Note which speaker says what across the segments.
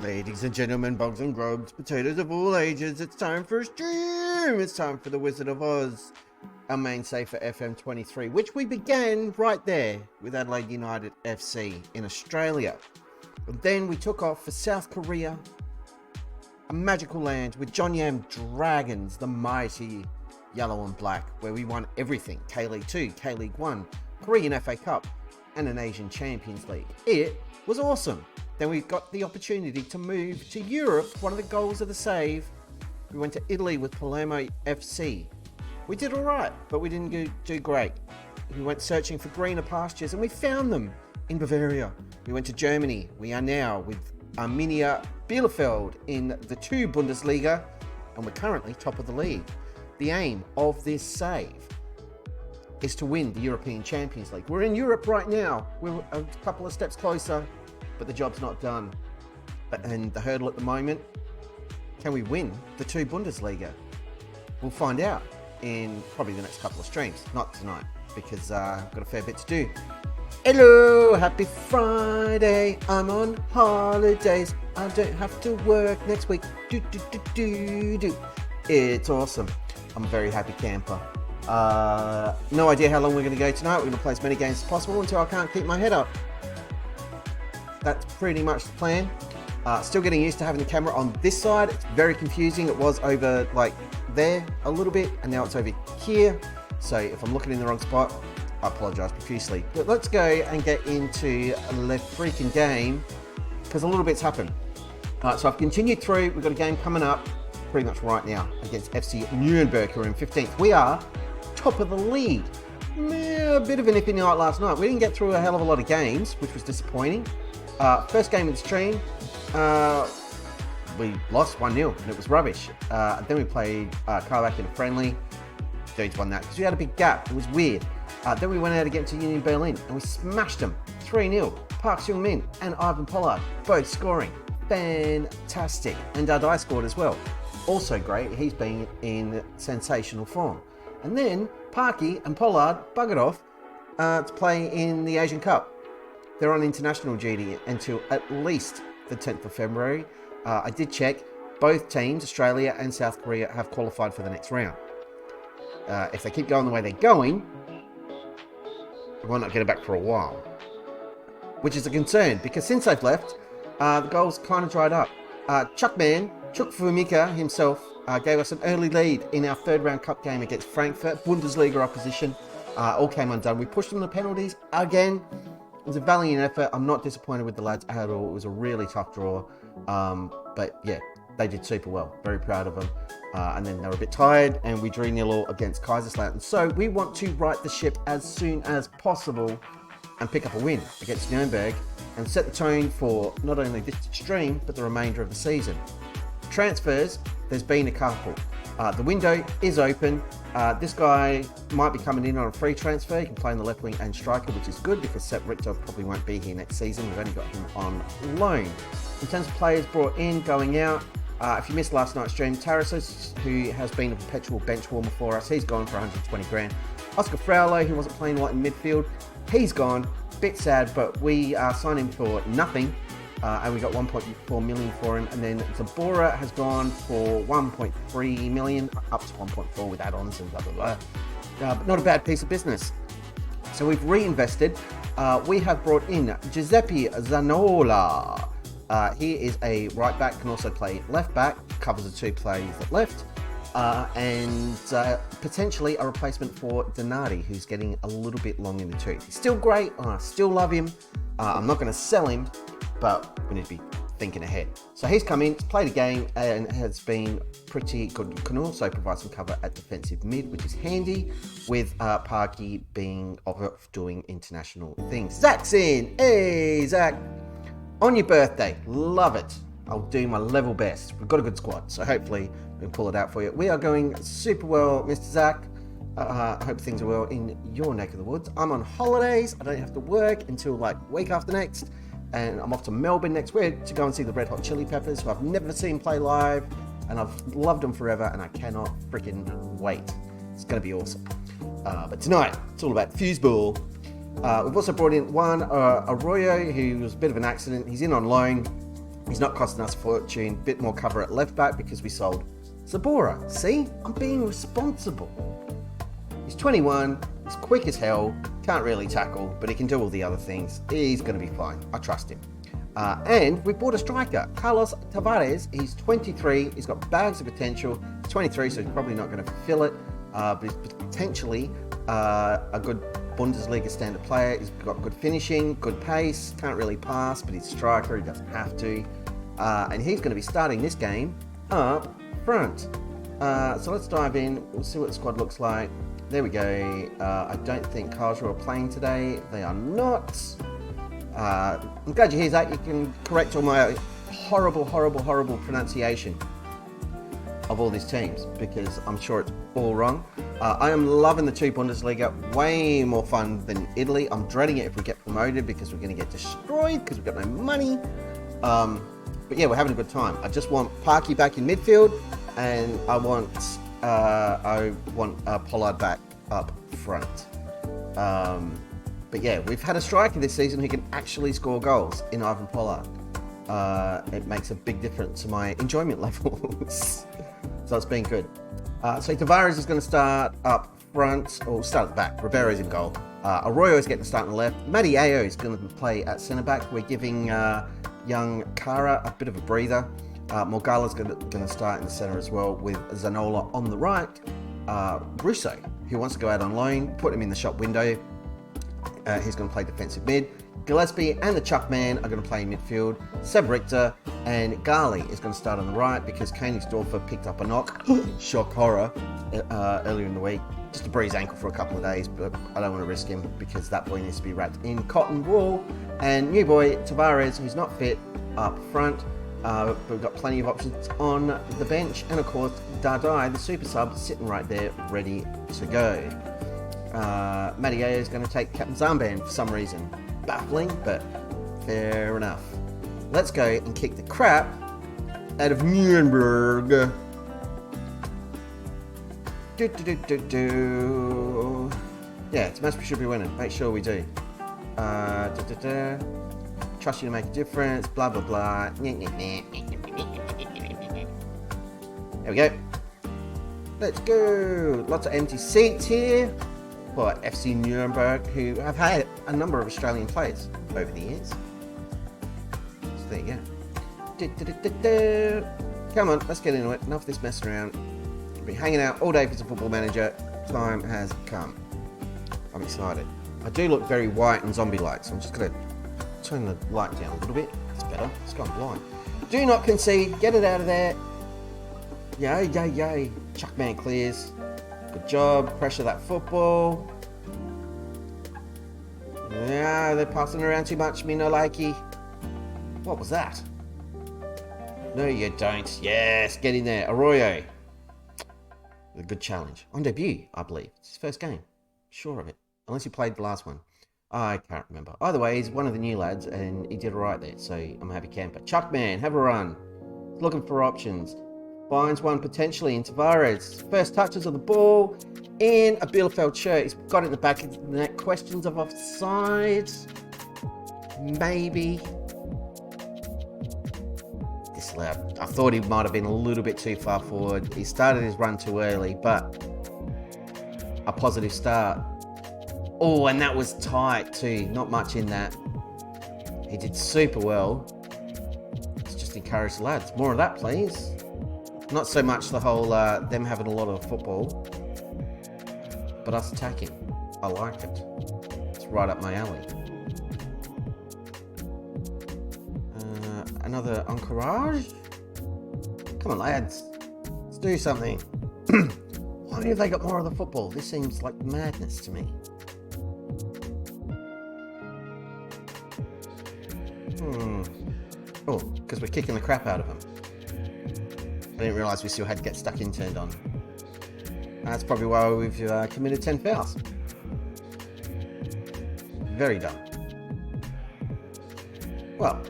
Speaker 1: Ladies and gentlemen, bugs and grubs, potatoes of all ages, it's time for a stream! It's time for the Wizard of Oz, our mainstay for FM23, which we began right there with Adelaide United FC in Australia. But then we took off for South Korea, a magical land with John Yam Dragons, the mighty yellow and black, where we won everything: K-League 2, K-League 1, Korean FA Cup, and an Asian Champions League. It was awesome. Then we got the opportunity to move to Europe. One of the goals of the save, we went to Italy with Palermo FC. We did all right, but we didn't do great. We went searching for greener pastures, and we found them in Bavaria. We went to Germany. We are now with Arminia Bielefeld in the 2 Bundesliga, and we're currently top of the league. The aim of this save is to win the European Champions League. We're in Europe right now. We're a couple of steps closer, but the job's not done. And the hurdle at the moment, can we win the 2 Bundesliga? We'll find out in probably the next couple of streams. Not tonight, because I've got a fair bit to do. Hello, happy Friday. I'm on holidays. I don't have to work next week. It's awesome. I'm a very happy camper. No idea how long we're going to go tonight. We're going to play as many games as possible until I can't keep my head up. That's pretty much the plan. Still getting used to having the camera on this side. It's very confusing. It was over like there a little bit, and now it's over here. So if I'm looking in the wrong spot, I apologise profusely. But let's go and get into the freaking game, because a little bit's happened. So I've continued through. We've got a game coming up pretty much right now against FC Nuremberg, who are in 15th. We are top of the league. A bit of a nippy night last night. We didn't get through a hell of a lot of games, which was disappointing. First game of the stream, we lost 1-0, and it was rubbish. Then we played Karlach in a friendly. Dudes won that because we had a big gap. It was weird. Then we went out again to Union Berlin, and we smashed them 3-0. Park Seung-min and Ivan Pollard both scoring. Fantastic. And Dardai scored as well. Also great. He's been in sensational form. And then Parky and Pollard buggered off to play in the Asian Cup. They're on international duty until at least the 10th of February. I did check. Both teams, Australia and South Korea, have qualified for the next round. If they keep going the way they're going, we might not get it back for a while. Which is a concern, because since they've left, the goals kind of dried up. Chuk Fumika himself gave us an early lead in our 3rd round cup game against Frankfurt, Bundesliga opposition. All came undone. We pushed them to penalties again. It was a valiant effort. I'm not disappointed with the lads at all. It was a really tough draw. But yeah, they did super well. Very proud of them. And then they were a bit tired, and we drew 0-0 against Kaiserslautern. So we want to right the ship as soon as possible and pick up a win against Nuremberg and set the tone for not only this stream, but the remainder of the season. Transfers, there's been a couple. The window is open. This guy might be coming in on a free transfer. He can play in the left wing and striker, which is good because Sepp Richter probably won't be here next season. We've only got him on loan. In terms of players brought in, going out, if you missed last night's stream, Tarasis, who has been a perpetual bench warmer for us, he's gone for 120 grand. Oscar Fraulo, who wasn't playing a lot in midfield, he's gone. Bit sad, but we signed him for nothing. And we got 1.4 million for him. And then Zabora has gone for 1.3 million, up to 1.4 with add-ons and blah, blah, blah. But not a bad piece of business. So we've reinvested. We have brought in Giuseppe Zanola. He is a right back, can also play left back, covers the 2 players at left. And potentially a replacement for Donati, who's getting a little bit long in the tooth. He's still great. I still love him. I'm not going to sell him, but we need to be thinking ahead. So he's come in, played a game, and has been pretty good. Can also provide some cover at defensive mid, which is handy, with Parky being off doing international things. Zach's in. Hey, Zach. On your birthday. Love it. I'll do my level best. We've got a good squad, so hopefully we can pull it out for you. We are going super well, Mr. Zach. I hope things are well in your neck of the woods. I'm on holidays. I don't have to work until like week after next. And I'm off to Melbourne next week to go and see the Red Hot Chili Peppers, who I've never seen play live. And I've loved them forever, and I cannot freaking wait. It's going to be awesome. But tonight, it's all about foosball. We've also brought in Juan Arroyo, who was a bit of an accident. He's in on loan. He's not costing us a fortune. Bit more cover at left back because we sold Zabora. See, I'm being responsible. He's 21, he's quick as hell, can't really tackle, but he can do all the other things. He's going to be fine. I trust him. And we bought a striker, Carlos Tavares. He's 23, he's got bags of potential. He's 23, so he's probably not going to fill it, but he's potentially a good Bundesliga standard player. He's got good finishing, good pace, can't really pass, but he's a striker, he doesn't have to. And he's going to be starting this game up front. So let's dive in, we'll see what the squad looks like. There we go. I don't think Karlsruhe are playing today. They are not. I'm glad you hear that. You can correct all my horrible pronunciation of all these teams because I'm sure it's all wrong. I am loving the 2 Bundesliga. Way more fun than Italy. I'm dreading it if we get promoted because we're going to get destroyed because we've got no money. But yeah, we're having a good time. I just want Parky back in midfield and I want Pollard back up front. But yeah, we've had a striker this season who can actually score goals in Ivan Pollard. It makes a big difference to my enjoyment levels. So it's been good. So Tavares is going to start up front, or start at the back. Ribeiro's in goal. Arroyo is getting the start on the left. Matty Ayo is going to play at centre back. We're giving young Kara a bit of a breather. Morgala's going to start in the centre as well with Zanola on the right. Russo, who wants to go out on loan, put him in the shop window. He's going to play defensive mid. Gillespie and the Chuck Man are going to play in midfield. Seb Richter and Gali is going to start on the right because Koenigsdorfer picked up a knock, shock horror, earlier in the week. Just to bruise ankle for a couple of days, but I don't want to risk him because that boy needs to be wrapped in cotton wool. And new boy Tavares, who's not fit, up front. But we've got plenty of options on the bench. And of course, Dardai, the super sub, sitting right there, ready to go. Mattia is going to take Captain Zamban for some reason. Baffling, but fair enough. Let's go and kick the crap out of Nuremberg. Yeah, it's a match we should be winning. Make sure we do. Trust you to make a difference. Blah, blah, blah. There we go. Let's go. Lots of empty seats here for FC Nuremberg, who have had a number of Australian players over the years. So there you go. Come on, let's get into it. Enough of this messing around. I've been hanging out all day for the Football Manager. Time has come. I'm excited. I do look very white and zombie-like, so I'm just going to turn the light down a little bit. That's better. It's gone blind. Do not concede. Get it out of there. Yay, yay, yay. Chuckman clears. Good job. Pressure that football. Yeah, they're passing around too much. Me no likey. What was that? No, you don't. Yes, get in there. Arroyo. A good challenge. On debut, I believe. It's his first game. Sure of it. Unless he played the last one. I can't remember. Either way, he's one of the new lads and he did alright there, so I'm a happy camper. Chuckman, have a run. Looking for options. Finds one potentially in Tavares. First touches of the ball in a Bielefeld shirt. He's got it in the back of the net. Questions of offside. Maybe. I thought he might have been a little bit too far forward. He started his run too early, but a positive start. Oh, and that was tight too. Not much in that. He did super well. Let's just encourage the lads. More of that, please. Not so much the whole them having a lot of football, but us attacking. I like it. It's right up my alley. Another encourage. Come on, lads. Let's do something. Why have they got more of the football? This seems like madness to me. Oh, because we're kicking the crap out of them. I didn't realise we still had to get stuck in turned on. That's probably why we've committed 10 fouls. Very dumb. Well,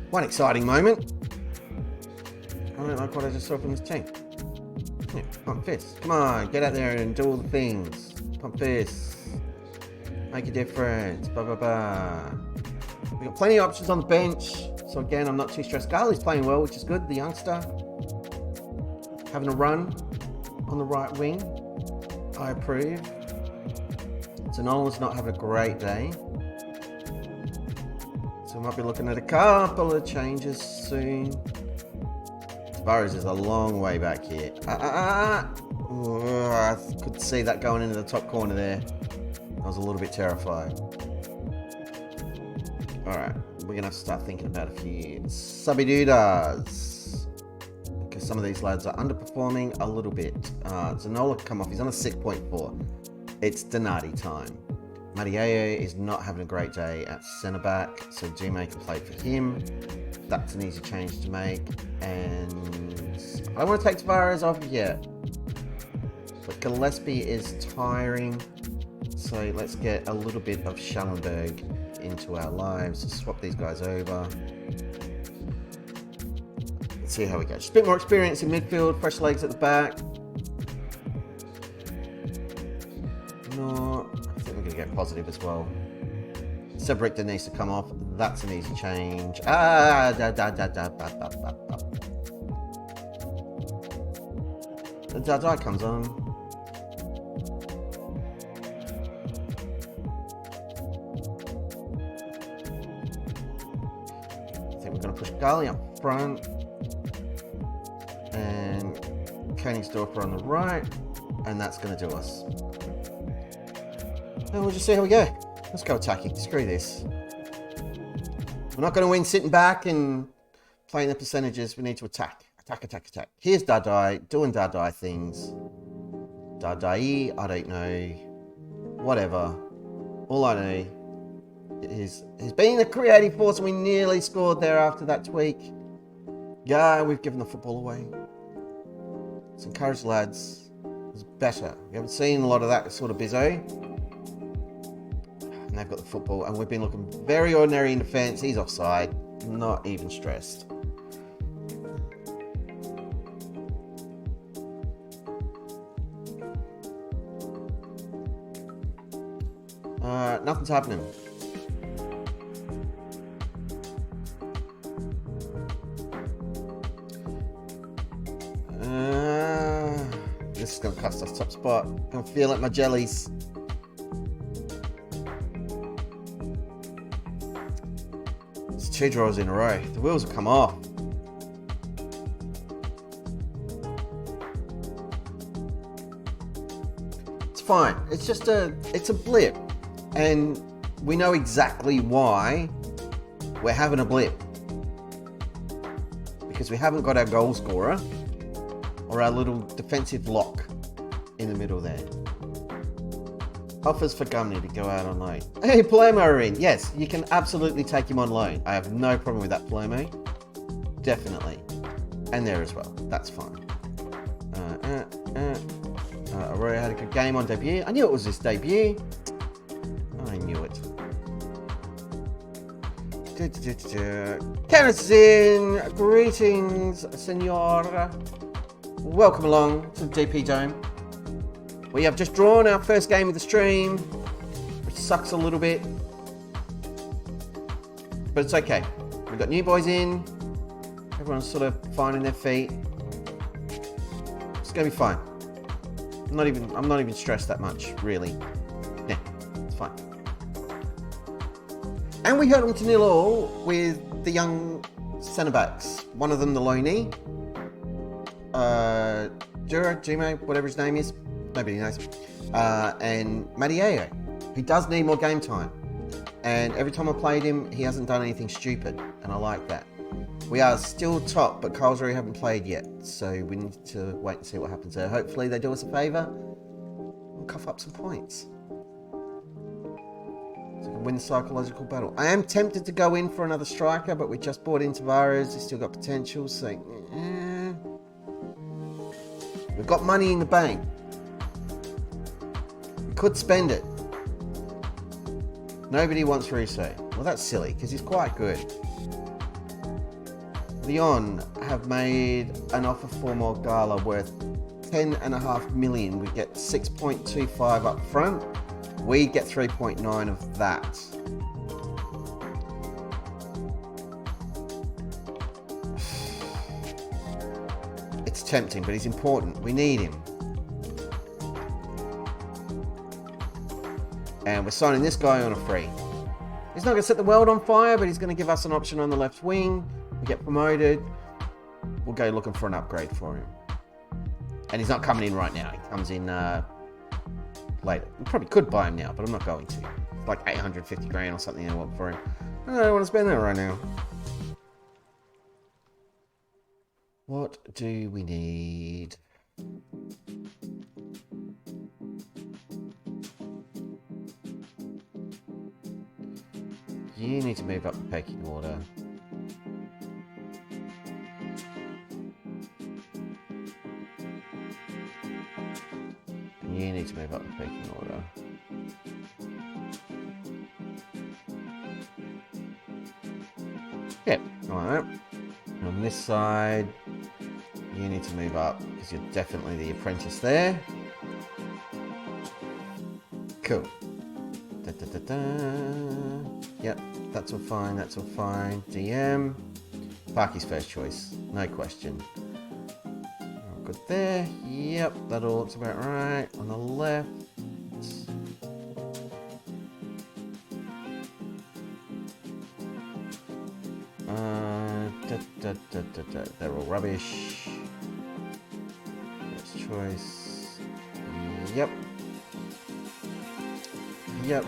Speaker 1: one exciting moment. I don't like what I just saw from this team. Yeah, pump fists. Come on, get out there and do all the things. Pump fists. Make a difference. Blah, blah, blah. We've got plenty of options on the bench. So again, I'm not too stressed. Garley's playing well, which is good. The youngster having a run on the right wing. I approve. Zanola's not having a great day. So we might be looking at a couple of changes soon. Tavares is a long way back here. I could see that going into the top corner there. I was a little bit terrified. Alright, we're going to have to start thinking about a few substitutes. Because some of these lads are underperforming a little bit. Zanola can come off. He's on a 6.4. It's Donati time. Mariello is not having a great day at centre-back, so Gmae can play for him. That's an easy change to make. And I don't want to take Tavares off yet. But Gillespie is tiring. So let's get a little bit of Schallenberg into our lives. Let's swap these guys over. Let's see how we go. Just a bit more experience in midfield, fresh legs at the back. No, I think we're going to get positive as well. Sebrick needs to come off. That's an easy change. The Dada comes on. I think we're going to push Gali up front. And Koenigsdorfer on the right. And that's going to do us. And we'll just see how we go. Let's go attacking. Screw this. We're not going to win sitting back and playing the percentages. We need to attack. Attack, attack, attack. Here's Dadai doing Dadai things. Dadai, I don't know. Whatever. All I know is he's been a creative force and we nearly scored there after that tweak. Yeah, we've given the football away. Let's encourage the lads. It's better. We haven't seen a lot of that sort of bizzo. And they've got the football, and we've been looking very ordinary in defence. He's offside, not even stressed. Nothing's happening. This is going to cost us top spot. I can feel it in my jellies. It's 2 draws in a row. The wheels have come off. It's fine. It's just it's a blip. And we know exactly why we're having a blip. Because we haven't got our goal scorer or our little defensive lock in the middle there. Offers for Gumney to go out on loan. Hey, Palermo are in. Yes, you can absolutely take him on loan. I have no problem with that, Palermo. Definitely. And there as well. That's fine. Arroyo had a good game on debut. I knew it was his debut. I knew it. Kenneth is in. Greetings, senor. Welcome along to the DP Dome. We have just drawn our first game of the stream, which sucks a little bit. But it's okay. We've got new boys in. Everyone's sort of finding their feet. It's going to be fine. I'm not even stressed that much, really. Yeah, it's fine. And we held them to 0-0 with the young centre-backs. One of them, the loanee. Gmae, whatever his name is. Nobody knows. And Mariello, who does need more game time. And every time I played him, he hasn't done anything stupid. And I like that. We are still top, but Carlsbury haven't played yet. So we need to wait and see what happens there. Hopefully they do us a favour. We'll cough up some points. So we can win the psychological battle. I am tempted to go in for another striker, but we just bought in Tavares. He's still got potential. So, we've got money in the bank. We could spend it. Nobody wants Russo. Well, that's silly, because he's quite good. Lyon have made an offer for Morgala worth 10.5 million. We get 6.25 up front. We get 3.9 of that. tempting, but he's important. We need him. And we're signing this guy on a free. He's not going to set the world on fire, but he's going to give us an option on the left wing. We get promoted. We'll go looking for an upgrade for him. And he's not coming in right now. He comes in later. We probably could buy him now, but I'm not going to. Like 850 grand or something I want for him. I don't want to spend that right now. What do we need? You need to move up the pecking order. You need to move up the pecking order. Yep, alright. On this side, you need to move up because you're definitely the apprentice there. Cool. Da, da, da, da. Yep, that's all fine, that's all fine. DM. Parky's first choice, no question. Good there. Yep, that all looks about right. On the left. They're all rubbish. First choice. Yep. Yep.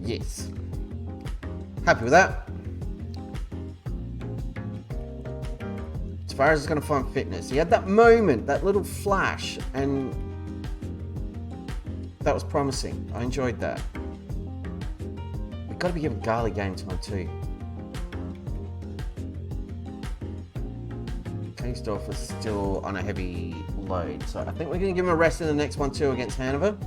Speaker 1: Yes. Happy with that. As far as it's going to find fitness, he had that moment, that little flash, and that was promising. I enjoyed that. We've got to be giving Garley game time too. Kingsdorf is still on a heavy load, so I think we're going to give him a rest in the next one too against Hanover.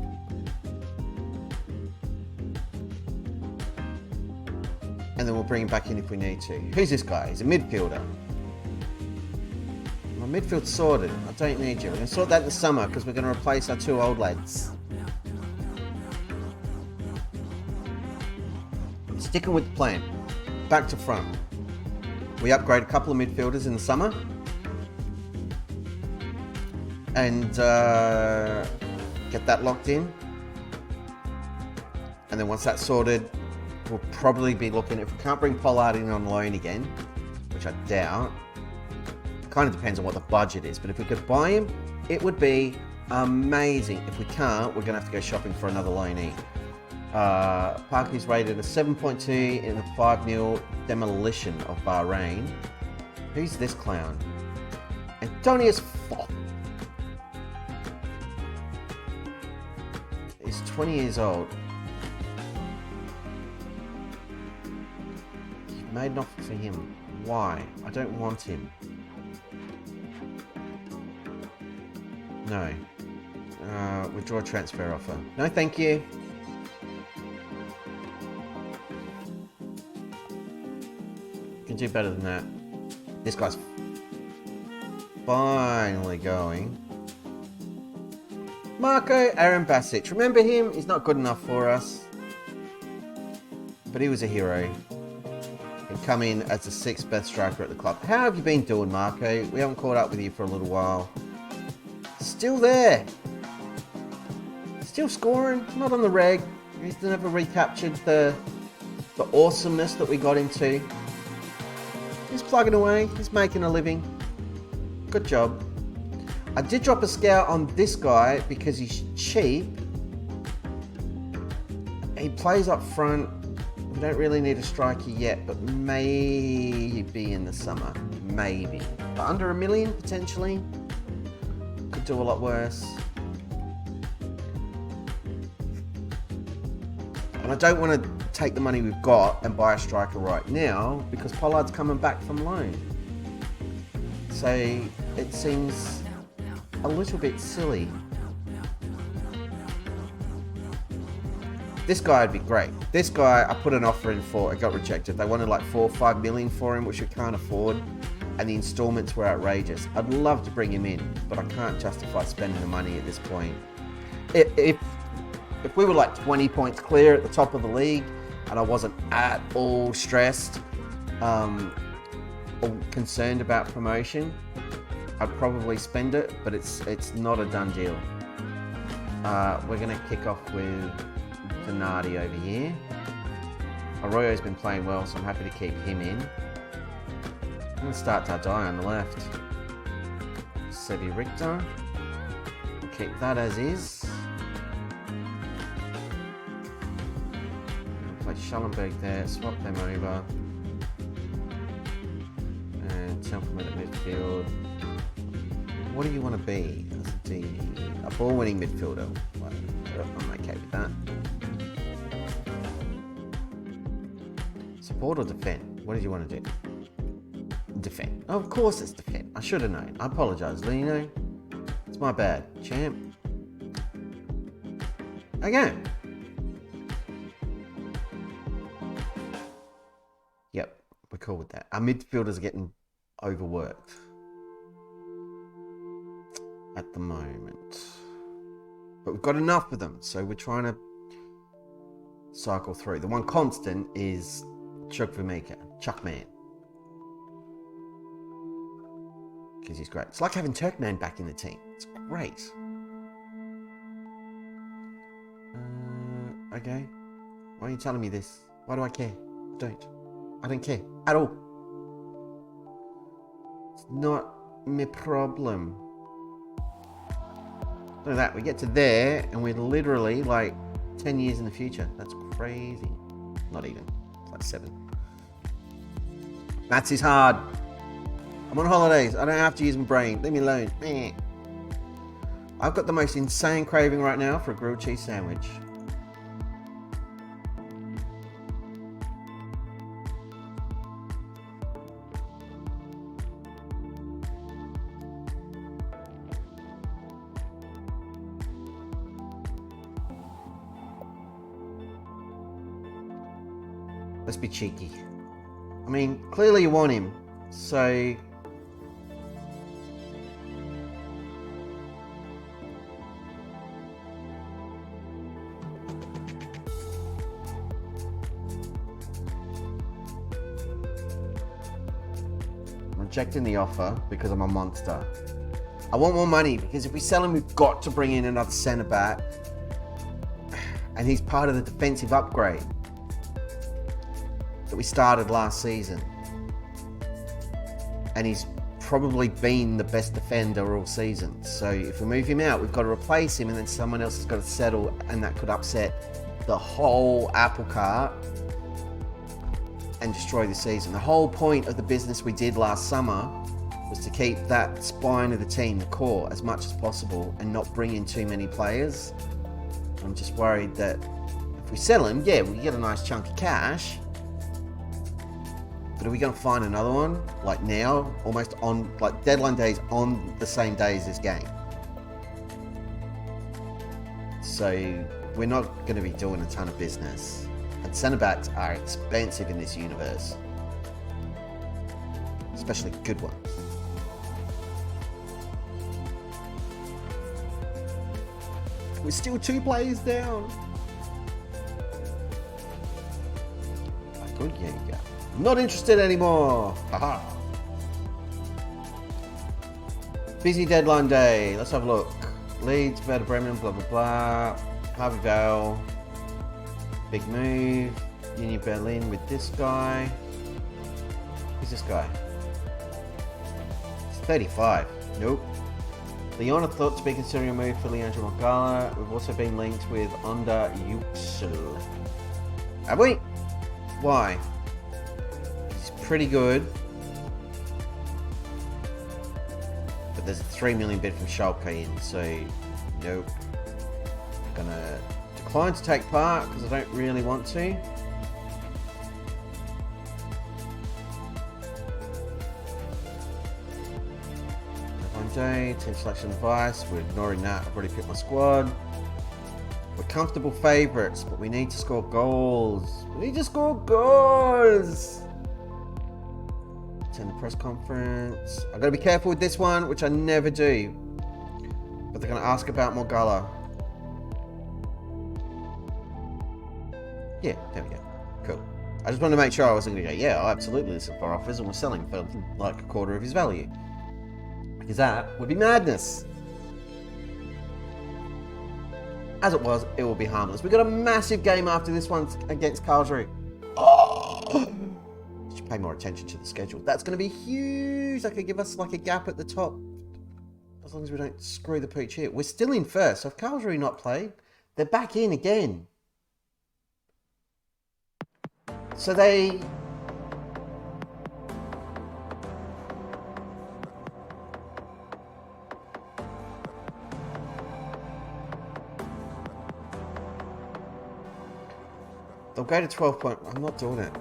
Speaker 1: And then we'll bring him back in if we need to. Who's this guy? He's a midfielder. My midfield's sorted. I don't need you. We're going to sort that in the summer because we're going to replace our two old lads. Sticking with the plan. Back to front. We upgrade a couple of midfielders in the summer. And get that locked in. And then once that's sorted, we'll probably be looking, if we can't bring Pollard in on loan again, which I doubt, kind of depends on what the budget is, but if we could buy him, it would be amazing. If we can't, we're going to have to go shopping for another loanee. Parky's rated a 7.2 in a 5-0 demolition of Bahrain. Who's this clown? Antonius Fopp. He's 20 years old. Made an offer for him. Why? I don't want him. No. Withdraw transfer offer. No, thank you. Can do better than that. This guy's finally going. Marco Aaron Basic. Remember him? He's not good enough for us. But he was a hero. Come in as the 6th best striker at the club. How have you been doing, Marco? We haven't caught up with you for a little while. Still there. Still scoring. Not on the reg. He's never recaptured the awesomeness that we got into. He's plugging away. He's making a living. Good job. I did drop a scout on this guy because he's cheap. He plays up front. We don't really need a striker yet, but maybe in the summer. Maybe. But under $1 million, potentially. Could do a lot worse. And I don't want to take the money we've got and buy a striker right now because Pollard's coming back from loan. So it seems a little bit silly. This guy would be great. This guy, I put an offer in for, it got rejected. They wanted like 4 or 5 million for him, which we can't afford. And the installments were outrageous. I'd love to bring him in, but I can't justify spending the money at this point. if we were like 20 points clear at the top of the league and I wasn't at all stressed or concerned about promotion, I'd probably spend it, but it's not a done deal. We're going to kick off with Donati over here. Arroyo's been playing well, so I'm happy to keep him in. I'm going to start Dardai on the left. Sebi Richter. We'll keep that as is. Play Schallenberg there, swap them over. And Templeman at midfield. What do you want to be as a DD? A ball-winning midfielder. Well, I'm okay with that. Support or defend? What did you want to do? Defend. Oh, of course it's defend. I should have known. I apologise, Lino. It's my bad. Champ. Again. Yep, we're cool with that. Our midfielders are getting overworked at the moment. But we've got enough of them, so we're trying to cycle through. The one constant is Chuckman. Because he's great. It's like having Turkman back in the team. It's great. Okay. Why are you telling me this? Why do I care? I don't care at all. It's not my problem. Look at that. We get to there and we're literally like 10 years in the future. That's crazy. Not even. It's like 7. Maths is hard. I'm on holidays. I don't have to use my brain. Leave me alone. I've got the most insane craving right now for a grilled cheese sandwich. Let's be cheeky. I mean, clearly you want him, so rejecting the offer because I'm a monster. I want more money because if we sell him, we've got to bring in another centre back, and he's part of the defensive upgrade that we started last season, and he's probably been the best defender all season. So if we move him out, we've got to replace him, and then someone else has got to settle, and that could upset the whole apple cart and destroy the season. The whole point of the business we did last summer was to keep that spine of the team, the core, as much as possible and not bring in too many players. I'm just worried that if we sell him, yeah, we get a nice chunk of cash, but are we going to find another one like now, almost on like deadline days on the same day as this game? So we're not going to be doing a ton of business. And centre backs are expensive in this universe, especially good ones. We're still 2 players down. Good, yeah, you go. Not interested anymore. Haha. Busy deadline day. Let's have a look. Leeds, Werder Bremen, blah blah blah. Harvey Vale. Big move. Union Berlin with this guy. Who's this guy? He's 35. Nope. Leon, I thought to be considering a move for Leandro Magala. We've also been linked with Onda Yüksel. Have we? Why? He's pretty good. But there's a 3 million bid from Schalke in, so nope. Gonna decline to take part because I don't really want to. One day, team selection advice. We're ignoring that. I've already picked my squad. We're comfortable favourites, but we need to score goals. We need to score goals. Attend the press conference. I've got to be careful with this one, which I never do. But they're going to ask about Morgalla. Yeah, there we go. Cool. I just wanted to make sure I wasn't going to go, yeah, I'll absolutely listen for offers and we'll sell him for like a quarter of his value. Because that would be madness. As it was, it will be harmless. We've got a massive game after this one against Karlsruhe. Oh! Should pay more attention to the schedule. That's going to be huge. That could give us like a gap at the top. As long as we don't screw the pooch here. We're still in first. So if Karlsruhe not played, they're back in again. So they'll go to 12 point. I'm not doing it.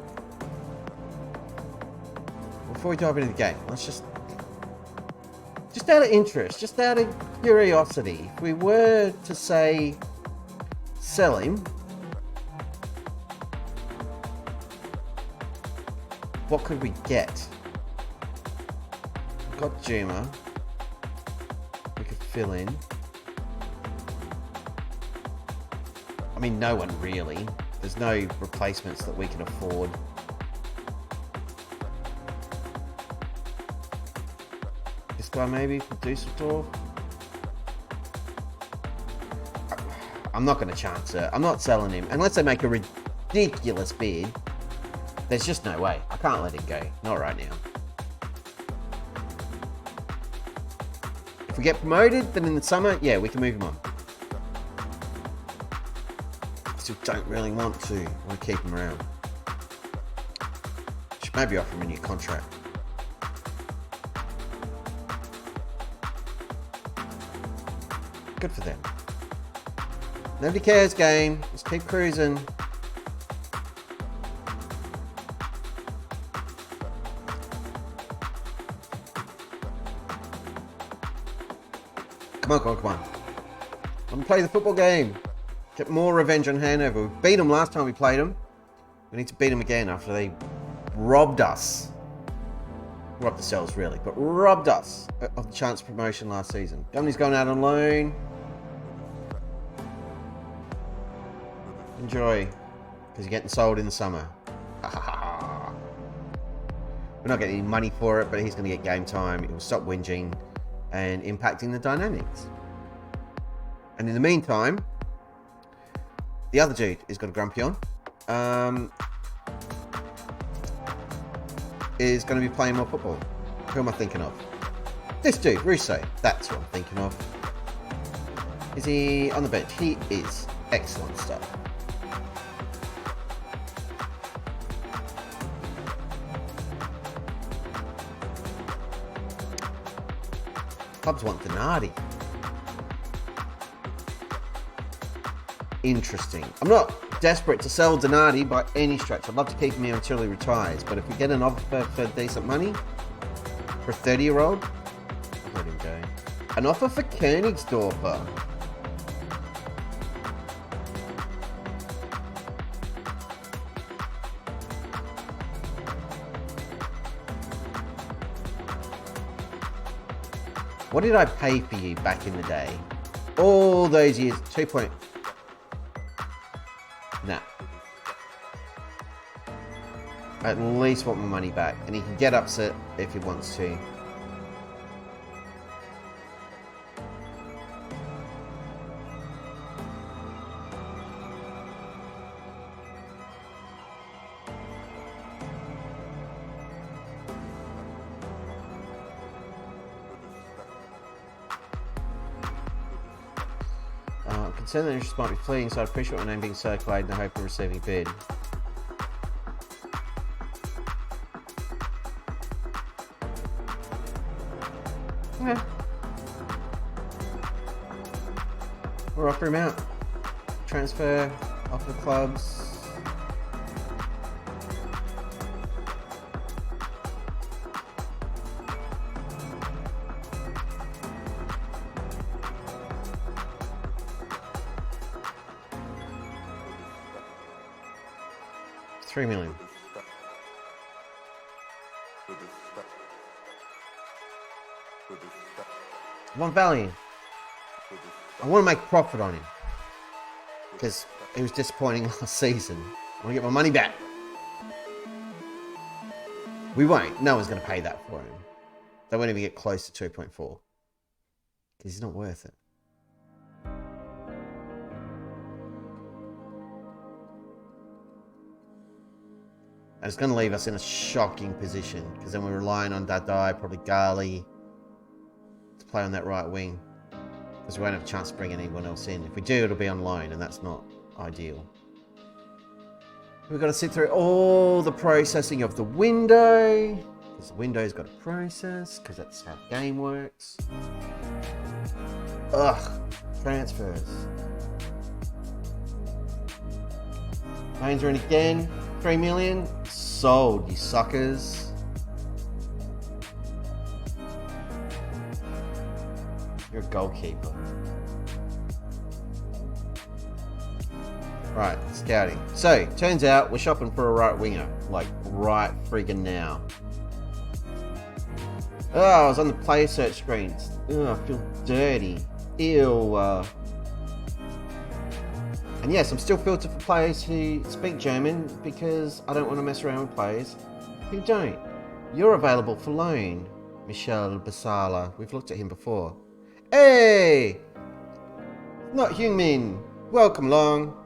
Speaker 1: Before we dive into the game, let's just out of interest, just out of curiosity, if we were to say sell him, what could we get? We've got Juma. We could fill in. I mean, no one really. There's no replacements that we can afford. This guy maybe from Dusseldorf. I'm not going to chance it. I'm not selling him. Unless they make a ridiculous bid. There's just no way. I can't let him go. Not right now. If we get promoted, then in the summer, yeah, we can move him on. I still don't really want to. I want to keep him around. Should maybe offer him a new contract. Good for them. Nobody cares, game. Just keep cruising. Come on. Let me play the football game. Get more revenge on Hanover. We beat them last time we played them. We need to beat them again after they robbed us. Robbed themselves, really, but robbed us of the chance of promotion last season. Dumney's gone out on loan. Enjoy, because you're getting sold in the summer. We're not getting any money for it, but he's going to get game time. It will stop whinging and impacting the dynamics. And in the meantime, the other dude is got a grumpy on. Is going to be playing more football. Who am I thinking of? This dude, Russo. That's what I'm thinking of. Is he on the bench? He is. Excellent stuff. Clubs want Donati. Interesting. I'm not desperate to sell Donati by any stretch. I'd love to keep him here until he retires. But if we get an offer for decent money, for a 30-year-old, I'll let him go. An offer for Königsdorfer. What did I pay for you back in the day? All those years. 2 point. Nah. I at least want my money back. And he can get upset if he wants to. Concerned that interest might be fleeting, so I appreciate my name being circulated in the hope of receiving a bid. Okay. We'll offer him out. Transfer, offer the clubs. $3 million. I want value. I want to make profit on him because he was disappointing last season. I want to get my money back. We won't. No one's going to pay that for him. They won't even get close to 2.4. Because he's not worth it. And it's going to leave us in a shocking position. Because then we're relying on Dadai, probably Gali, to play on that right wing. Because we won't have a chance to bring anyone else in. If we do, it'll be on loan, and that's not ideal. We've got to sit through all the processing of the window. Because the window's got to process. Because that's how the game works. Ugh. Transfers. Loans are in again. 3 million. Sold, you suckers. You're a goalkeeper. Right, scouting. So, turns out we're shopping for a right winger. Like, right friggin' now. Oh, I was on the player search screens. Oh, I feel dirty. Ew. And yes, I'm still filtered for players who speak German because I don't want to mess around with players who don't. You're available for loan, Michel Basala. We've looked at him before. Hey! Not Heung-min. Welcome along.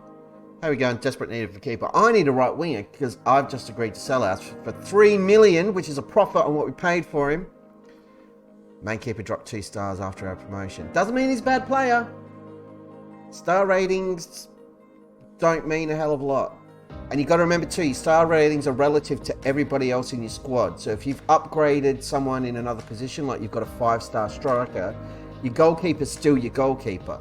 Speaker 1: How are we going? Desperate need of a keeper. I need a right winger because I've just agreed to sell out for 3 million, which is a profit on what we paid for him. Main keeper dropped 2 stars after our promotion. Doesn't mean he's a bad player. Star ratings don't mean a hell of a lot. And you got to remember too, your star ratings are relative to everybody else in your squad. So if you've upgraded someone in another position, like you've got a 5-star striker, your goalkeeper's still your goalkeeper.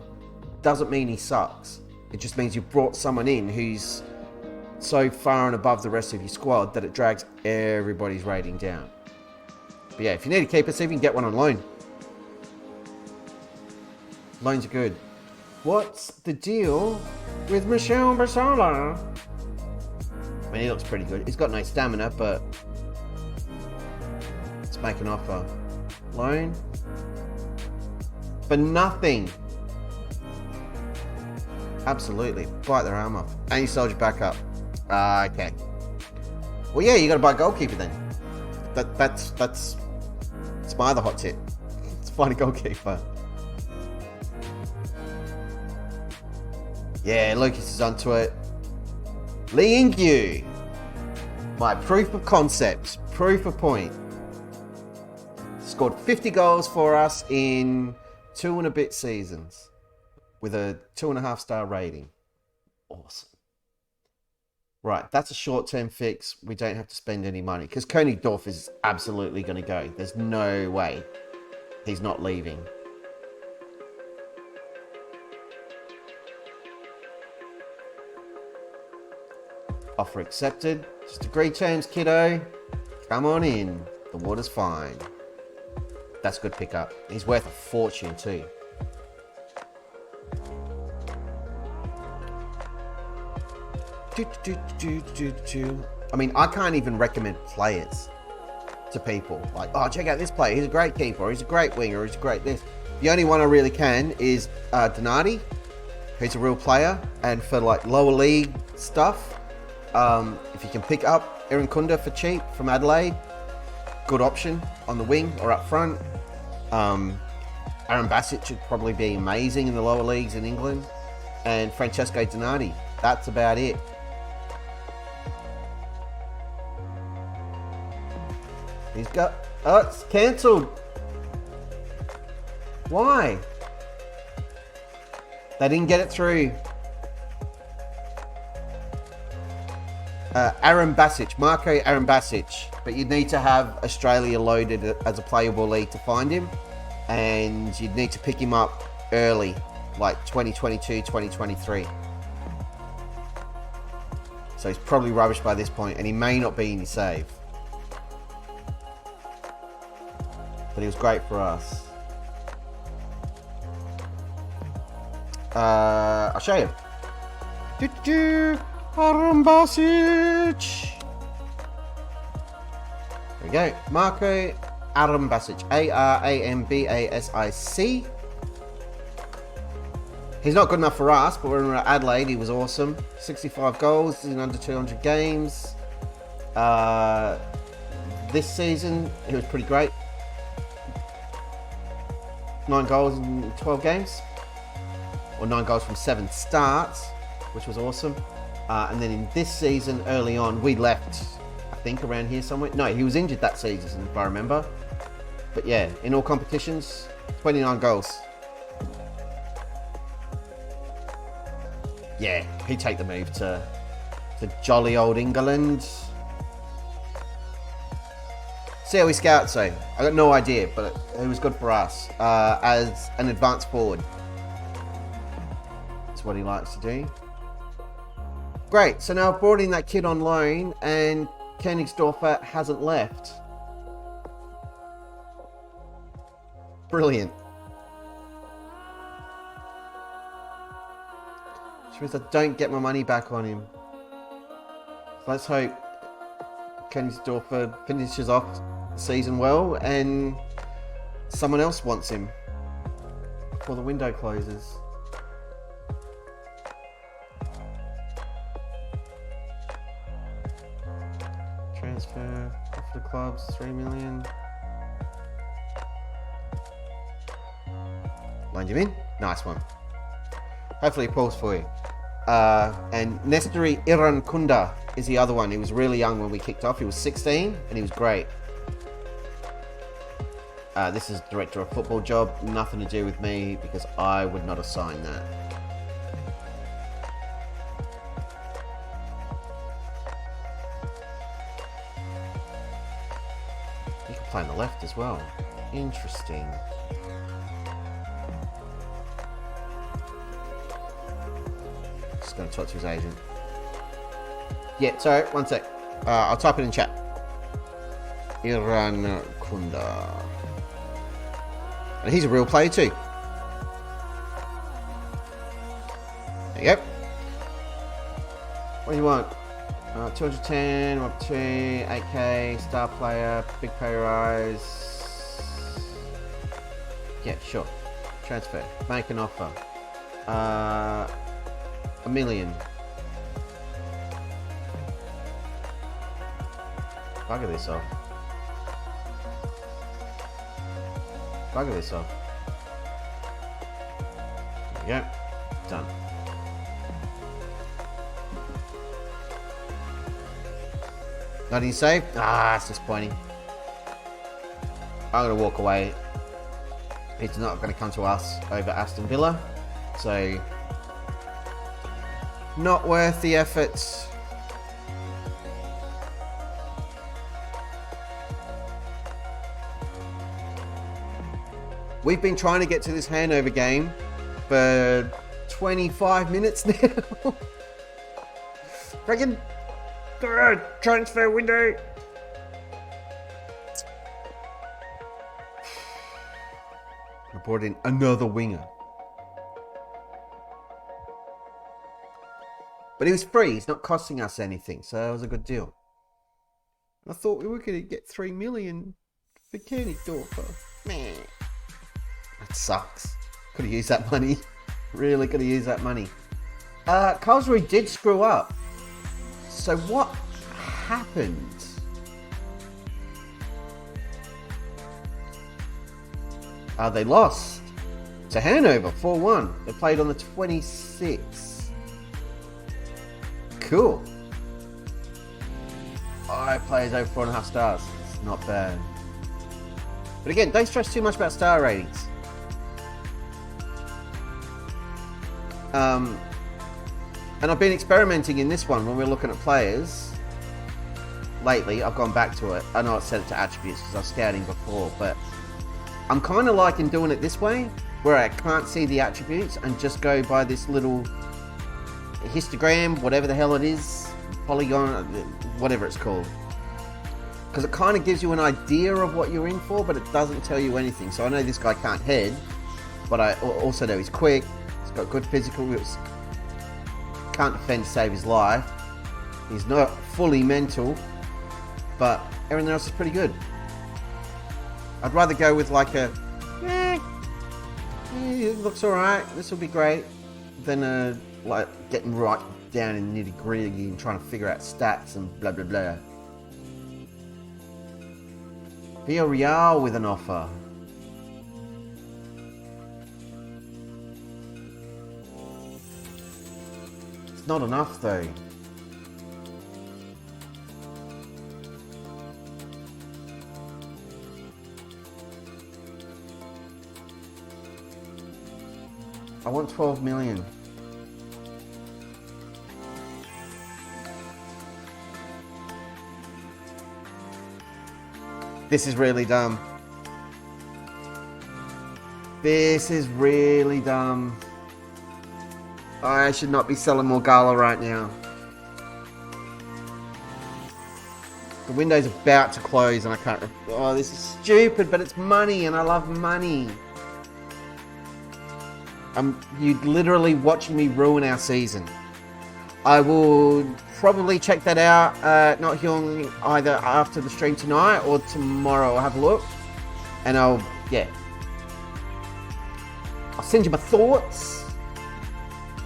Speaker 1: Doesn't mean he sucks. It just means you've brought someone in who's so far and above the rest of your squad that it drags everybody's rating down. But yeah, if you need a keeper, see if you can get one on loan. Loans are good. What's the deal with Michel Basala? I mean, he looks pretty good. He's got no stamina, but let's make an offer. Loan? For nothing. Absolutely. Bite their arm off. And you sold your backup. Okay. Well, yeah, you got to buy a goalkeeper then. That's my other hot tip. Let's find a goalkeeper. Yeah, Lucas is onto it. Lee Ingyu. My proof of concept. Proof of point. Scored 50 goals for us in 2 and a bit seasons. With a 2.5-star rating. Awesome. Right, that's a short-term fix. We don't have to spend any money. Because Königdorf is absolutely going to go. There's no way he's not leaving. Offer accepted. Just agree terms, kiddo. Come on in. The water's fine. That's a good pickup. He's worth a fortune too. I mean, I can't even recommend players to people. Like, oh, check out this player. He's a great keeper. Or he's a great winger. Or he's a great this. The only one I really can is Donati, who's a real player. And for like lower league stuff, if you can pick up Aaron Kunda for cheap from Adelaide, good option on the wing or up front. Aaron Basic should probably be amazing in the lower leagues in England. And Francesco Donati. That's about it. He's got... Oh, it's cancelled. Why? They didn't get it through. Aaron Basic. Marco Aaron Basic. But you'd need to have Australia loaded as a playable league to find him. And you'd need to pick him up early. Like 2022, 2023. So he's probably rubbish by this point. And he may not be in your save. But he was great for us. I'll show you. Aaron Basic. There we go. Marco Aaron Basic. Arambasic. He's not good enough for us, but when we were at Adelaide, he was awesome. 65 goals in under 200 games. This season, he was pretty great. 9 goals in 12 games. Or 9 goals from 7 starts, which was awesome. And then in this season, early on, we left, I think, around here somewhere. No, he was injured that season, if I remember. But yeah, in all competitions, 29 goals. Yeah, he'd take the move to jolly old England. See how he scouts though. I got no idea, but it was good for us as an advanced forward. That's what he likes to do. Great, so now I've brought in that kid on loan and Königsdorfer hasn't left. Brilliant. Which means I don't get my money back on him. So let's hope Königsdorfer finishes off the season well and someone else wants him before the window closes. Transfer, offer the clubs, 3 million. Loaned him in. Nice one. Hopefully he pulls for you. And Nestori Irankunda is the other one. He was really young when we kicked off. He was 16 and he was great. This is director of football job. Nothing to do with me because I would not assign that. You can play on the left as well. Interesting. Just going to talk to his agent. Yeah, sorry, one sec. I'll type it in chat. Irankunda. And he's a real player too. There you go. What do you want? 210, up to 8k, star player, big pay rise. Yeah, sure. Transfer. Make an offer. $1 million. Bugger this off. Bugger this off. There we go. Done. Nothing saved? Ah, it's disappointing. I'm going to walk away. It's not going to come to us over Aston Villa. So, not worth the effort. We've been trying to get to this handover game for 25 minutes now. Freaking transfer window. I brought in another winger. But he was free. He's not costing us anything. So that was a good deal. I thought we were going to get 3 million for Königsdorfer. Man. That sucks. Could have used that money. Really could have used that money. Karlsruhe did screw up. So what happened? They lost to Hanover 4-1. They played on the 26th. Cool. 5 players over 4.5 stars. It's not bad. But again, don't stress too much about star ratings. And I've been experimenting in this one when we're looking at players. Lately, I've gone back to it. I know I set it to attributes because I was scouting before, but I'm kind of liking doing it this way, where I can't see the attributes and just go by this little histogram, whatever the hell it is, polygon, whatever it's called. Because it kind of gives you an idea of what you're in for, but it doesn't tell you anything. So I know this guy can't head, but I also know he's quick. He's got good physical. Can't defend to save his life. He's not fully mental, but everything else is pretty good. I'd rather go with like a, it looks alright, this will be great, than like getting right down in nitty gritty and trying to figure out stats and blah blah blah. Villarreal with an offer. It's not enough though. I want 12 million. This is really dumb. This is really dumb. I should not be selling Morgala right now. The window's about to close and I can't... Oh, this is stupid, but it's money and I love money. You'd literally watching me ruin our season. I will probably check that out at Not Hyung either after the stream tonight or tomorrow. I'll have a look and I'll send you my thoughts.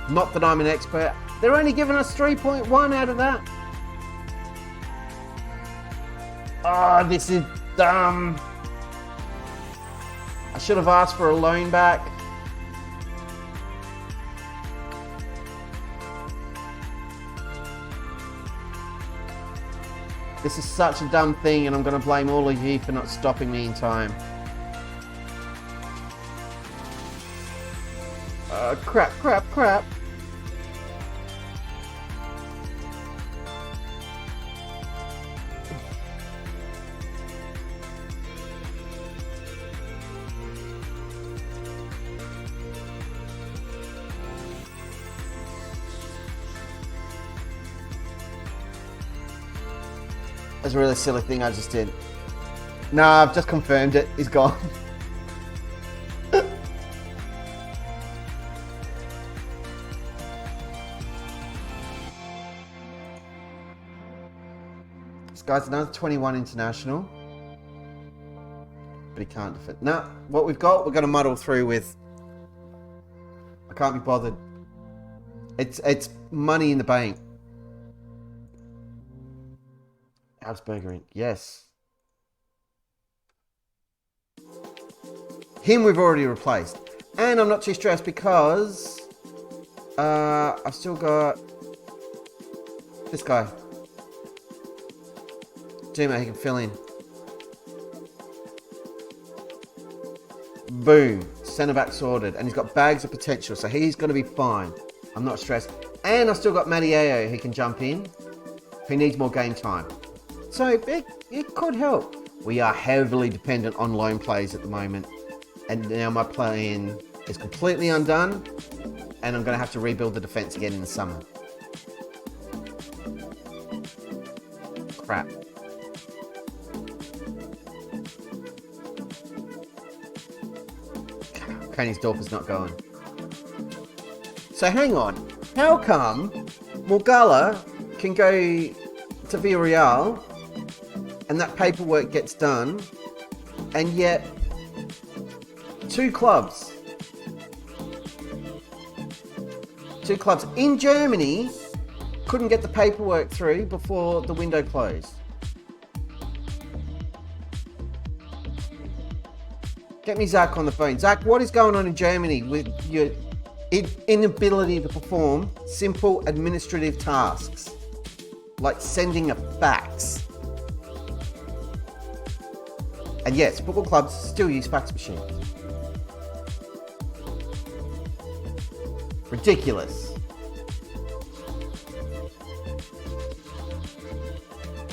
Speaker 1: Not that I'm an expert. They're only giving us 3.1 out of that. Oh, this is dumb. I should have asked for a loan back. This is such a dumb thing and I'm going to blame all of you for not stopping me in time. Crap. That's a really silly thing I just did. Nah, I've just confirmed it. He's gone. This guy's another 21 international. But he can't defend. Nah, what we've got, we're going to muddle through with. I can't be bothered. It's money in the bank. Augsburger, yes. Him we've already replaced. And I'm not too stressed because I've still got this guy. Duma, he can fill in. Boom. Centre back sorted. And he's got bags of potential, so he's going to be fine. I'm not stressed. And I've still got Madieo who can jump in. Who needs more game time. So it could help. We are heavily dependent on loan plays at the moment. And now my plan is completely undone. And I'm going to have to rebuild the defence again in the summer. Crap. Koenigsdorf is not going. So hang on. How come Morgala can go to Villarreal and that paperwork gets done, and yet two clubs in Germany couldn't get the paperwork through before the window closed? Get me Zach on the phone. Zach, what is going on in Germany with your inability to perform simple administrative tasks like sending a fax? And yes, football clubs still use fax machines. Ridiculous.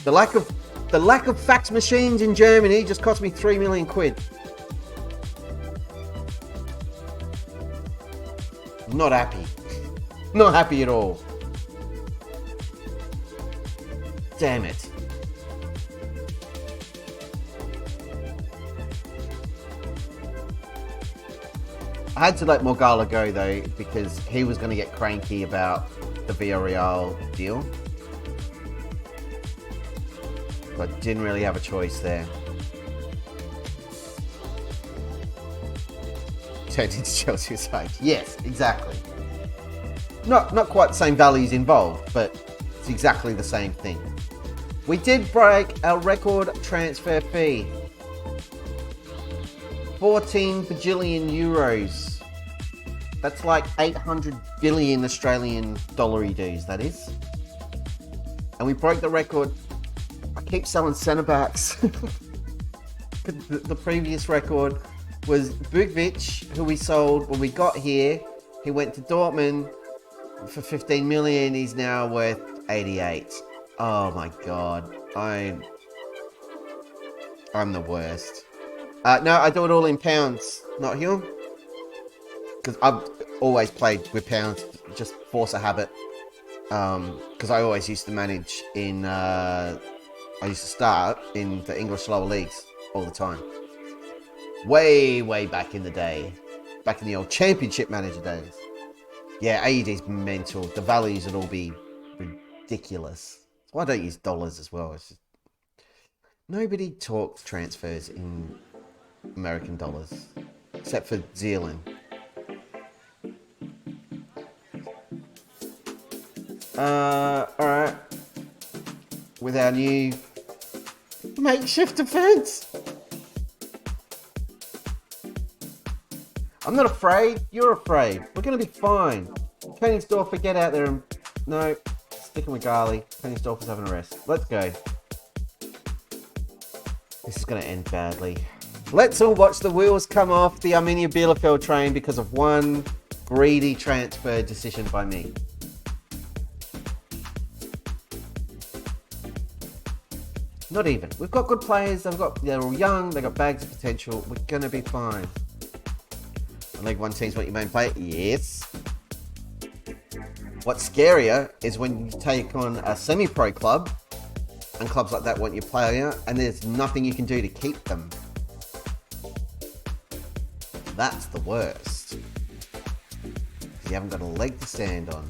Speaker 1: The lack of fax machines in Germany just cost me 3 million quid. Not happy. Not happy at all. Damn it. I had to let Morgala go though because he was going to get cranky about the Villarreal deal. But didn't really have a choice there. Turned into Chelsea's side. Yes, exactly. Not quite the same values involved, but it's exactly the same thing. We did break our record transfer fee. 14 bajillion euros. That's like 800 billion Australian dollary dues, that is. And we broke the record. I keep selling centre backs. The previous record was Bukovic, who we sold when we got here. He went to Dortmund for 15 million. He's now worth 88. Oh my god. I'm the worst. No, I do it all in pounds, not here. Because I've always played with pounds, just force a habit. Because I always used to manage in, I used to start in the English lower leagues all the time. Way back in the day. Back in the old Championship Manager days. Yeah, AUD's mental. The values would all be ridiculous. So I don't use dollars as well. It's just... Nobody talks transfers in American dollars. Except for Zealand. Alright. With our new makeshift defense. I'm not afraid. You're afraid. We're going to be fine. Koenigsdorfer, get out there and... No. Sticking with Gali. Koenigsdorfer's having a rest. Let's go. This is going to end badly. Let's all watch the wheels come off the Arminia Bielefeld train because of one greedy transfer decision by me. Not even. We've got good players. They're all young. They've got bags of potential. We're going to be fine. League One teams want your main player? Yes. What's scarier is when you take on a semi-pro club and clubs like that want your player and there's nothing you can do to keep them. That's the worst. You haven't got a leg to stand on.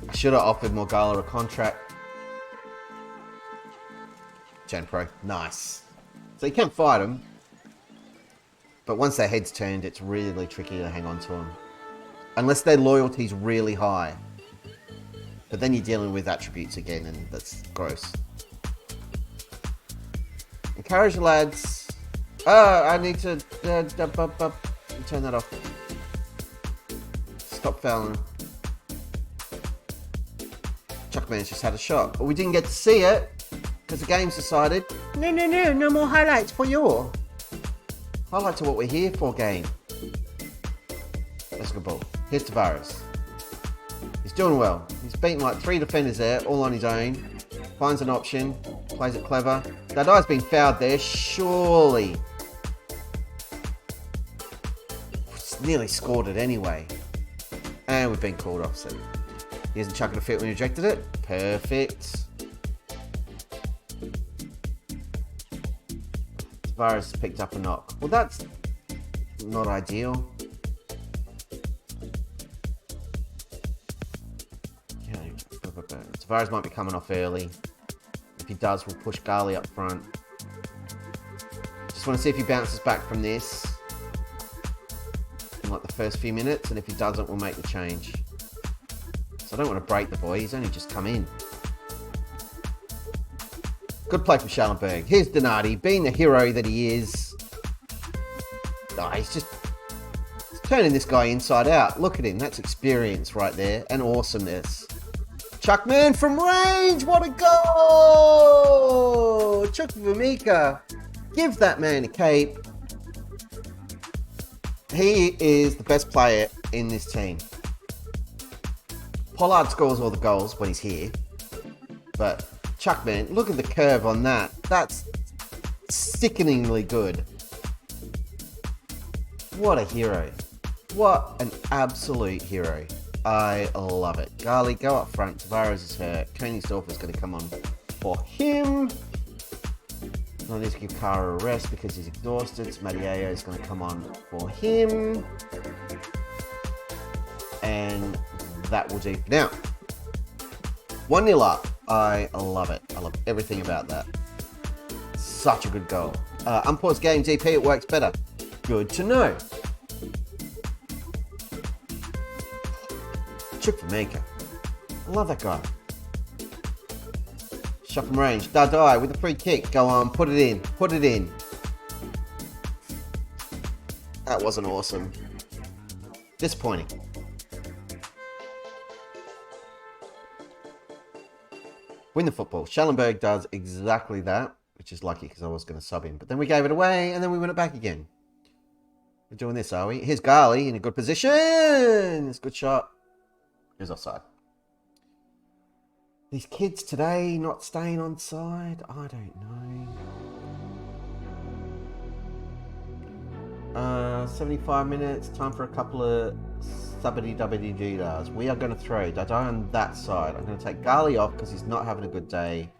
Speaker 1: I should have offered Morgala a contract. Gen Pro. Nice. So you can fight them. But once their head's turned, it's really tricky to hang on to them. Unless their loyalty's really high. But then you're dealing with attributes again, and that's gross. Encourage the lads. Oh, I need to turn that off. Stop fouling. Chuckman's just had a shot. But we didn't get to see it, because the game's decided, no more highlights for you. Highlights are what we're here for, game. That's a good ball. Here's Tavares. He's doing well. He's beaten like 3 defenders there, all on his own. Finds an option. Plays it clever. That guy's been fouled there, surely. Nearly scored it anyway. And we've been called off, so he hasn't chucked it a fit when he rejected it. Perfect. Tavares picked up a knock. Well, that's not ideal. Okay. Tavares might be coming off early. If he does, we'll push Gali up front. Just want to see if he bounces back from this in like the first few minutes, and if he doesn't, we'll make the change. So I don't want to break the boy. He's only just come in. Good play from Schallenberg. Here's Donati, being the hero that he is. Oh, he's turning this guy inside out. Look at him. That's experience right there. And awesomeness. Chuckman from range. What a goal! Chuck Vamika. Give that man a cape. He is the best player in this team. Pollard scores all the goals when he's here. But... Chuckman, look at the curve on that. That's sickeningly good. What a hero. What an absolute hero. I love it. Gali, go up front. Tavares is hurt. Koenigsdorfer is going to come on for him. I need to give Kara a rest because he's exhausted. Madiayo is going to come on for him. And that will do. Now, 1-0 up. I love it. I love everything about that. Such a good goal. Unpaused game DP, it works better. Good to know. trick for Maker. I love that guy. Shot from range. Dadai with a free kick. Go on, put it in. Put it in. That wasn't awesome. Disappointing. Win the football. Schallenberg does exactly that, which is lucky because I was going to sub him. But then we gave it away and then we win it back again. We're doing this, are we? Here's Gali in a good position. It's a good shot. Here's offside. These kids today not staying on side? I don't know. 75 minutes. Time for a couple of subbity-dubbity-doo-dahs. We are going to throw Dadai on that side. I'm going to take Gali off because he's not having a good day.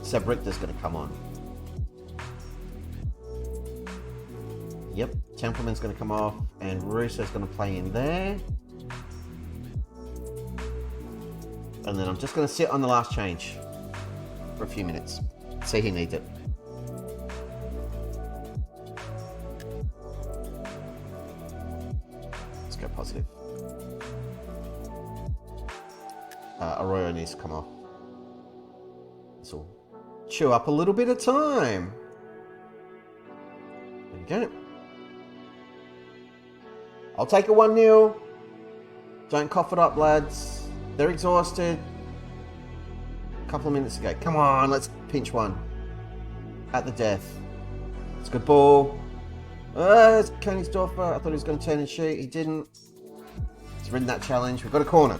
Speaker 1: Seb Richter's going to come on. Yep. Templeman's going to come off. And Russo's going to play in there. And then I'm just going to sit on the last change for a few minutes. See who needs it. Let's go positive. Arroyo needs to come off. This will chew up a little bit of time. There we go. I'll take a 1-0. Don't cough it up, lads. They're exhausted. A couple of minutes ago. Come on, let's pinch one. At the death. It's a good ball. It's Königsdorfer. I thought he was going to turn and shoot. He didn't. He's ridden that challenge. We've got a corner.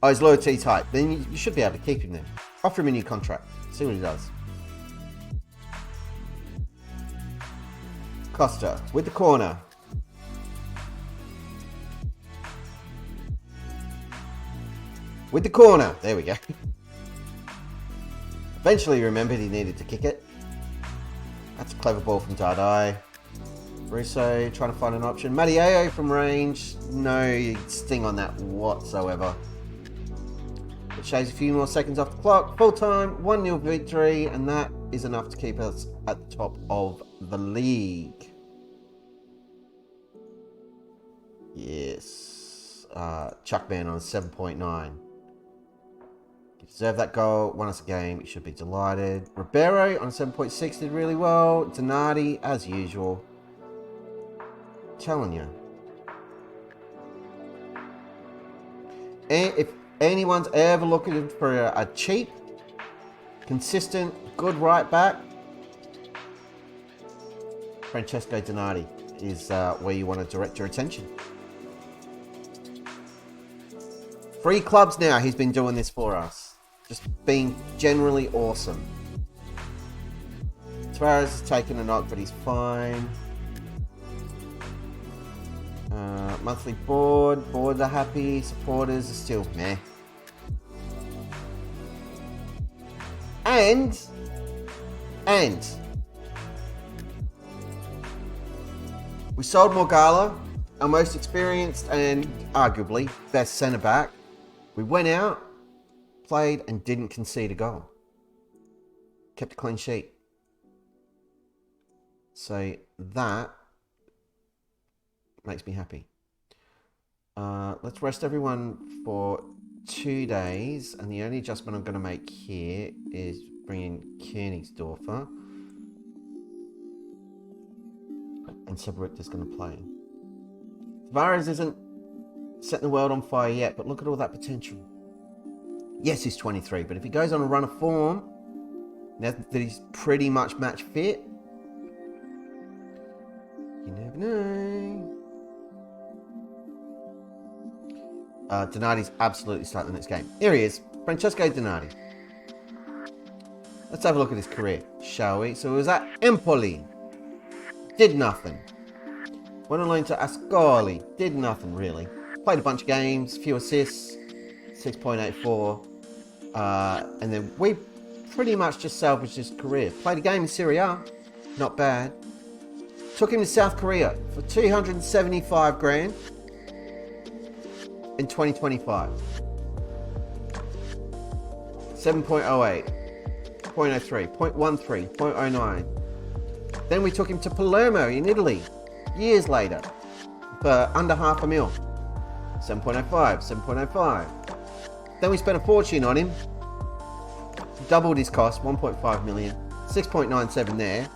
Speaker 1: Oh, he's lower T type. Then you should be able to keep him there. Offer him a new contract. See what he does. Costa with the corner. With the corner. There we go. Eventually he remembered he needed to kick it. That's a clever ball from Dadai. Russo trying to find an option. Mattieo from range. No sting on that whatsoever. It shows a few more seconds off the clock. Full time. 1-0 victory. And that is enough to keep us at the top of the league. Yes. Chuckman on a 7.9. Deserve that goal. Won us a game. You should be delighted. Ribeiro on a 7.6 did really well. Donati, as usual. Telling you. And if anyone's ever looking for a cheap, consistent, good right back, Francesco Donati is where you want to direct your attention. 3 clubs now he's been doing this for us. Just being generally awesome. Tavares has taken a knock, but he's fine. Monthly board. Boards are happy. Supporters are still meh. And we sold Morgala, our most experienced and arguably best centre back. We went out, played and didn't concede a goal. Kept a clean sheet. So that makes me happy. Let's rest everyone for 2 days. And the only adjustment I'm going to make here is bring in Königsdorfer. And Sebrick is going to play. Tavares isn't setting the world on fire yet, but look at all that potential. Yes, he's 23, but if he goes on a run of form, now that he's pretty much match fit, you never know. Donati's absolutely starting the next game. Here he is, Francesco Donati. Let's have a look at his career, shall we? So he was at Empoli, did nothing. Went on loan to Ascoli, did nothing really. Played a bunch of games, few assists, 6.84. And then we pretty much just salvaged his career. Played a game in Serie A, not bad. Took him to South Korea for 275 grand in 2025. 7.08, 0.03, 0.13, 0.09. Then we took him to Palermo in Italy, years later, for under $500,000. 7.05, 7.05. Then we spent a fortune on him. Doubled his cost, 1.5 million. 6.97 there,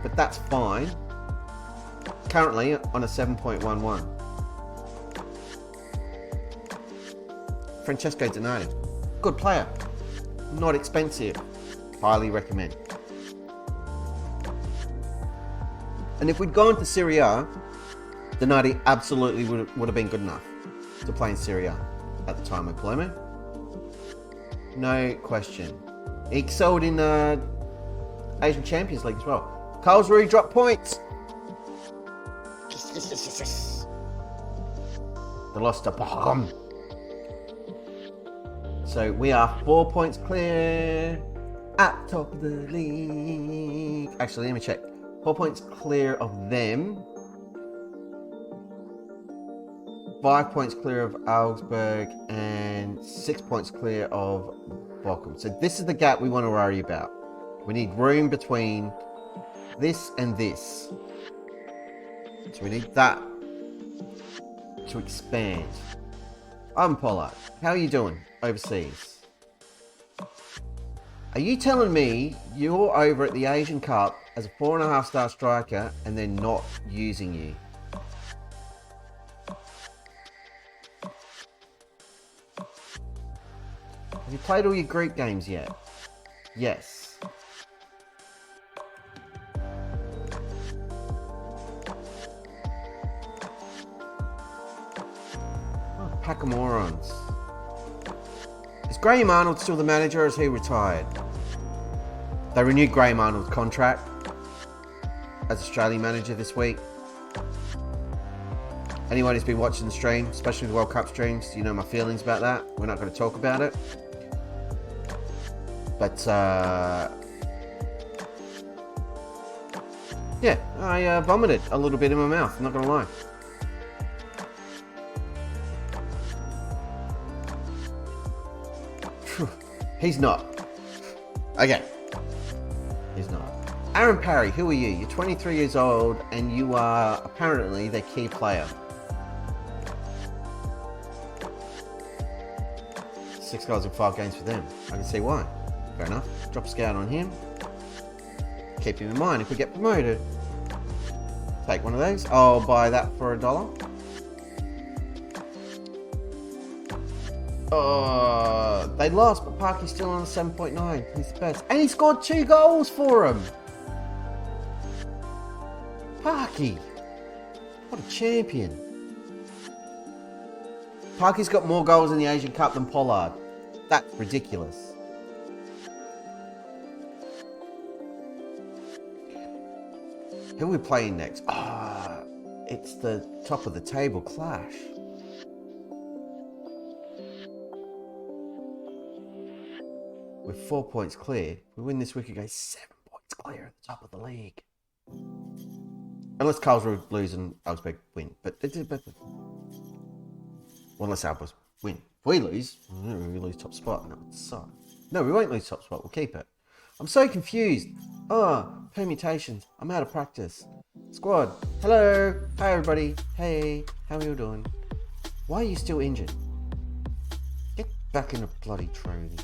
Speaker 1: but that's fine. Currently on a 7.11. Francesco Donati, good player, not expensive, highly recommend. And if we'd gone to Serie A, Donati absolutely would have been good enough to play in Serie A at the time of Palermo. No question. He excelled in Asian Champions League as well. Karlsruhe dropped points. They lost to Bochum. So we are 4 points clear at top of the league. Actually, let me check. 4 points clear of them. 5 points clear of Augsburg and 6 points clear of Bochum. So this is the gap we want to worry about. We need room between this and this. So we need that to expand. I'm Pollard. How are you doing overseas? Are you telling me you're over at the Asian Cup as a 4.5 star striker and they're not using you? Have you played all your group games yet? Yes. Oh, pack of morons. Is Graham Arnold still the manager or is he retired? They renewed Graham Arnold's contract as Australian manager this week. Anyone who's been watching the stream, especially the World Cup streams, you know my feelings about that. We're not going to talk about it. But, yeah, I vomited a little bit in my mouth, I'm not going to lie. He's not. Okay. He's not. Aaron Parry, who are you? You're 23 years old and you are apparently their key player. 6 goals in 5 games for them. I can see why. Fair enough. Drop a scout on him. Keep him in mind if we get promoted. Take one of those. I'll buy that for $1. They lost, but Parky's still on a 7.9. He's the best. And he scored 2 goals for him. Parky. What a champion. Parky's got more goals in the Asian Cup than Pollard. That's ridiculous. Who are we playing next? It's the top of the table clash. We're 4 points clear. We win this week again, 7 points clear at the top of the league. Unless Karlsruhe lose and Augsburg win. But well, unless Augsburg win. If we lose top spot. No, it sucks. No, we won't lose top spot. We'll keep it. I'm so confused. Permutations. I'm out of practice. Squad. Hello. Hi, everybody. Hey. How are you doing? Why are you still injured? Get back in the bloody training.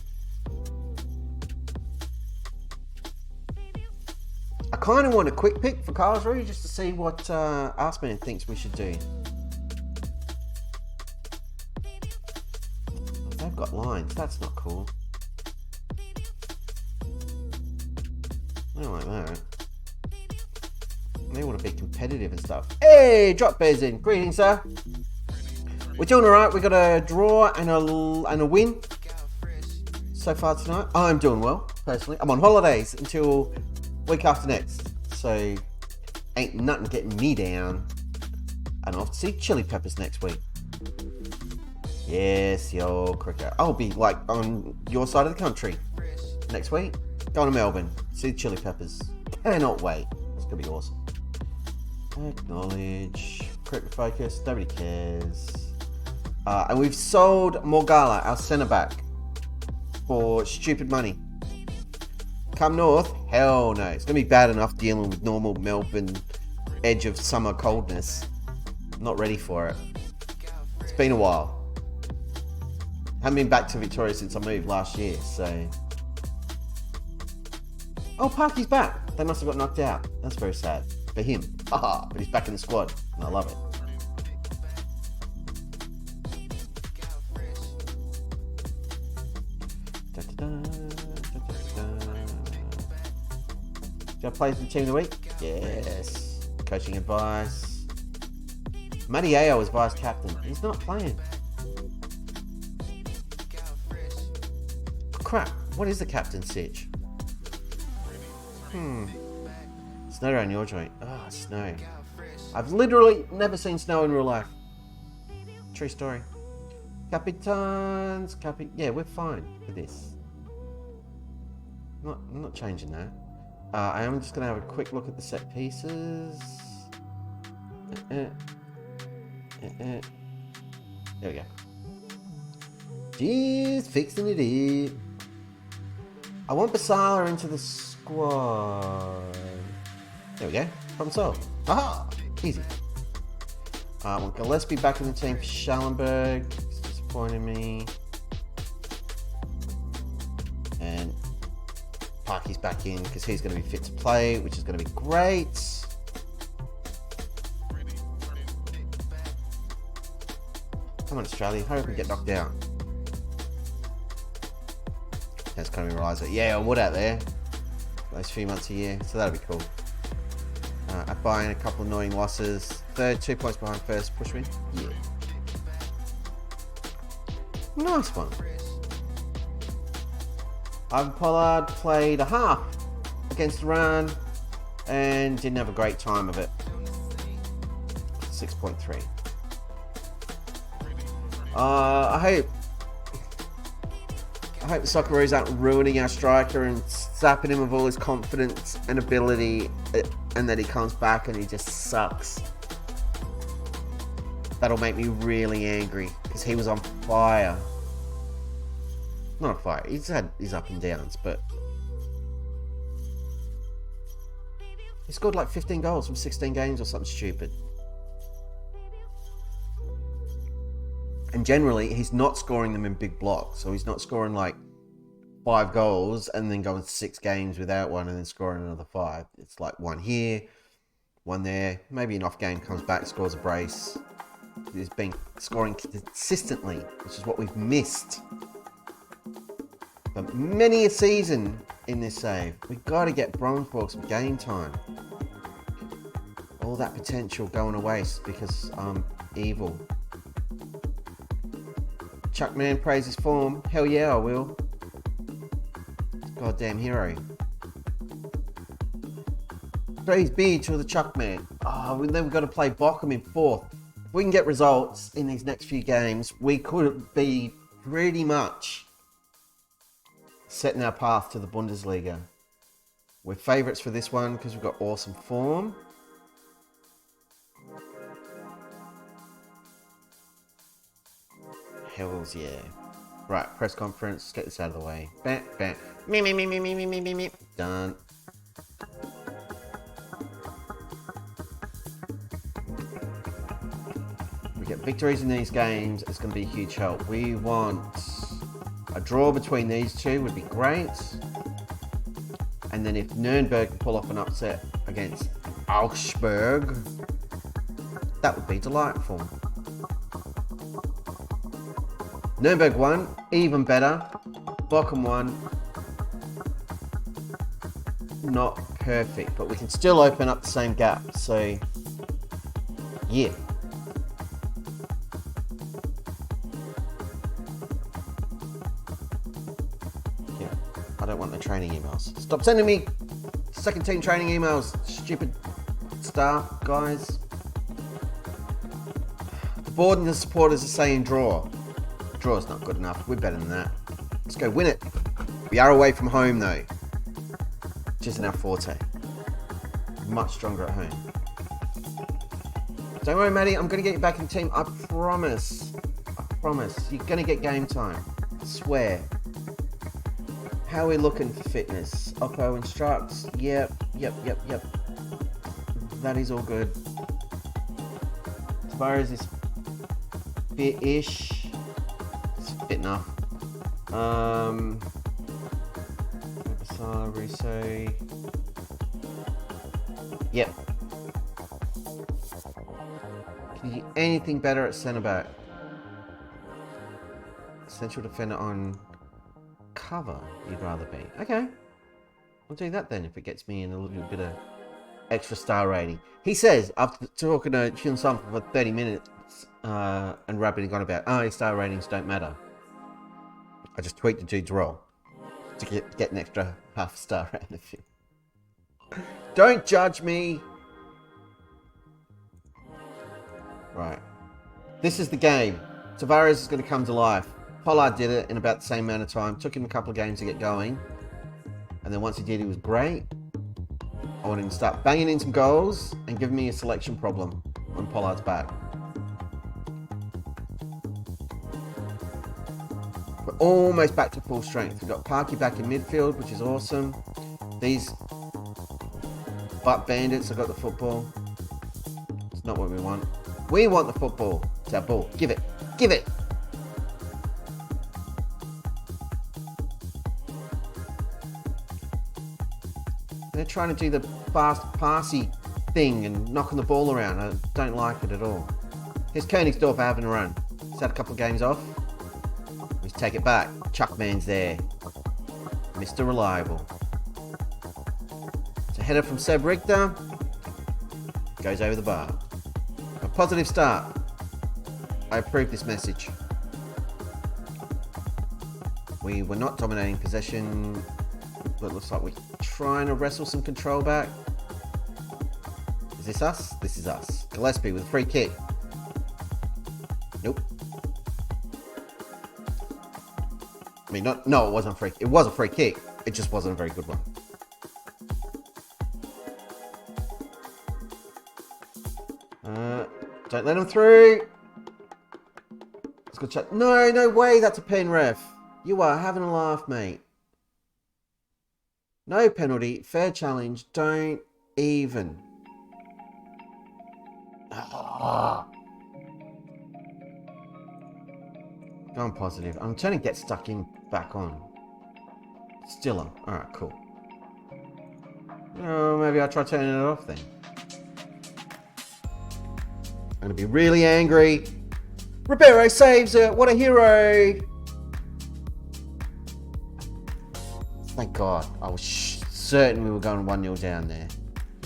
Speaker 1: I kind of want a quick pick for Karlsruhe just to see what Arsman thinks we should do. Oh, they've got lines. That's not cool. I don't like that. They want to be competitive and stuff. Hey, Drop Bears in. Greetings, sir. We're doing all right. We got a draw and a win so far tonight. I'm doing well, personally. I'm on holidays until week after next, so ain't nothing getting me down. And I'll have to see Chili Peppers next week. Yes, yo, cricket. I'll be like on your side of the country next week. Going to Melbourne, see Chili Peppers. Cannot wait. It's gonna be awesome. Acknowledge. Cricket focus. Nobody cares. And we've sold Morgala, our centre back, for stupid money. Come north? Hell no. It's going to be bad enough dealing with normal Melbourne edge of summer coldness. I'm not ready for it. It's been a while. Haven't been back to Victoria since I moved last year, so... Oh, Parky's back. They must have got knocked out. That's very sad. For him. Haha, but he's back in the squad, and I love it. Do I play for the team of the week? Yes. Coaching advice. Matty Ayo is vice captain. He's not playing. Crap. What is the captain sitch? Snow around your joint. Oh, snow. I've literally never seen snow in real life. True story. Capitans. Yeah, we're fine for this. I'm not changing that. I am just going to have a quick look at the set pieces. There we go. Jeez, fixing it up. I want Basala into the squad. There we go. Problem solved. Aha! Easy. I want Gillespie back in the team for Schallenberg. It's disappointing me. And Parky's back in because he's going to be fit to play, which is going to be great. Come on, Australia. Hurry up and get knocked out. That's kind of realised that. Yeah, I would out there. Those few months a year. So that'll be cool. I buy in a couple of annoying losses. Third, 2 points behind first. Push me. Yeah. Nice one. Ivan Pollard played a half against Iran and didn't have a great time of it. 6.3. I hope the Socceroos aren't ruining our striker and sapping him of all his confidence and ability, and that he comes back and he just sucks. That'll make me really angry because he was on fire. Not on fire, he's had his up and downs, but he scored like 15 goals from 16 games or something stupid. And generally, he's not scoring them in big blocks. So he's not scoring like 5 goals and then going 6 games without one and then scoring another 5. It's like 1 here, 1 there. Maybe an off game, comes back, scores a brace. He's been scoring consistently, which is what we've missed. But many a season in this save, we've got to get Bronsborg some game time. All that potential going to waste because I'm evil. Chuckman praise his form. Hell yeah, I will. Goddamn hero. Praise be to the Chuckman. Oh, then we've got to play Bochum in 4th. If we can get results in these next few games, we could be pretty much setting our path to the Bundesliga. We're favourites for this one because we've got awesome form. Hells yeah. Right, press conference. Let's get this out of the way. Bam, bam. Me. Done. We get victories in these games. It's going to be a huge help. We want a draw between these two would be great. And then if Nuremberg pull off an upset against Augsburg, that would be delightful. Nuremberg 1, even better. Bochum 1, not perfect, but we can still open up the same gap. So, yeah. Yeah, I don't want the training emails. Stop sending me second team training emails, stupid staff, guys. The board and the supporters are saying draw. Draw's not good enough. We're better than that. Let's go win it. We are away from home though, which isn't our forte. Much stronger at home. Don't worry, Maddie. I'm going to get you back in the team. I promise. I promise. You're going to get game time. I swear. How are we looking for fitness? Oppo instructs. Yep. That is all good. As far as this bit-ish. It's fit enough. Russo. Yep. Can you do anything better at centre back? Central defender on cover, you'd rather be. Okay. I'll do that then if it gets me in a little bit of extra star rating. He says, after talking to Chun Sum for 30 minutes and rabbiting on about, oh, star ratings don't matter. I just tweaked the dude's role to get an extra half star out of him. Don't judge me. Right. This is the game. Tavares is going to come to life. Pollard did it in about the same amount of time. Took him a couple of games to get going. And then once he did, he was great. I want him to start banging in some goals and give me a selection problem when Pollard's back. We're almost back to full strength. We've got Parky back in midfield, which is awesome. These butt bandits have got the football. It's not what we want. We want the football. It's our ball. Give it. Give it. They're trying to do the fast passy thing and knocking the ball around. I don't like it at all. Here's Königsdorf having a run. He's had a couple of games off. Let's take it back. Chuckman's there. Mr. Reliable. It's a header from Seb Richter. Goes over the bar. A positive start. I approve this message. We were not dominating possession, but it looks like we're trying to wrestle some control back. Is this us? This is us. Gillespie with a free kick. Nope. I mean, no, it wasn't free. It was a free kick. It just wasn't a very good one. Don't let him through. Let's go check. No way. That's a pen, ref. You are having a laugh, mate. No penalty. Fair challenge. Don't even. Oh. Going positive. I'm trying to get stuck in back on. Still on. Alright, cool. Oh, maybe I'll try turning it off then. I'm going to be really angry. Ribeiro saves it. What a hero. Thank God. I was certain we were going 1-0 down there.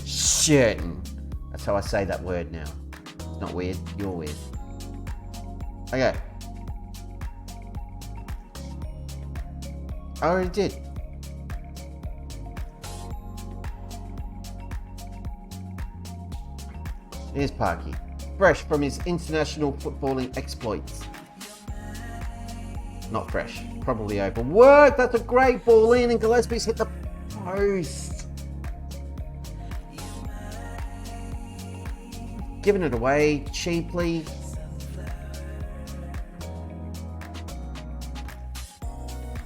Speaker 1: Certain. That's how I say that word now. It's not weird. You're weird. Okay. I already did. Here's Parky. Fresh from his international footballing exploits. Not fresh. Probably overworked. That's a great ball in, and Gillespie's hit the post. Giving it away cheaply.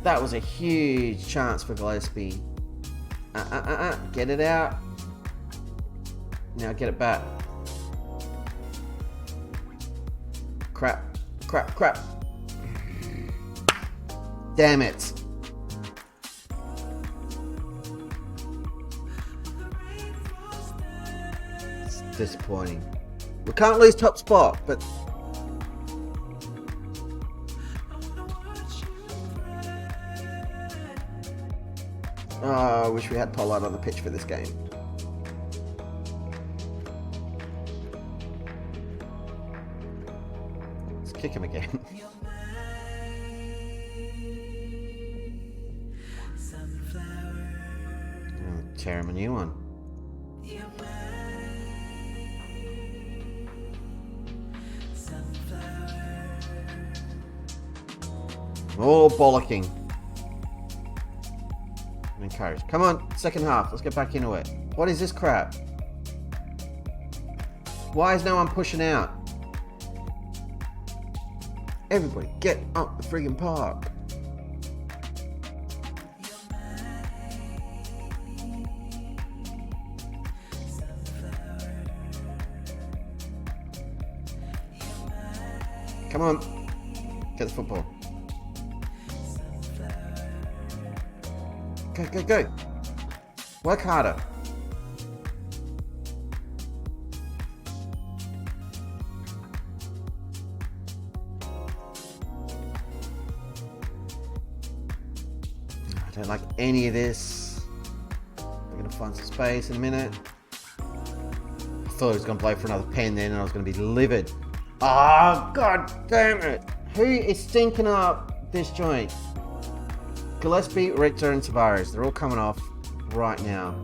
Speaker 1: That was a huge chance for Gillespie. Get it out. Now get it back. Crap. Damn it. It's disappointing. We can't lose top spot, but I wish we had Pollard on the pitch for this game. Let's kick him again. Tear him a new one. All bollocking. I'm encouraged. Come on, second half. Let's get back into it. What is this crap? Why is no one pushing out? Everybody, get up the friggin' park. Come on. Get the football. Go, go, go. Work harder. I don't like any of this. We're going to find some space in a minute. I thought I was going to play for another pen then and I was going to be livid. Oh, god damn it. Who is stinking up this joint? Gillespie, Richter and Tavares. They're all coming off right now.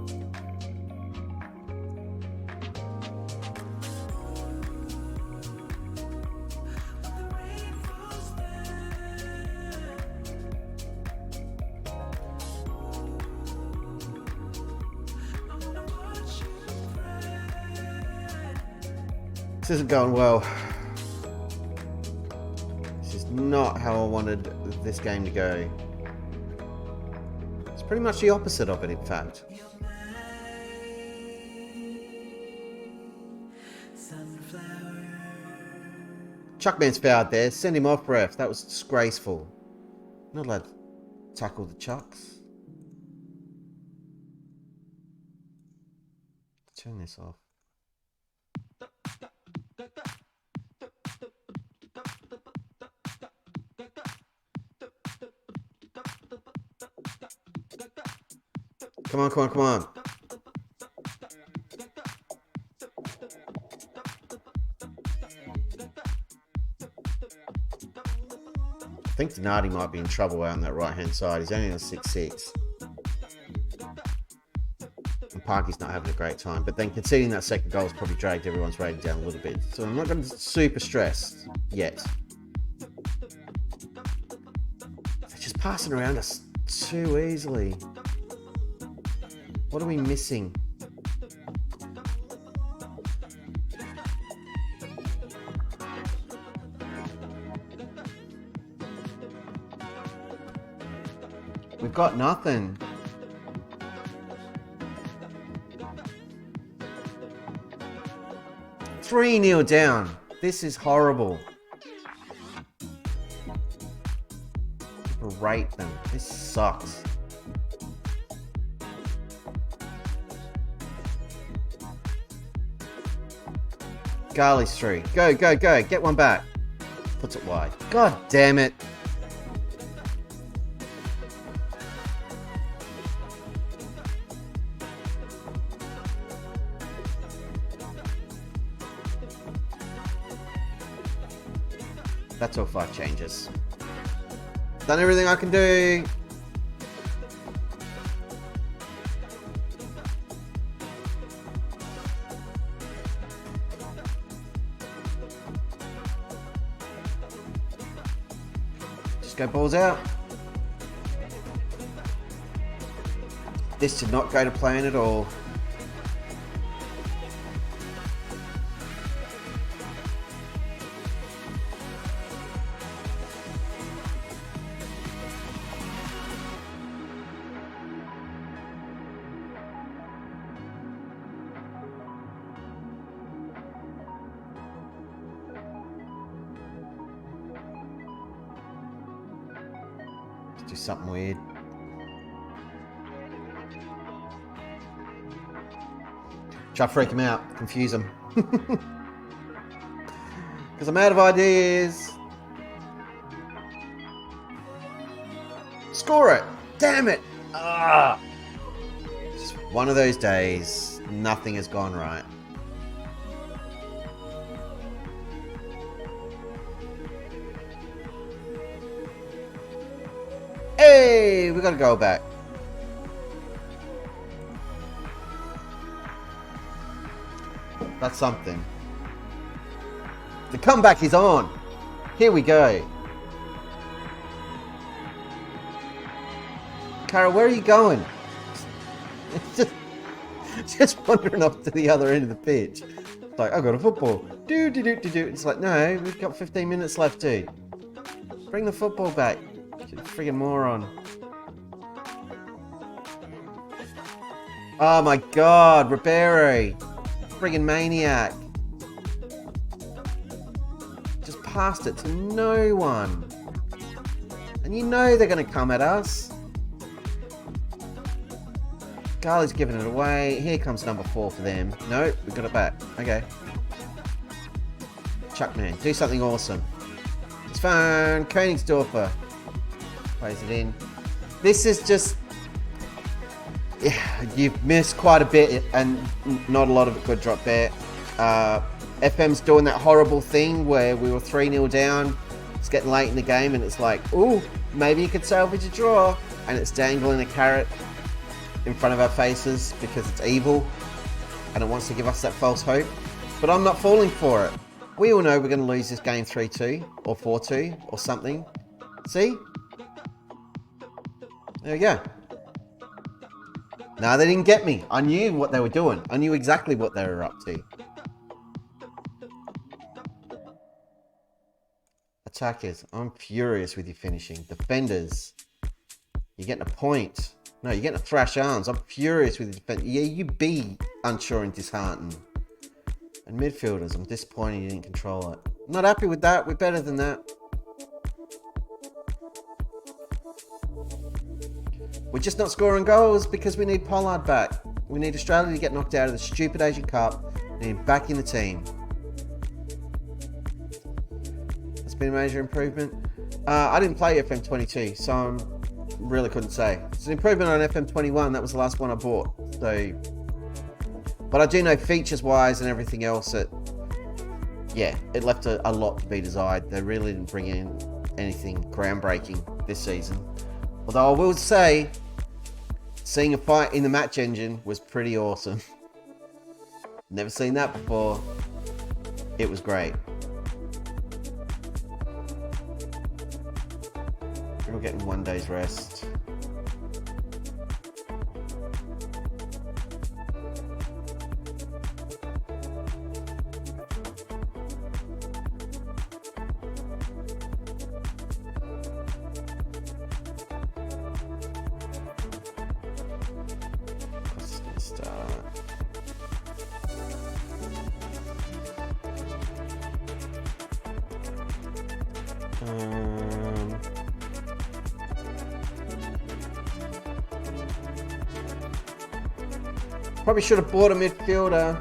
Speaker 1: This isn't going well. This is not how I wanted this game to go. It's pretty much the opposite of it, in fact. Chuckman's fouled there. Send him off, ref. That was disgraceful. Not allowed to tackle the Chucks. Turn this off. Come on, come on, come on. I think Donati might be in trouble out on that right-hand side. He's only on 6'6". And Parky's not having a great time. But then conceding that second goal has probably dragged everyone's rating down a little bit. So I'm not going to be super stressed yet. They're just passing around us too easily. What are we missing? We've got nothing. Three 0 down. This is horrible. Berate them. This sucks. Garley's through. Go, go, go. Get one back. Puts it wide. God damn it. That's all 5 changes. Done everything I can do. Just go balls out. This did not go to plan at all. Do something weird. Try to freak him out, confuse him. Because I'm out of ideas. Score it! Damn it! Ah! It's just one of those days. Nothing has gone right. Hey, we got to go back. That's something. The comeback is on. Here we go. Carol, where are you going? just wandering off to the other end of the pitch. It's like, I got a football. Do. It's like, no, we've got 15 minutes left, dude. Bring the football back. You friggin' moron. Oh my god, Ribery. Friggin' maniac. Just passed it to no one. And you know they're going to come at us. Garley's giving it away. Here comes number 4 for them. No, we got it back. Okay. Chuckman, do something awesome. It's fun. Königsdorfer plays it in. This is just... Yeah, you've missed quite a bit and not a lot of it could drop there. FM's doing that horrible thing where we were 3-0 down. It's getting late in the game and it's like, ooh, maybe you could salvage a draw. And it's dangling a carrot in front of our faces because it's evil and it wants to give us that false hope. But I'm not falling for it. We all know we're going to lose this game 3-2 or 4-2 or something. See? There we go. No, they didn't get me. I knew what they were doing. I knew exactly what they were up to. Attackers, I'm furious with your finishing. Defenders, you're getting a point. No, you're getting a thrash arms. I'm furious with your defense. Yeah, you be unsure and disheartened. And midfielders, I'm disappointed you didn't control it. I'm not happy with that. We're better than that. We're just not scoring goals because we need Pollard back. We need Australia to get knocked out of the stupid Asian Cup. We need him back in the team. That's been a major improvement. I didn't play FM23, so I really couldn't say. It's an improvement on FM21. That was the last one I bought. So, but I do know features-wise and everything else that, yeah, it left a lot to be desired. They really didn't bring in anything groundbreaking this season. Although I will say, seeing a fight in the match engine was pretty awesome. Never seen that before. It was great. We're getting 1 day's rest. Probably should have bought a midfielder.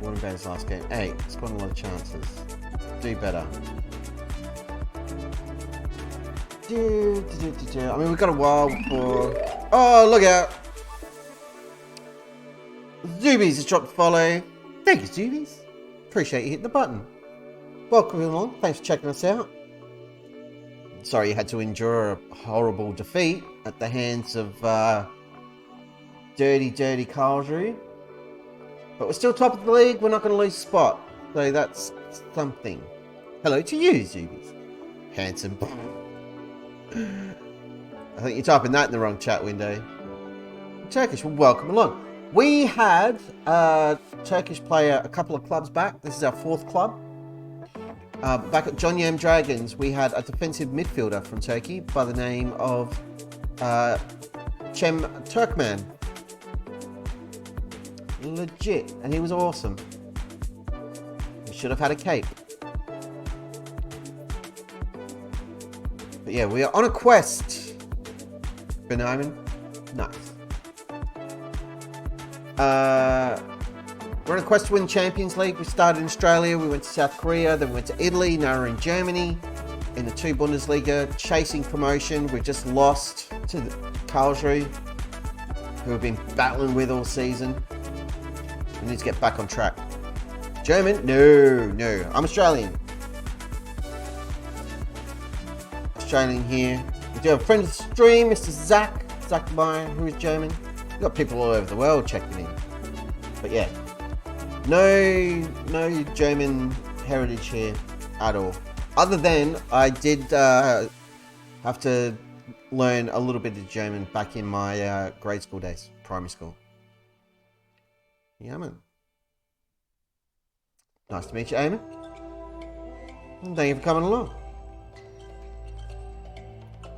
Speaker 1: What about his last game? Hey, it's got a lot of chances. Do better. I mean, we've got a while before... Oh, look out! Zubies has dropped a follow. Thank you, Zubies. Appreciate you hitting the button. Welcome along. Thanks for checking us out. Sorry you had to endure a horrible defeat at the hands of dirty Karlsruhe. But we're still top of the league. We're not going to lose spot. So that's something. Hello to you, Zubies. Handsome. I think you're typing that in the wrong chat window. Turkish, well, welcome along. We had a Turkish player a couple of clubs back. This is our 4th club. Back at John Yam Dragons, we had a defensive midfielder from Turkey by the name of Cem Turkman. Legit, and he was awesome. He should have had a cape. But yeah, we are on a quest. Benjamin, nice. We're on a quest to win Champions League. We started in Australia, we went to South Korea, then we went to Italy, now we're in Germany, in the 2 Bundesliga, chasing promotion. We've just lost to the Karlsruhe, who we've been battling with all season. We need to get back on track. German? No. I'm Australian. Australian here. We do have a friend of the stream, Mr. Zach Meyer, who is German. We've got people all over the world checking in. But yeah. No German heritage here at all. Other than I did have to learn a little bit of German back in my grade school days, primary school. Yeah, man. Nice to meet you, Eamon. And thank you for coming along.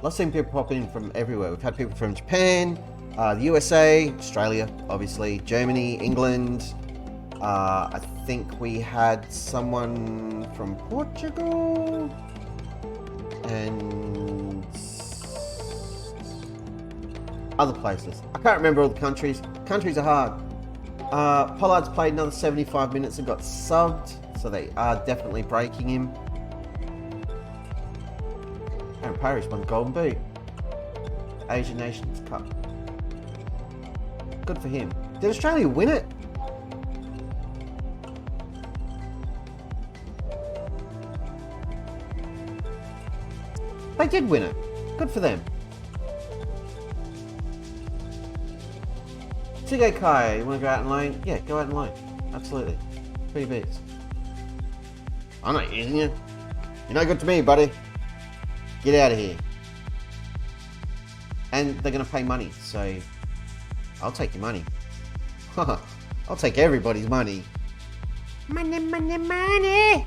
Speaker 1: I've seen people pop in from everywhere. We've had people from Japan, The USA, Australia, obviously, Germany, England. I think we had someone from Portugal and other places. I can't remember all the countries. Countries are hard. Pollard's played another 75 minutes and got subbed, so they are definitely breaking him. Aaron Parrish won the Golden Boot. Asian Nations Cup. Good for him. Did Australia win it? They did win it. Good for them. Tige Kai, you want to go out and loan? Yeah, go out and loan. Absolutely. 3 bits. I'm not using you. You're no good to me, buddy. Get out of here. And they're going to pay money, so I'll take your money. I'll take everybody's money. Money, money, money.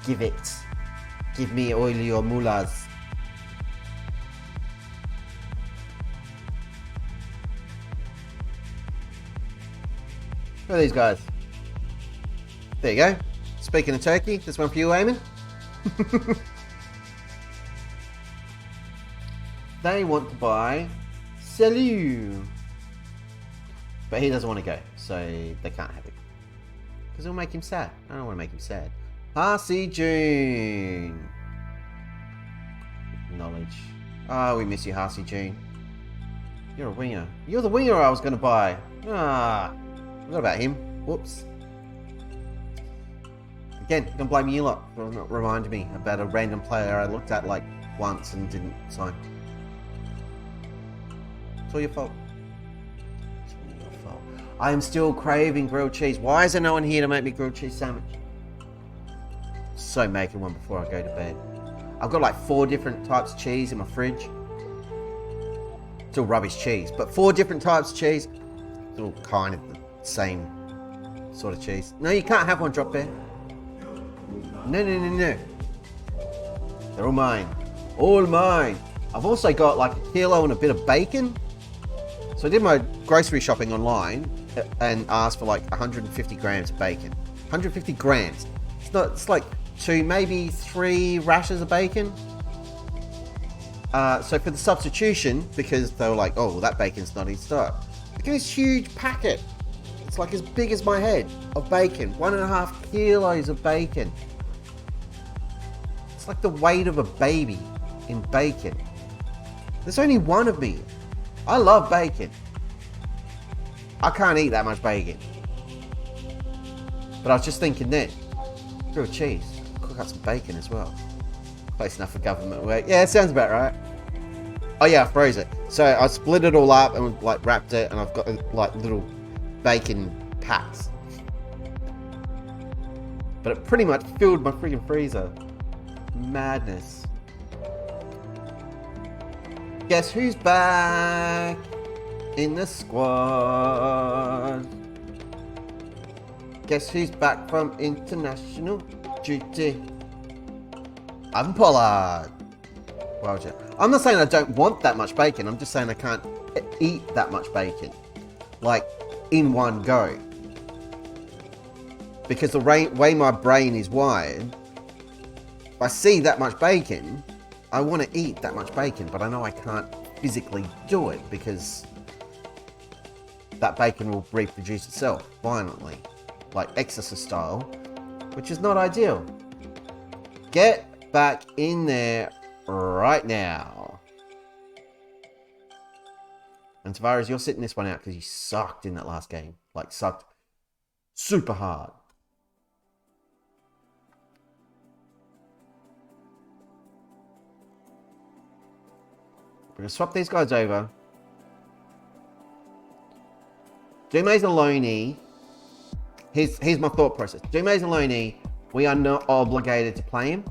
Speaker 1: Give it. Give me all your mullahs. Who are these guys? There you go. Speaking of Turkey, this one for you, Eamon. They want to buy Selu. But he doesn't want to go, so they can't have it. Because it'll make him sad. I don't want to make him sad. Harsey June. Knowledge. Oh, we miss you, Harsey June. You're a winger. You're the winger I was going to buy. Ah, forgot about him. Whoops. Again, don't blame you lot for not reminding me about a random player I looked at like once and didn't sign. It's all your fault. It's all your fault. I am still craving grilled cheese. Why is there no one here to make me grilled cheese sandwich? So making one before I go to bed. I've got like 4 different types of cheese in my fridge. Still rubbish cheese, but 4 different types of cheese. It's all kind of the same sort of cheese. No, you can't have one, Drop Bear. No, no, no, no. They're all mine. All mine. I've also got like a kilo and a bit of bacon. So I did my grocery shopping online and asked for like 150 grams of bacon. 150 grams. It's like 2, maybe 3 rashers of bacon. So for the substitution, because they were like, oh, well, that bacon's not in stock. I get this huge packet. It's like as big as my head of bacon. 1.5 kilos of bacon. It's like the weight of a baby in bacon. There's only one of me. I love bacon. I can't eat that much bacon. But I was just thinking then, grilled cheese, cook up some bacon as well. Close enough for government work. Yeah, it sounds about right. Oh yeah, I froze it. So I split it all up and like wrapped it, and I've got like little bacon packs. But it pretty much filled my freaking freezer. Madness. Guess who's back in the squad? Guess who's back from international duty? Ivan Pollard. Well, I'm not saying I don't want that much bacon. I'm just saying I can't eat that much bacon, like in one go. Because the way my brain is wired, if I see that much bacon, I want to eat that much bacon, but I know I can't physically do it because that bacon will reproduce itself violently, like Exorcist style, which is not ideal. Get back in there right now. And Tavares, you're sitting this one out because you sucked in that last game. Like, sucked super hard. We're going to swap these guys over. Dume's a loanee. Here's my thought process. Dume's a loanee. We are not obligated to play him.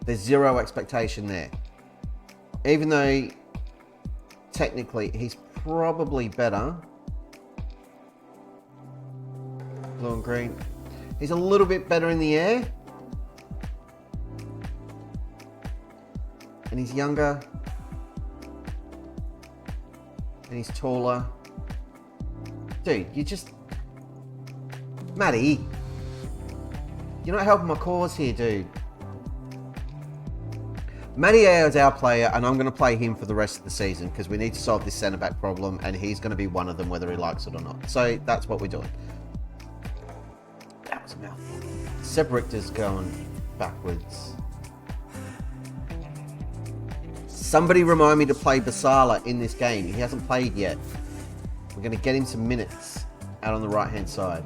Speaker 1: There's zero expectation there. Even though technically he's probably better. Blue and green. He's a little bit better in the air. And he's younger. And he's taller. Dude, you just... Matty. You're not helping my cause here, dude. Matty is our player, and I'm going to play him for the rest of the season because we need to solve this centre-back problem, and he's going to be one of them whether he likes it or not. So that's what we're doing. That was a mouthful. Seb Richter's going backwards. Somebody remind me to play Basala in this game. He hasn't played yet. We're going to get him some minutes out on the right-hand side.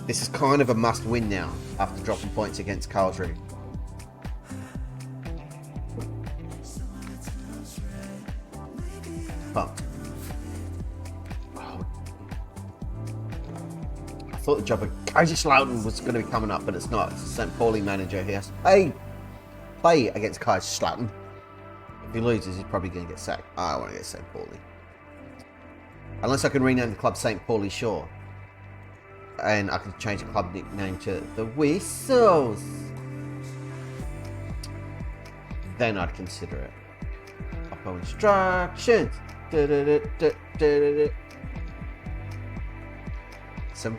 Speaker 1: This is kind of a must-win now after dropping points against Karlsruhe. But I thought the job of Kaiserslautern was going to be coming up, but it's not. It's the St. Pauli manager. He has to play against Kaiserslautern. If he loses, he's probably going to get sacked. I want to get St. Pauli. Unless I can rename the club St. Pauli Shore. And I can change the club nickname to the Whistles. Then I'd consider it. Upper instructions. 7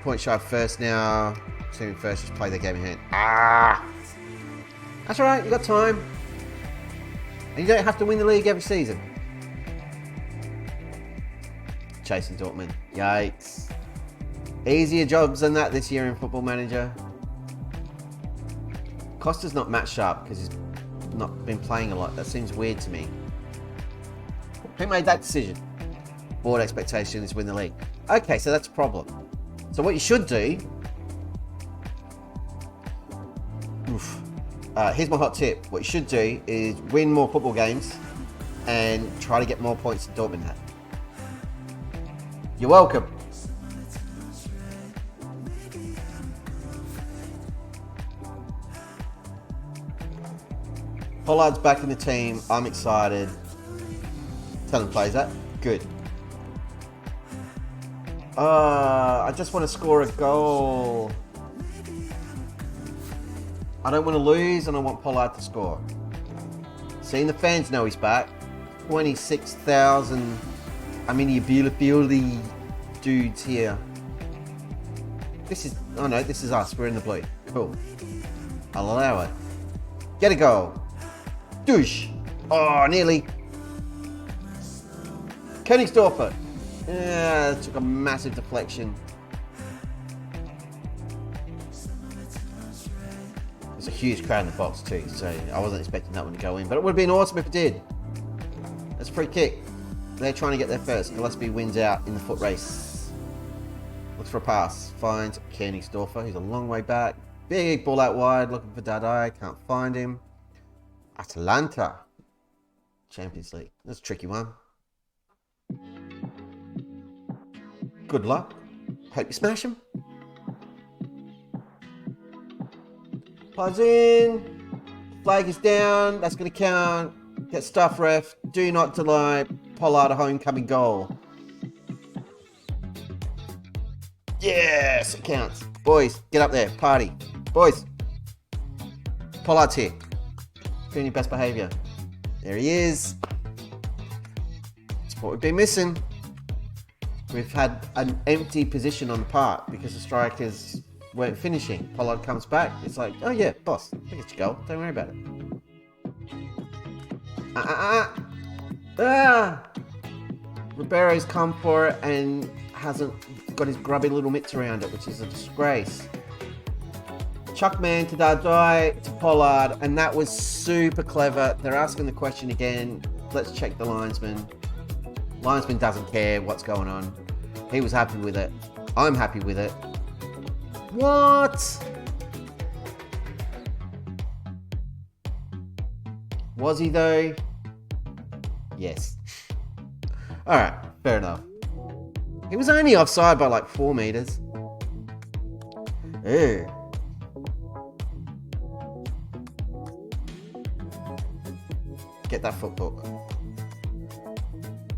Speaker 1: points shy of first now. Team first just play their game in hand. That's alright, you got time. And you don't have to win the league every season. Chasing Dortmund. Yikes. Easier jobs than that this year in Football Manager. Costa's not match sharp because he's not been playing a lot. That seems weird to me. Who made that decision? Board expectation is win the league. Okay, so that's a problem. So what you should do... here's my hot tip. What you should do is win more football games and try to get more points than Dortmund had. You're welcome. Pollard's back in the team. I'm excited. Tell him plays that. Good. I just want to score a goal. I don't want to lose, and I want Pollard to score. Seeing the fans know he's back. 26,000 Arminia Bielefeld dudes here. This is... Oh no, this is us. We're in the blue. Cool. I'll allow it. Get a goal. Douche. Oh, nearly. Königsdorfer. Yeah, that took a massive deflection. There's a huge crowd in the box too, so I wasn't expecting that one to go in. But it would have been awesome if it did. That's a free kick. They're trying to get there first. Gillespie wins out in the foot race. Looks for a pass. Finds Königsdorfer, who's a long way back. Big ball out wide, looking for Dadai. Can't find him. Atalanta. Champions League. That's a tricky one. Good luck. Hope you smash him. Plies in. Flag is down. That's going to count. Get stuff, ref. Do not delay. Pollard a homecoming goal. Yes, it counts. Boys, get up there. Party. Boys. Pollard's here. Doing your best behaviour. There he is. That's what we've been missing. We've had an empty position on the park because the strikers weren't finishing. Pollard comes back. It's like, oh yeah, boss, I get your goal. Don't worry about it. Ribeiro's come for it and hasn't got his grubby little mitts around it, which is a disgrace. Chuckman to Dardai to Pollard, and that was super clever. They're asking the question again. Let's check the linesman. Linesman doesn't care what's going on. He was happy with it. I'm happy with it. What? Was he though? Yes. Alright, fair enough. He was only offside by like 4 meters. Ew. Get that foot book.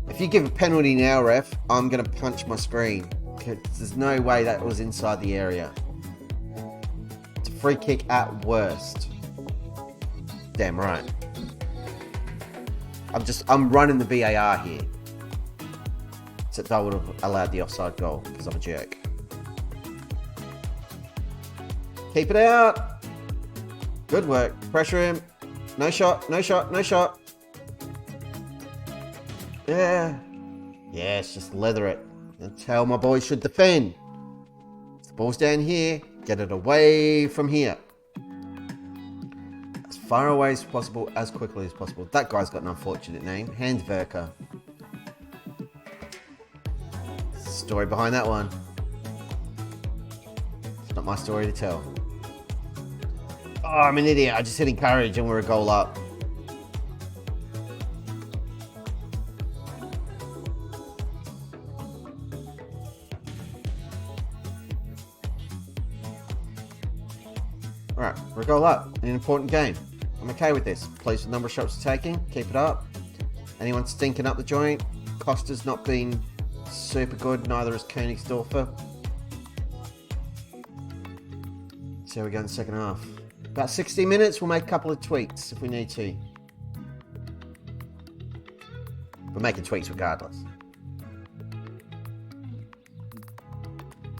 Speaker 1: If you give a penalty now, ref, I'm going to punch my screen. There's no way that was inside the area. It's a free kick at worst. Damn right. I'm running the VAR here. Except I would have allowed the offside goal because I'm a jerk. Keep it out. Good work. Pressure him. No shot, no shot, no shot. Yeah. Yes, just leather it. That's how my boys should defend. If the ball's down here, get it away from here. As far away as possible, as quickly as possible. That guy's got an unfortunate name. Handwerker. Story behind that one. It's not my story to tell. Oh, I'm an idiot. I just hit encourage and we're a goal up. Alright, we're a goal up. An important game. I'm okay with this. Pleased with the number of shots taking. Keep it up. Anyone stinking up the joint? Costa's not been super good. Neither is Königsdorfer. So we go in the second half. About 60 minutes. We'll make a couple of tweaks if we need to. We're making tweaks regardless.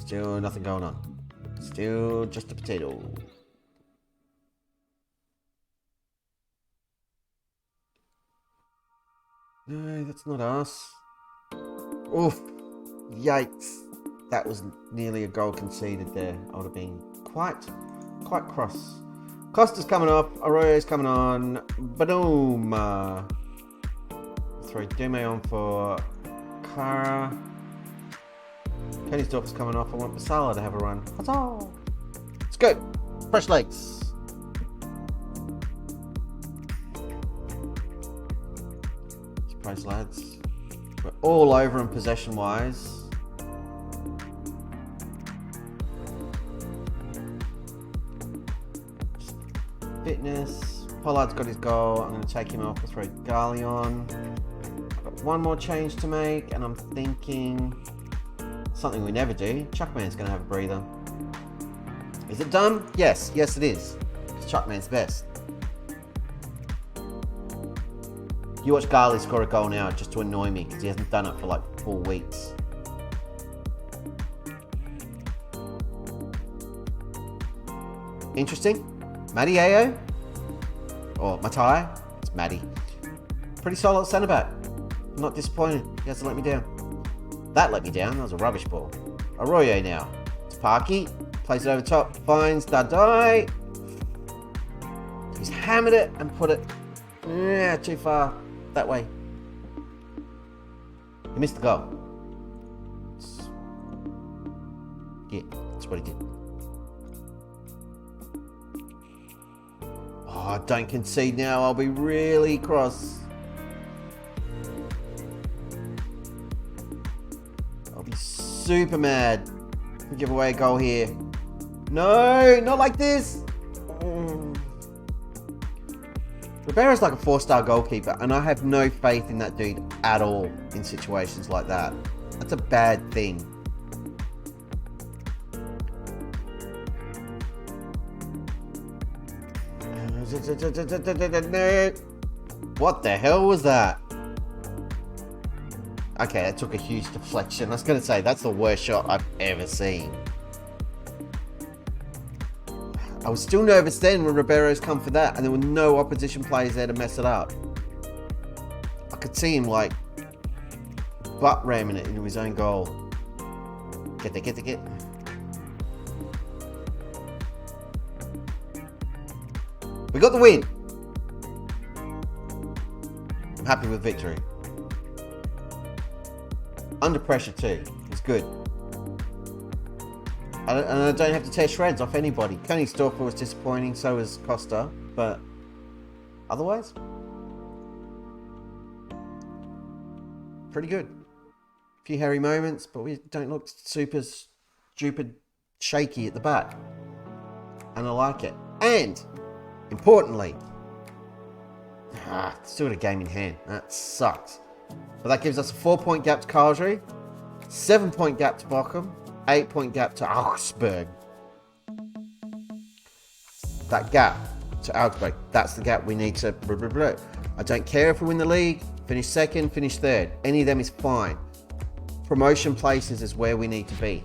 Speaker 1: Still nothing going on. Still just a potato. No, that's not us. Oof. Yikes. That was nearly a goal conceded there. I would have been quite cross. Costa's coming off. Arroyo's coming on. Boom. Throw Dume on for Kara. Königsdorf's coming off. I want Basala to have a run. Huzzah! Let's go. Fresh legs. Surprise, lads. We're all over in possession-wise. Fitness. Pollard's got his goal. I'm going to take him off. Let's throw Gali on. I've got one more change to make, and I'm thinking something we never do. Chuckman's going to have a breather. Is it done? Yes. Yes, it is. Because Chuckman's best. You watch Gali score a goal now just to annoy me because he hasn't done it for like 4 weeks. Interesting. Matty Ayo? Or Matai? It's Matty. Pretty solid centre back. Not disappointed. He hasn't let me down. That let me down. That was a rubbish ball. Arroyo now. It's Parky. Plays it over top. Finds Dadai. He's hammered it and put it too far that way. He missed the goal. Yeah, that's what he did. Oh, don't concede now. I'll be really cross. I'll be super mad. We give away a goal here. No, not like this. Ribeiro's like a 4-star goalkeeper, and I have no faith in that dude at all in situations like that. That's a bad thing. What the hell was that? Okay, that took a huge deflection. I was going to say, that's the worst shot I've ever seen. I was still nervous then when Ribeiro's come for that, and there were no opposition players there to mess it up. I could see him like butt ramming it into his own goal. Get. We got the win. I'm happy with victory. Under pressure too. It's good. And I don't have to tear shreds off anybody. Königsdorfer was disappointing, so was Costa, but otherwise, pretty good. A few hairy moments, but we don't look super stupid shaky at the back. And I like it. And, importantly, still got a game in hand. That sucks. But that gives us a 4-point gap to Karlsruhe, 7-point gap to Bochum, 8-point gap to Augsburg. That gap to Augsburg, that's the gap we need to... I don't care if we win the league, finish second, finish third. Any of them is fine. Promotion places is where we need to be.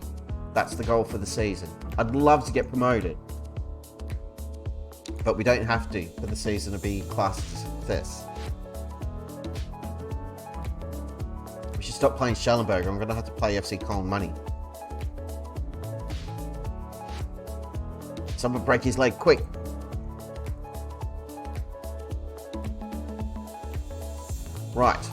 Speaker 1: That's the goal for the season. I'd love to get promoted, but we don't have to for the season to be classed as a success. We should stop playing Schellenberg. I'm going to have to play FC Cologne money. Someone break his leg, quick. Right.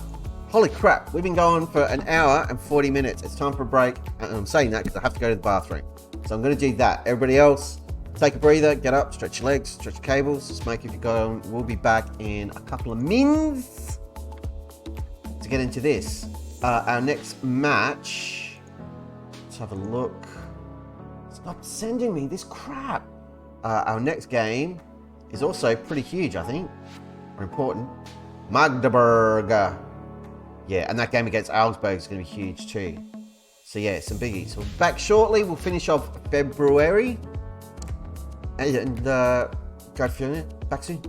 Speaker 1: Holy crap, we've been going for an hour and 40 minutes. It's time for a break. And I'm saying that because I have to go to the bathroom. So I'm going to do that. Everybody else, take a breather, get up, stretch your legs, stretch your cables, smoke if you're going. We'll be back in a couple of minutes to get into this. Our next match, let's have a look. Stop sending me this crap. Our next game is also pretty huge, I think, or important. Magdeburg. Yeah, and that game against Augsburg is going to be huge too. So yeah, some biggies. We'll be back shortly. We'll finish off February. And go to back soon.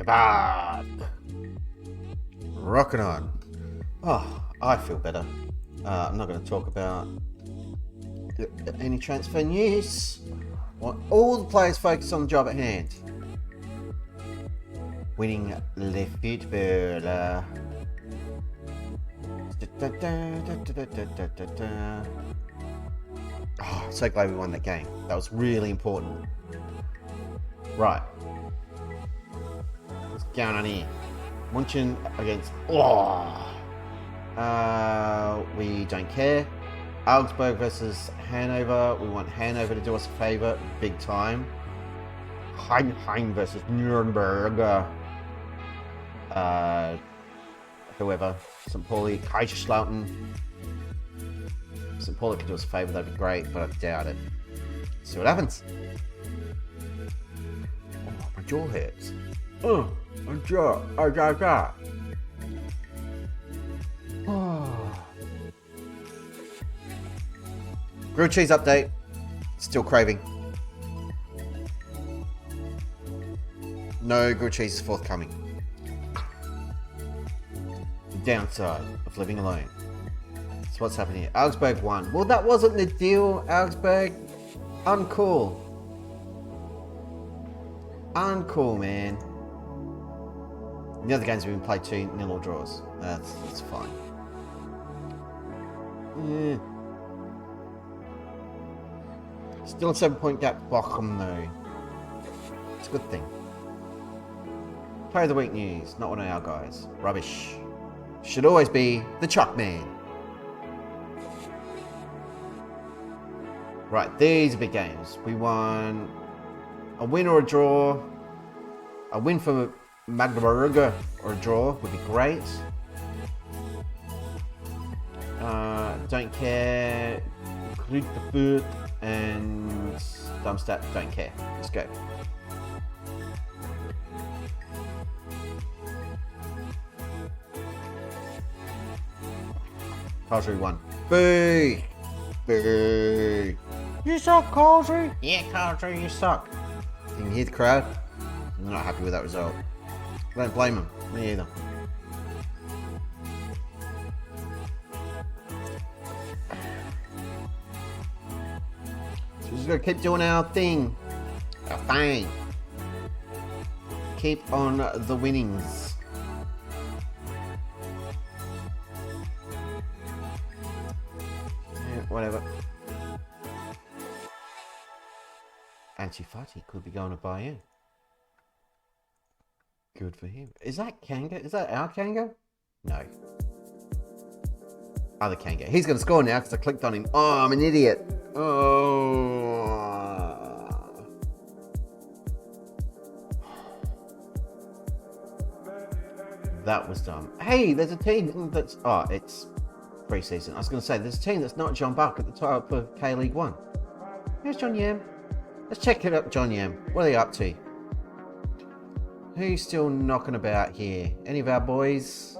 Speaker 1: Kebab. Rocking on. Oh, I feel better. I'm not going to talk about any transfer news. I want all the players focused on the job at hand. Winning Le Football. Oh, so glad we won that game. That was really important. Right. What's going on here? Munchen against... we don't care. Augsburg versus Hanover. We want Hanover to do us a favour. Big time. Heidenheim versus Nuremberg. Whoever. St. Pauli. Kaiserslautern. St. Pauli could do us a favour. That'd be great, but I doubt it. See what happens. Oh, my jaw hurts. My jaw. Grilled cheese update. Still craving. No grilled cheese is forthcoming. The downside of living alone. So what's happening here? Augsburg won. Well, that wasn't the deal, Augsburg. Uncool. Uncool, man. The other games have been played 2-0 or draws. That's fine. Yeah. Still a 7-point gap. Bochum, though. It's a good thing. Player of the week news. Not one of our guys. Rubbish. Should always be the Chuck Man. Right, these are big games. We won a win or a draw. A win for Magdeburg or a draw would be great. Don't care. Grütefurt and Darmstadt don't care. Let's go. Karlsruhe won. Boo! Boo! You suck, Karlsruhe! Yeah, Karlsruhe, you suck. Can you hear the crowd? I'm not happy with that result. I don't blame them. Me either. So we're just gonna keep doing our thing. Our thing. Keep on the winnings. Yeah, whatever. Antifati could be going to Bayern. Good for him. Is that Kanga? Is that our Kanga? No. Other Kanga. He's going to score now because I clicked on him. Oh, I'm an idiot. Oh. That was dumb. Hey, there's a team that's... Oh, it's pre-season. I was going to say, there's a team that's not John Buck at the top of K-League 1. Here's John Yam. Let's check it up, John Yam. What are they up to? Who's still knocking about here? Any of our boys?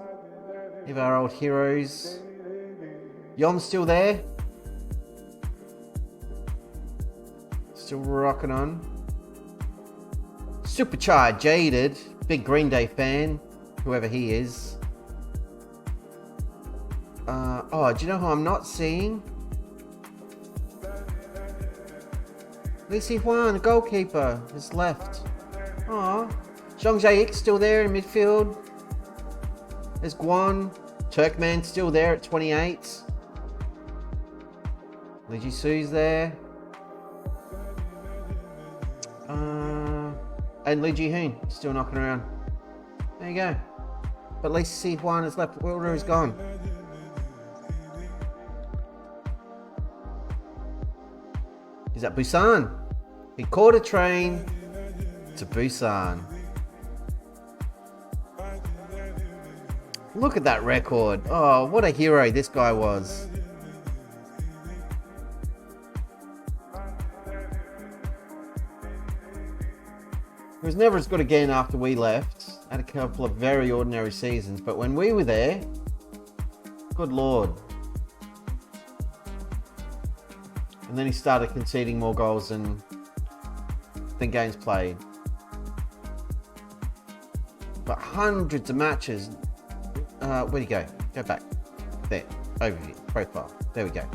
Speaker 1: Any of our old heroes? Yom's still there? Still rocking on. Supercharged Jaded. Big Green Day fan. Whoever he is. Oh, do you know who I'm not seeing? Lisi Juan, the goalkeeper, is left. Aw. Zhang Jaik still there in midfield. There's Guan. Turkman still there at 28. Li Jisu's there. And Li Jihoon still knocking around. There you go. But at least Si Juan is left. Wilder is gone. He's at Busan. He caught a train to Busan. Look at that record. Oh, what a hero this guy was. He was never as good again after we left. Had a couple of very ordinary seasons, but when we were there, good lord. And then he started conceding more goals than games played. but hundreds of matches. Where'd he go? Go back. There. Overview. Profile. There we go.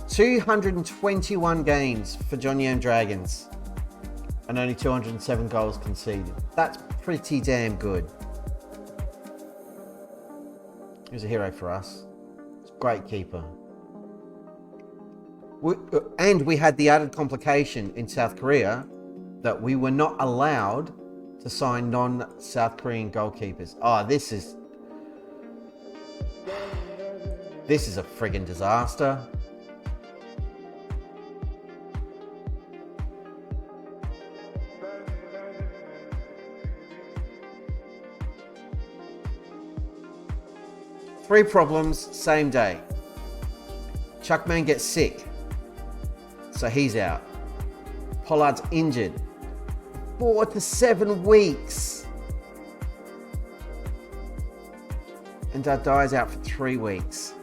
Speaker 1: 221 games for John Yam Dragons. And only 207 goals conceded. That's pretty damn good. He was a hero for us. He's a great keeper. And we had the added complication in South Korea that we were not allowed to sign non-South Korean goalkeepers. Oh, this is a friggin' disaster. Three problems, same day. Chuckman gets sick, so he's out. Pollard's injured. 4 to 7 weeks. And Dardai's out for 3 weeks.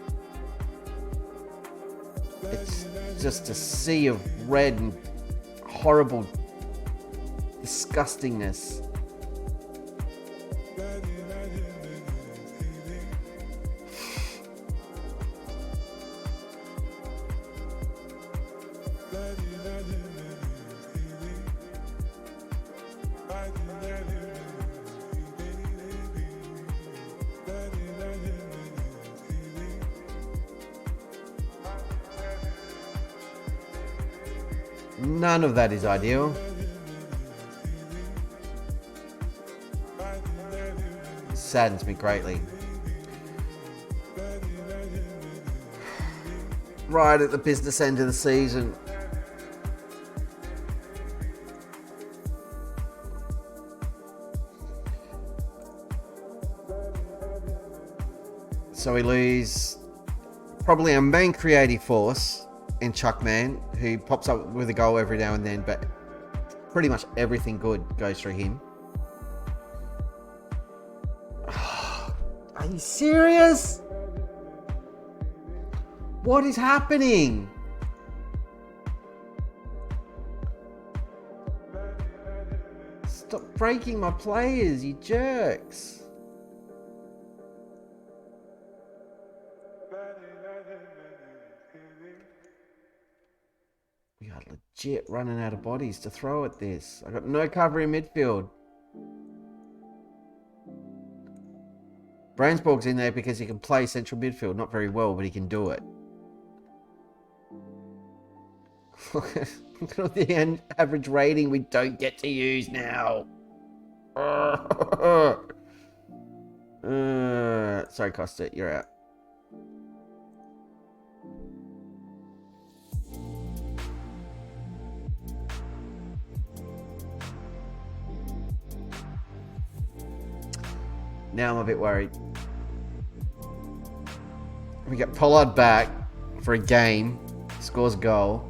Speaker 1: It's just a sea of red and horrible disgustingness. None of that is ideal. It saddens me greatly. Right at the business end of the season. So we lose probably our main creative force in Chuckman, who pops up with a goal every now and then, but pretty much everything good goes through him. Are you serious? What is happening? Stop breaking my players, you jerks. We are legit running out of bodies to throw at this. I got no cover in midfield. Brainsborg's in there because he can play central midfield. Not very well, but he can do it. Look at the average rating we don't get to use now. Sorry, Costa, you're out. Now I'm a bit worried. We get Pollard back for a game, scores a goal,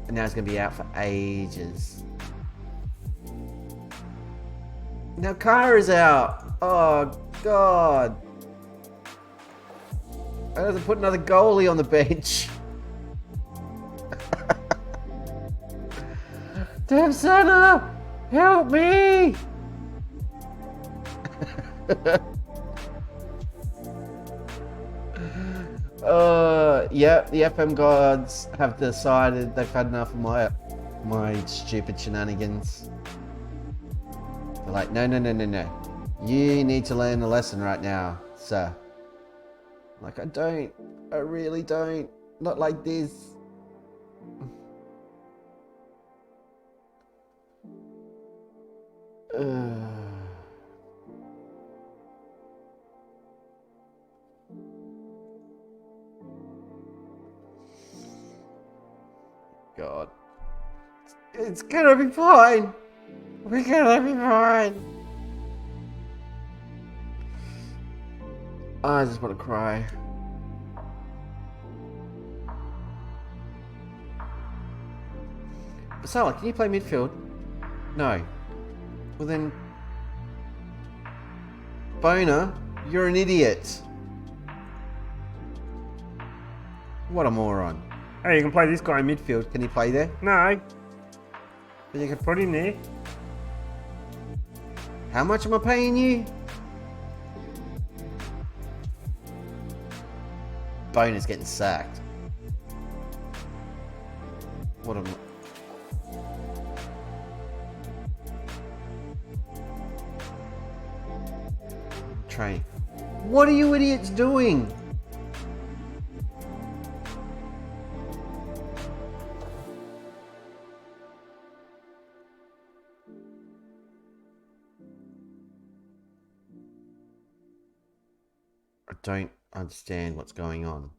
Speaker 1: and now he's going to be out for ages. Now Kyra's out. Oh, God. I have to put another goalie on the bench. Damn Santa, help me! Yeah, the FM gods have decided they've had enough of my stupid shenanigans. They're like, no. You need to learn a lesson right now, sir. I'm like, I don't. I really don't. Not like this. God. It's gonna be fine. We're gonna be fine. I just want to cry. Salah, can you play midfield? No. Well then... Boner, you're an idiot. What a moron.
Speaker 2: Hey, you can play this guy in midfield.
Speaker 1: Can he play there?
Speaker 2: No. But you can put him there.
Speaker 1: How much am I paying you? Boner's getting sacked. What am I... Train. What are you idiots doing? I don't understand what's going on.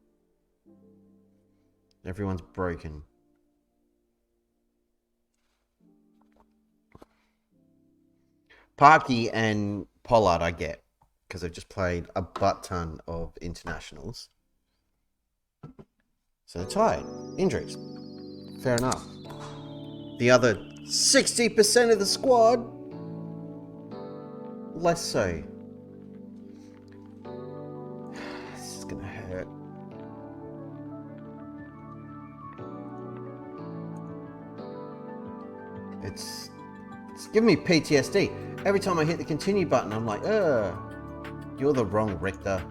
Speaker 1: Everyone's broken. Parky and Pollard I get, because they've just played a butt ton of internationals. So they're tired. Injuries. Fair enough. The other 60% of the squad, less so. This is gonna hurt. It's giving me PTSD. Every time I hit the continue button, I'm like, you're the wrong Richter.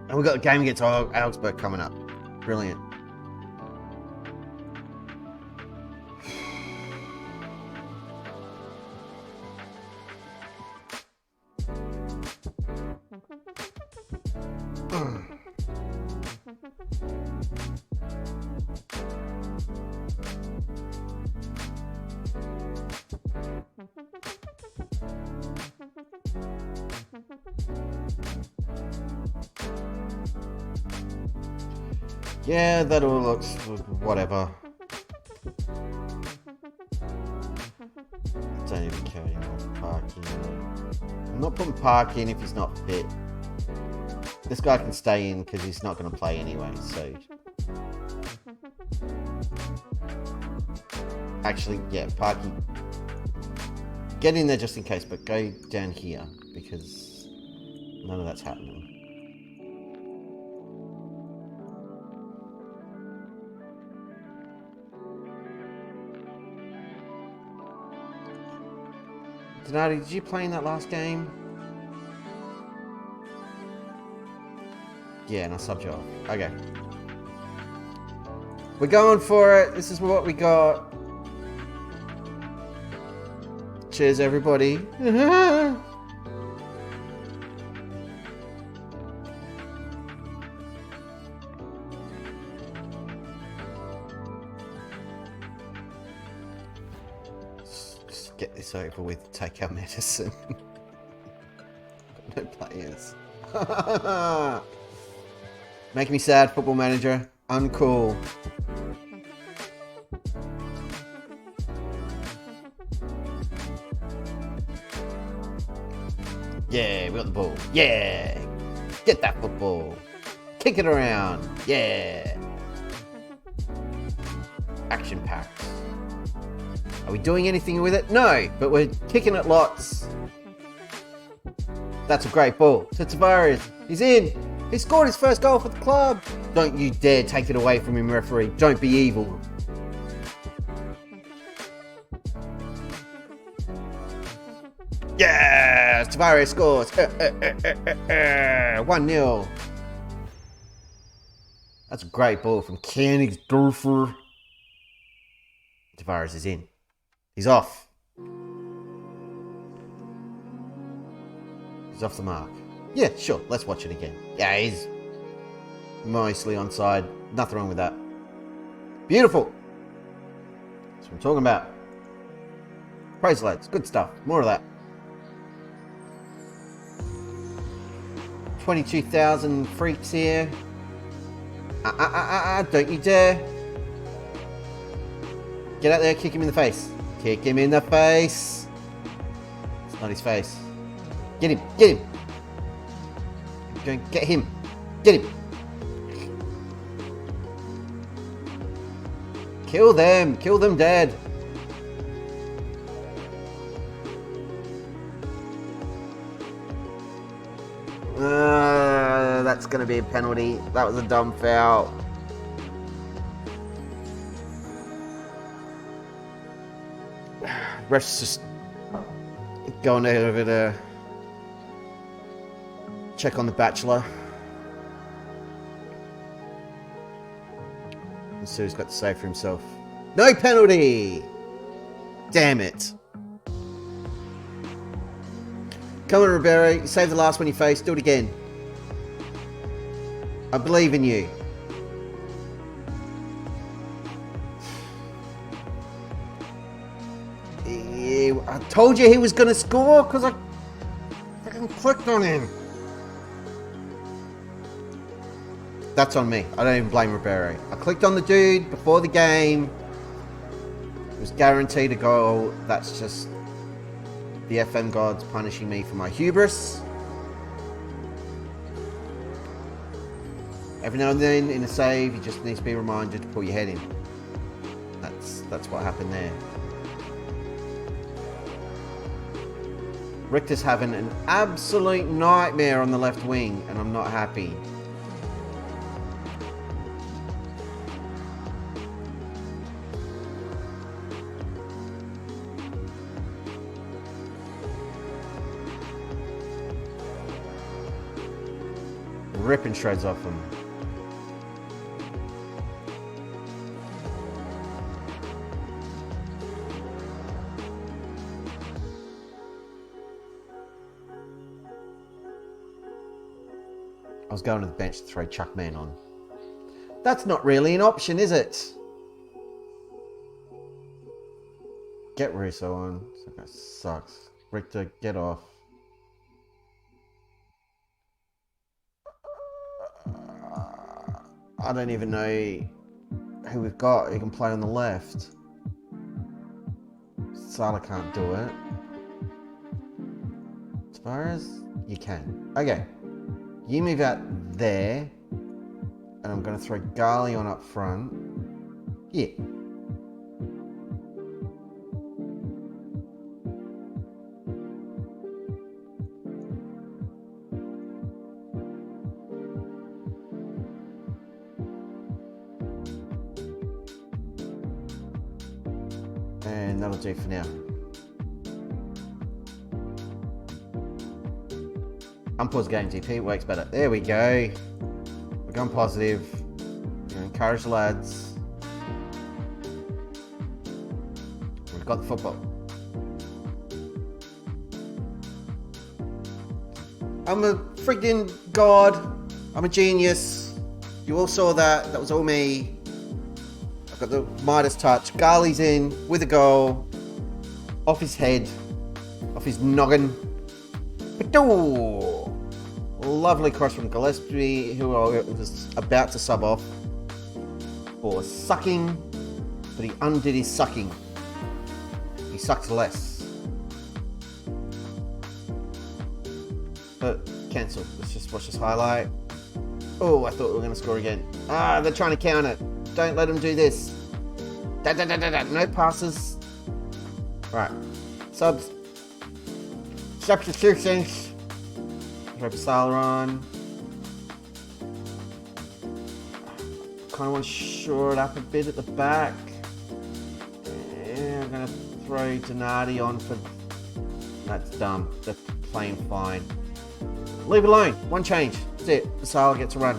Speaker 1: And we've got a game against Augsburg coming up. Brilliant. Yeah, that all looks whatever. Don't even care anymore. Parking. I'm not putting Park in if he's not fit. This guy can stay in because he's not going to play anyway, so... Actually, yeah, Parky. Get in there just in case, but go down here because none of that's happening. Donati, did you play in that last game? Yeah, and I subbed you off. Okay. We're going for it. This is what we got. Cheers, everybody. Just get this over with. Take our medicine. No players. Make me sad, Football Manager. Uncool. Yeah, we got the ball. Yeah. Get that football. Kick it around. Yeah. Action packed. Are we doing anything with it? No, but we're kicking it lots. That's a great ball. To Tavares. He's in. He scored his first goal for the club. Don't you dare take it away from him, referee. Don't be evil. Yeah, Tavares scores. 1-0. That's a great ball from Königsdorfer. Tavares is in. He's off. He's off the mark. Yeah, sure. Let's watch it again. Yeah, he's mostly onside. Nothing wrong with that. Beautiful. That's what I'm talking about. Praise lads. Good stuff. More of that. 22,000 freaks here. Don't you dare. Get out there, kick him in the face. Kick him in the face. It's not his face. Get him, get him. Go and get him. Get him. Kill them dead. That's going to be a penalty. That was a dumb foul. Ref's just going over to check on the Bachelor. And see who's got to say for himself. No penalty! Damn it. Come on, Ribeiro. You saved the last one you faced. Do it again. I believe in you. I told you he was going to score because I fucking clicked on him. That's on me. I don't even blame Ribeiro. I clicked on the dude before the game. It was guaranteed a goal. That's just the FM gods punishing me for my hubris. Every now and then in a save, you just need to be reminded to pull your head in. That's what happened there. Richter's having an absolute nightmare on the left wing, and I'm not happy. Ripping shreds off him. I was going to the bench to throw Chuck Man on. That's not really an option, is it? Get Russo on. That sucks. Richter, get off. I don't even know who we've got who can play on the left. Salah can't do it. Tavares, you can. Okay. You move out there. And I'm going to throw Gali on up front. Yeah. And that'll do for now. Unpause game GP works better. There we go. We're going positive. We're going to encourage the lads. We've got the football. I'm a freaking god. I'm a genius. You all saw that. That was all me. I've got the Midas touch. Ghali's in with a goal. Off his head. Off his noggin. But lovely cross from Gillespie, who was about to sub off for sucking, but he undid his sucking. He sucks less. But cancel. Let's just watch this highlight. Oh, I thought we were going to score again. Ah, they're trying to counter. Don't let them do this. No passes. Right. Subs. Substitutions. Throw Salah on. Kind of want to shore it up a bit at the back. Yeah, I'm going to throw Donati on for... That's dumb. They're playing fine. Leave it alone. One change. That's it. Salah gets a run.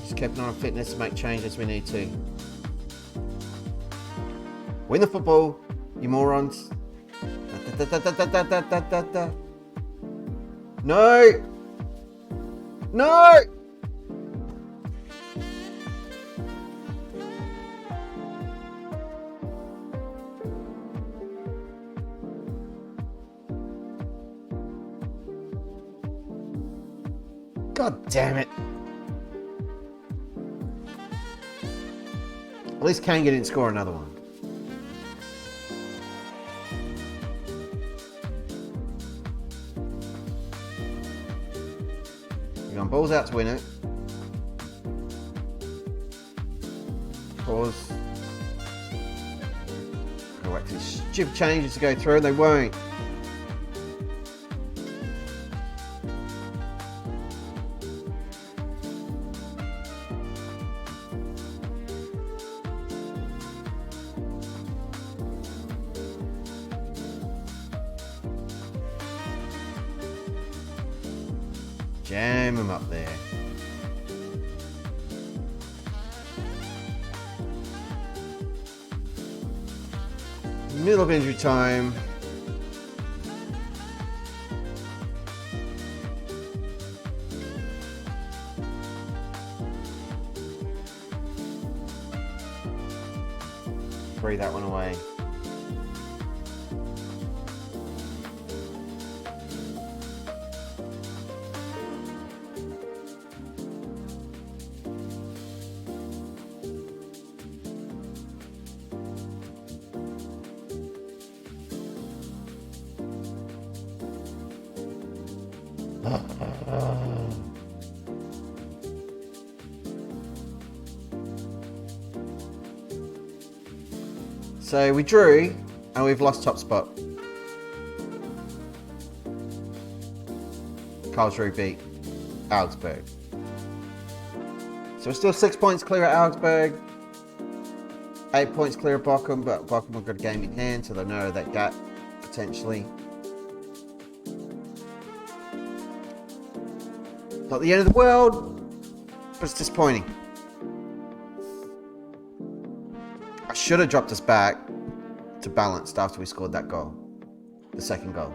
Speaker 1: Just keep an eye on fitness to make changes we need to. Win the football. You morons. No! No! God damn it. At least Kane didn't score another one. Ball's out to win it. Pause. Go wait for these stupid changes to go through, and they won't. Jam him up there. Middle of injury time. Free that one away. So we drew and we've lost top spot. Karlsruhe beat Augsburg. So we're still 6 points clear at Augsburg. 8 points clear at Bochum, but Bochum have got a game in hand, so they'll narrow that gap potentially. Not the end of the world, but it's disappointing. I should have dropped us back to balanced after we scored that goal. The second goal.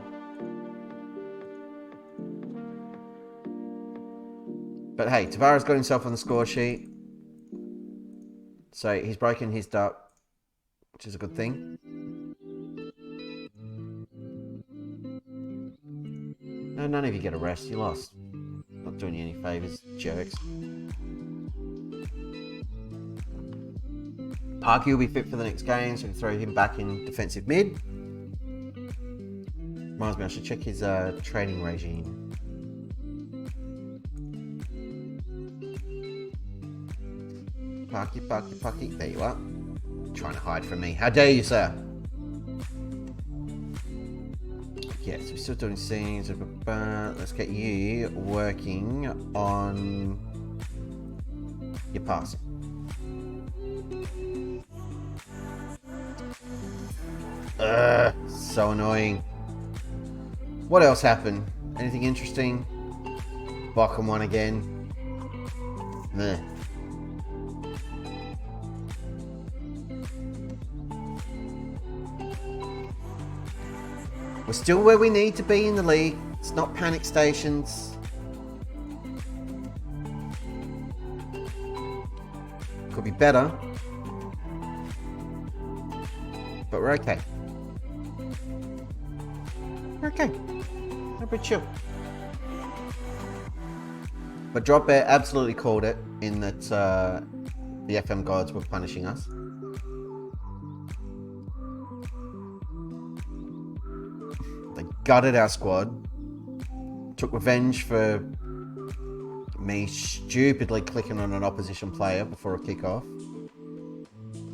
Speaker 1: But hey, Tavares got himself on the score sheet. So he's broken his duck, which is a good thing. No, none of you get a rest. You lost. Not doing you any favours, jerks. Parky will be fit for the next game, so we can throw him back in defensive mid. Reminds me, I should check his training regime. Parky. There you are. Trying to hide from me. How dare you, sir? Yes, we're still doing scenes. Let's get you working on your passing. So annoying. What else happened? Anything interesting? Bochum won again. Meh. We're still where we need to be in the league. It's not panic stations. Could be better. But we're okay. We're okay. We're pretty chill. But Drop Bear absolutely called it in that the FM gods were punishing us. They gutted our squad. Took revenge for me stupidly clicking on an opposition player before a kickoff.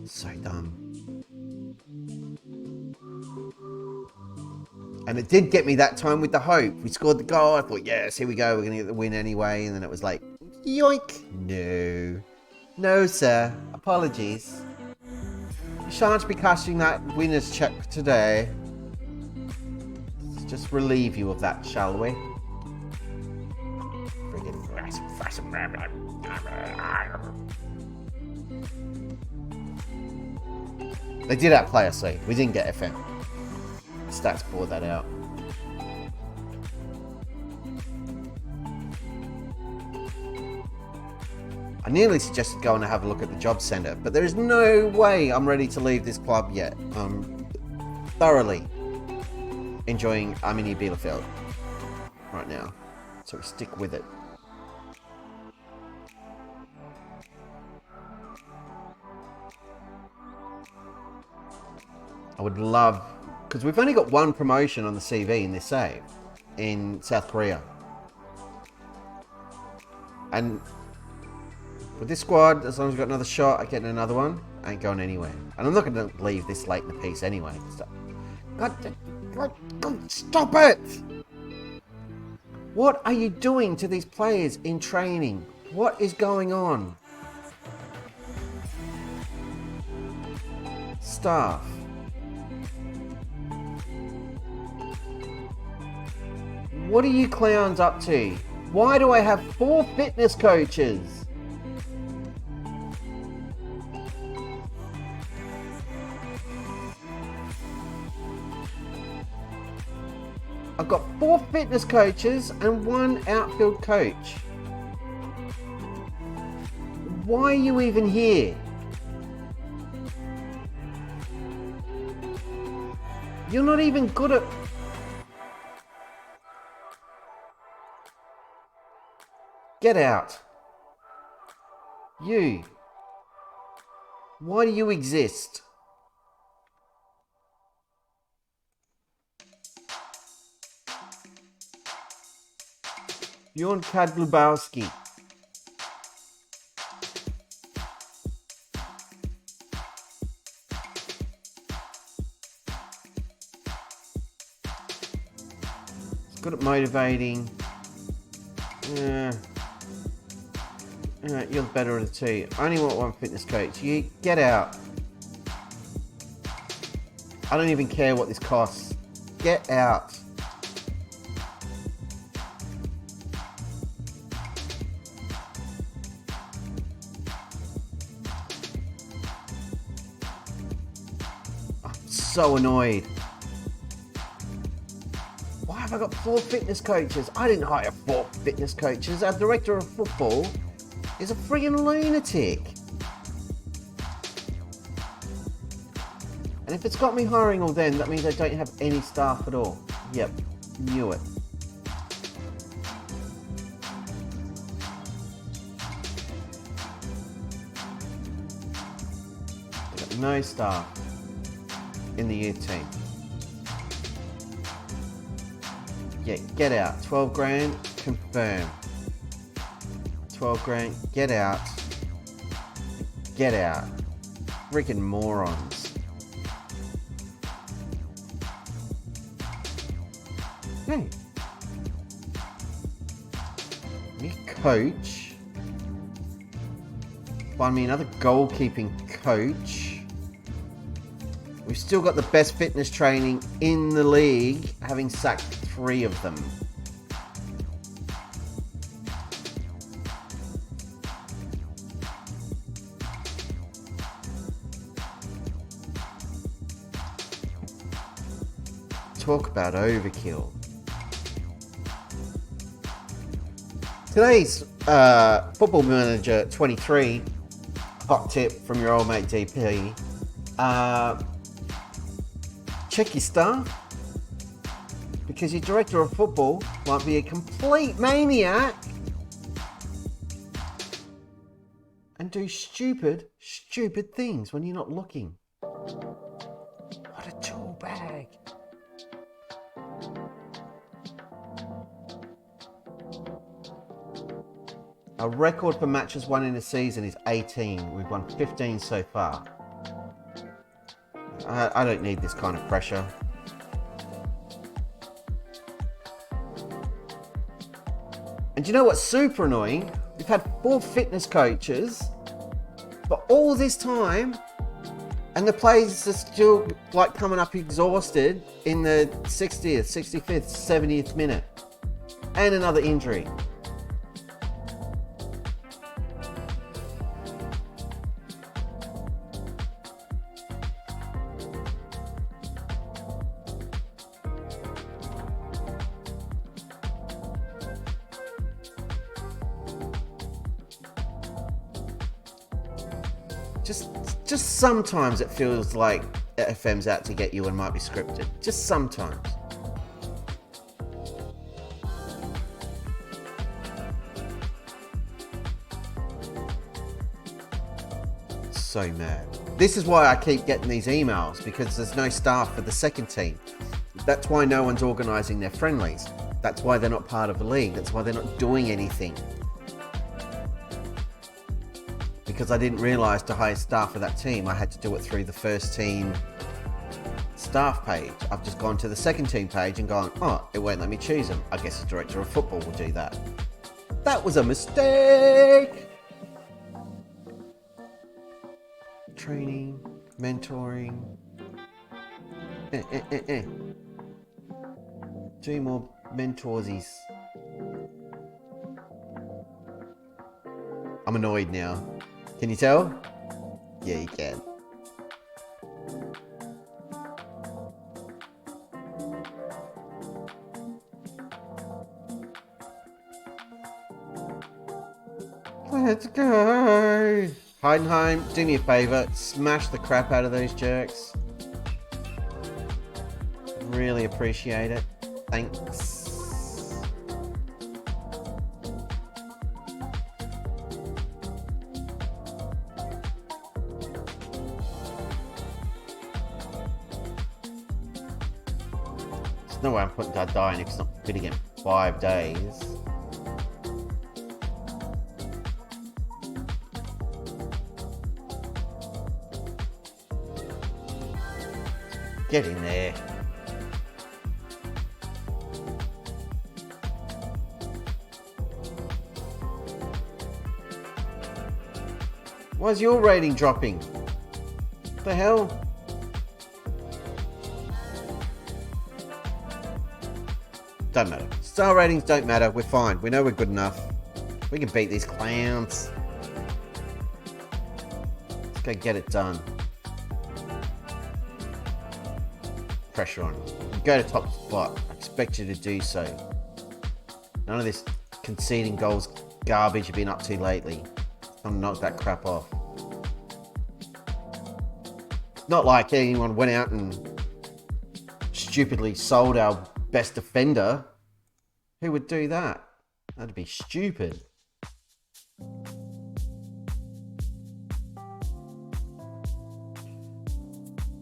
Speaker 1: So dumb. And it did get me that time with the hope. We scored the goal. I thought, yes, here we go. We're going to get the win anyway. And then it was like, yoink. No. No, sir. Apologies. You shan't be cashing that winner's check today. Let's just relieve you of that, shall we? Friggin' They did outplay us, though. We didn't get FM. Stats bore that out. I nearly suggested going to have a look at the job centre, but there is no way I'm ready to leave this club yet. I'm thoroughly enjoying Arminia Bielefeld right now, so we stick with it. I would love, because we've only got one promotion on the CV in this save in South Korea. And with this squad, as long as we've got another shot at getting another one, I ain't going anywhere. And I'm not going to leave this late in the piece anyway. God, stop it! What are you doing to these players in training? What is going on? Staff. What are you clowns up to? Why do I have 4 fitness coaches? I've got 4 fitness coaches and 1 outfield coach. Why are you even here? You're not even good at... Get out. You. Why do you exist? Bjorn Kadlubowski. He's good at motivating. You're the better of the two. I only want 1 fitness coach. You get out. I don't even care what this costs. Get out. I'm so annoyed. Why have I got 4 fitness coaches? I didn't hire 4 fitness coaches. Our director of football is a friggin' lunatic. And if it's got me hiring all them, that means I don't have any staff at all. Yep, knew it. I've got no staff in the youth team. Yeah, get out. 12 grand, confirm. 12 grand, get out. Get out. Freaking morons. Hey. Me coach. Find me another goalkeeping coach. We've still got the best fitness training in the league, having sacked 3 of them. Talk about overkill. Today's Football Manager 23 hot tip from your old mate DP. Check your staff, because your director of football might be a complete maniac and do stupid things when you're not looking. What a tool bag. Our record for matches won in a season is 18. We've won 15 so far. I don't need this kind of pressure. And you know what's super annoying? We've had 4 fitness coaches for all this time, and the players are still like coming up exhausted in the 60th, 65th, 70th minute. And another injury. Just sometimes it feels like FM's out to get you and might be scripted. Just sometimes. So mad. This is why I keep getting these emails, because there's no staff for the second team. That's why no one's organising their friendlies. That's why they're not part of the league. That's why they're not doing anything. Because I didn't realise to hire staff for that team, I had to do it through the first team staff page. I've just gone to the second team page and gone, oh, it won't let me choose them. I guess the director of football will do that. That was a mistake! Training, mentoring. 2 more mentorsies. I'm annoyed now. Can you tell? Yeah, you can. Let's go. Heidenheim, do me a favour. Smash the crap out of those jerks. Really appreciate it. Thanks. There's no way I'm putting that die in if it's not fitting in 5 days. Get in there. Why is your rating dropping? What the hell? Don't matter. Star ratings don't matter. We're fine. We know we're good enough. We can beat these clowns. Let's go get it done. Pressure on. You go to top spot. I expect you to do so. None of this conceding goals garbage you've been up to lately. I'm gonna knock that crap off. It's not like anyone went out and stupidly sold our best defender. Who would do that? That'd be stupid.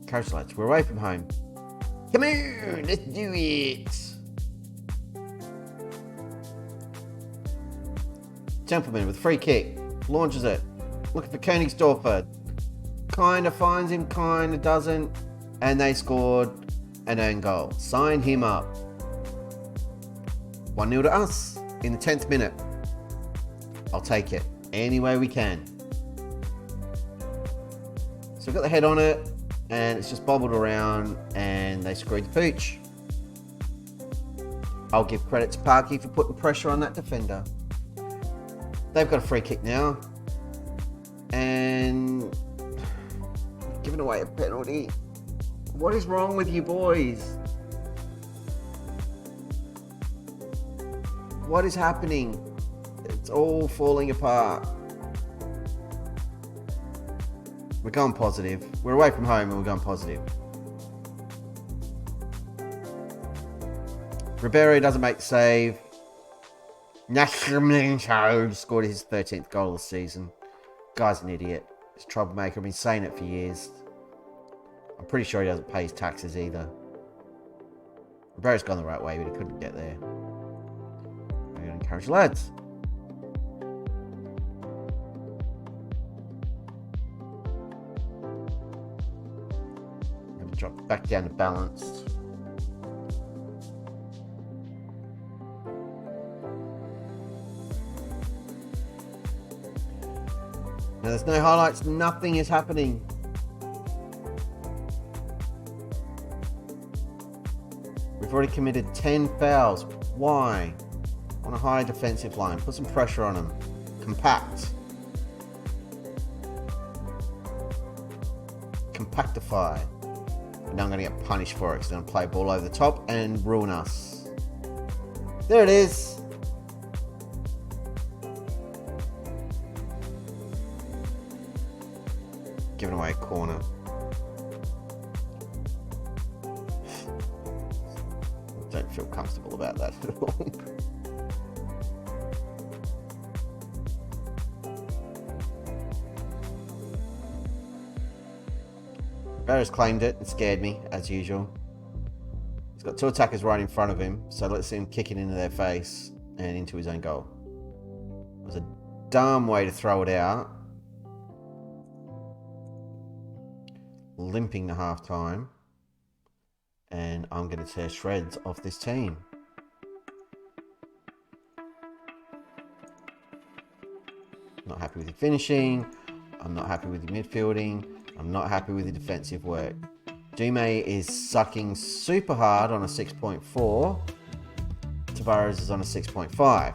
Speaker 1: Coach lads, we're away from home. Come on, let's do it. Gentleman with a free kick. Launches it. Looking for Königsdorfer. Kind of finds him, kind of doesn't. And they scored an own goal. Sign him up. 1-0 to us in the 10th minute. I'll take it any way we can. So we've got the head on it. And it's just bobbled around and they screwed the pooch. I'll give credit to Parky for putting pressure on that defender. They've got a free kick now. And giving away a penalty. What is wrong with you boys? What is happening? It's all falling apart. We're going positive. We're away from home and we're going positive. Ribeiro doesn't make the save. Nascimento scored his 13th goal of the season. Guy's an idiot. He's a troublemaker. I've been saying it for years. I'm pretty sure he doesn't pay his taxes either. Ribeiro's gone the right way, but he couldn't get there. I'm going to encourage the lads. Drop back down to balanced. Now there's no highlights, nothing is happening. We've already committed 10 fouls. Why? On a high defensive line. Put some pressure on them. Compact. Compactify. And now I'm going to get punished for it because they're going to play ball over the top and ruin us. There it is. Giving away a corner. Don't feel comfortable about that at all. Barris claimed it and scared me, as usual. He's got two attackers right in front of him, so let's see him kick it into their face and into his own goal. It was a dumb way to throw it out. Limping to half time. And I'm going to tear shreds off this team. Not happy with your finishing. I'm not happy with your midfielding. I'm not happy with the defensive work. Dume is sucking super hard on a 6.4. Tavares is on a 6.5.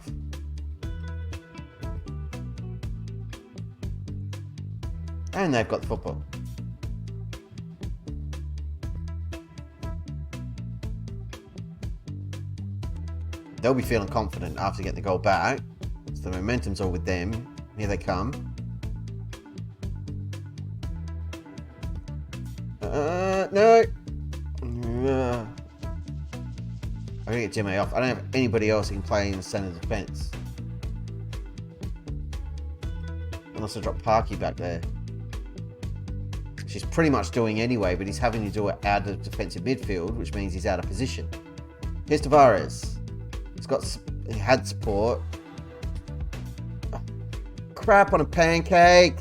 Speaker 1: And they've got the football. They'll be feeling confident after getting the goal back. So the momentum's all with them. Here they come. No. I'm going to get Jimmy off. I don't have anybody else who can play in the centre of defence. Unless I drop Parky back there. She's pretty much doing anyway, but he's having to do it out of defensive midfield, which means he's out of position. Here's Tavares. He had support. Oh, crap on a pancake.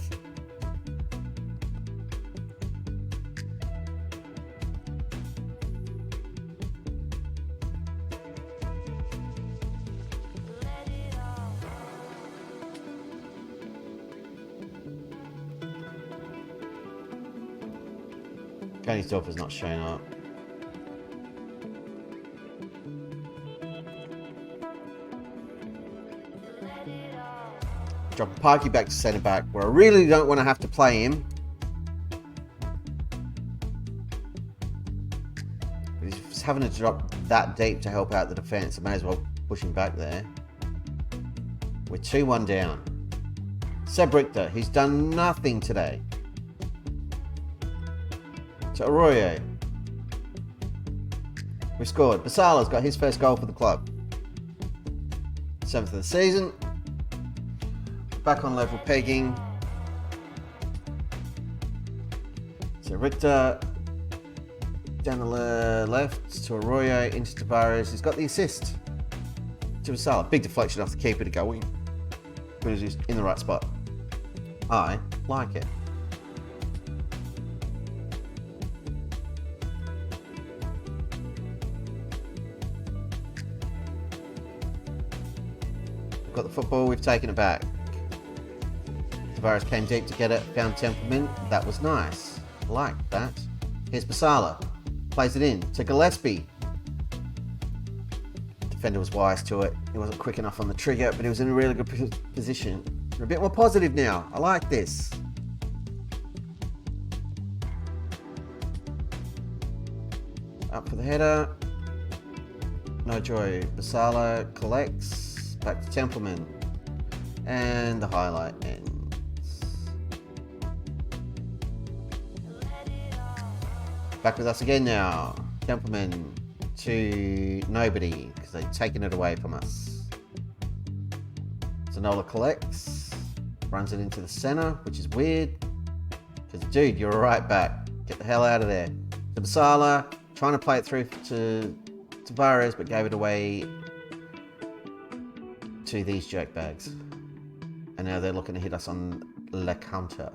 Speaker 1: Koenigsdorf has not shown up. Dropping Parky back to centre back, where I really don't want to have to play him. He's having to drop that deep to help out the defence. I may as well push him back there. We're 2-1 down. Seb Richter, who's done nothing today. To Arroyo. We scored. Basala's got his first goal for the club. 7th of the season. Back on level pegging. So Richter down the left to Arroyo into Tavares. He's got the assist to Basala. Big deflection off the keeper to go in. But he's in the right spot. I like it. Got the football, we've taken it back. Tavares came deep to get it, found Templeman. That was nice. I like that. Here's Basala. Plays it in to Gillespie. Defender was wise to it. He wasn't quick enough on the trigger, but he was in a really good position. We're a bit more positive now. I like this. Up for the header. No joy. Basala collects. Back to Templeman. And the highlight ends. Back with us again now. Templeman to nobody because they've taken it away from us. Zanola collects. Runs it into the centre, which is weird. Because, dude, you're a right back. Get the hell out of there. To Basala. Trying to play it through to Tavares, but gave it away to these jerkbags. And now they're looking to hit us on Le Counter.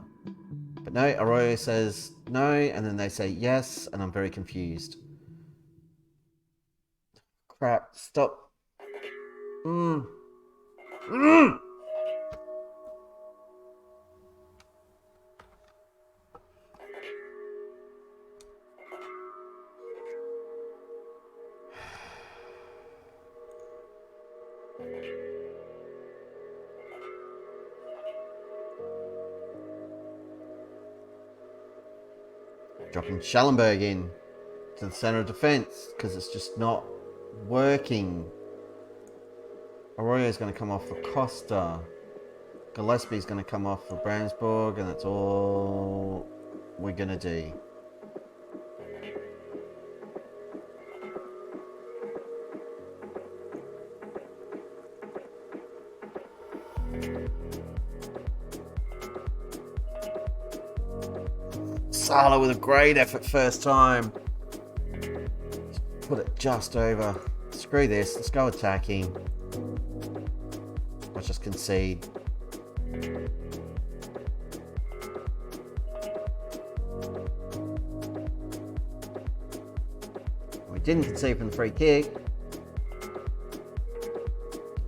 Speaker 1: But no, Arroyo says no, and then they say yes, and I'm very confused. Crap, stop. Dropping Schallenberg in to the centre of defence because it's just not working. Arroyo's going to come off for Costa. Gillespie's going to come off for Brandsburg, and that's all we're going to do. Sala with a great effort first time. Put it just over. Screw this. Let's go attacking. Let's just concede. We didn't concede from the free kick.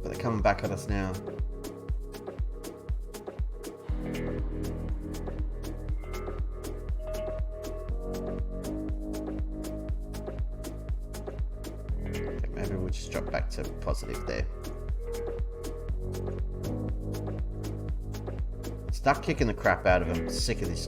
Speaker 1: But they're coming back at us now. To positive there. Start kicking the crap out of him. Sick of this.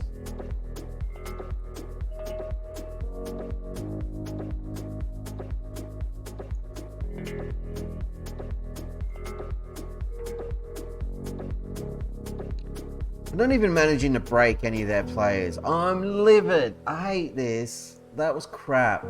Speaker 1: They're not even managing to break any of their players. I'm livid. I hate this. That was crap.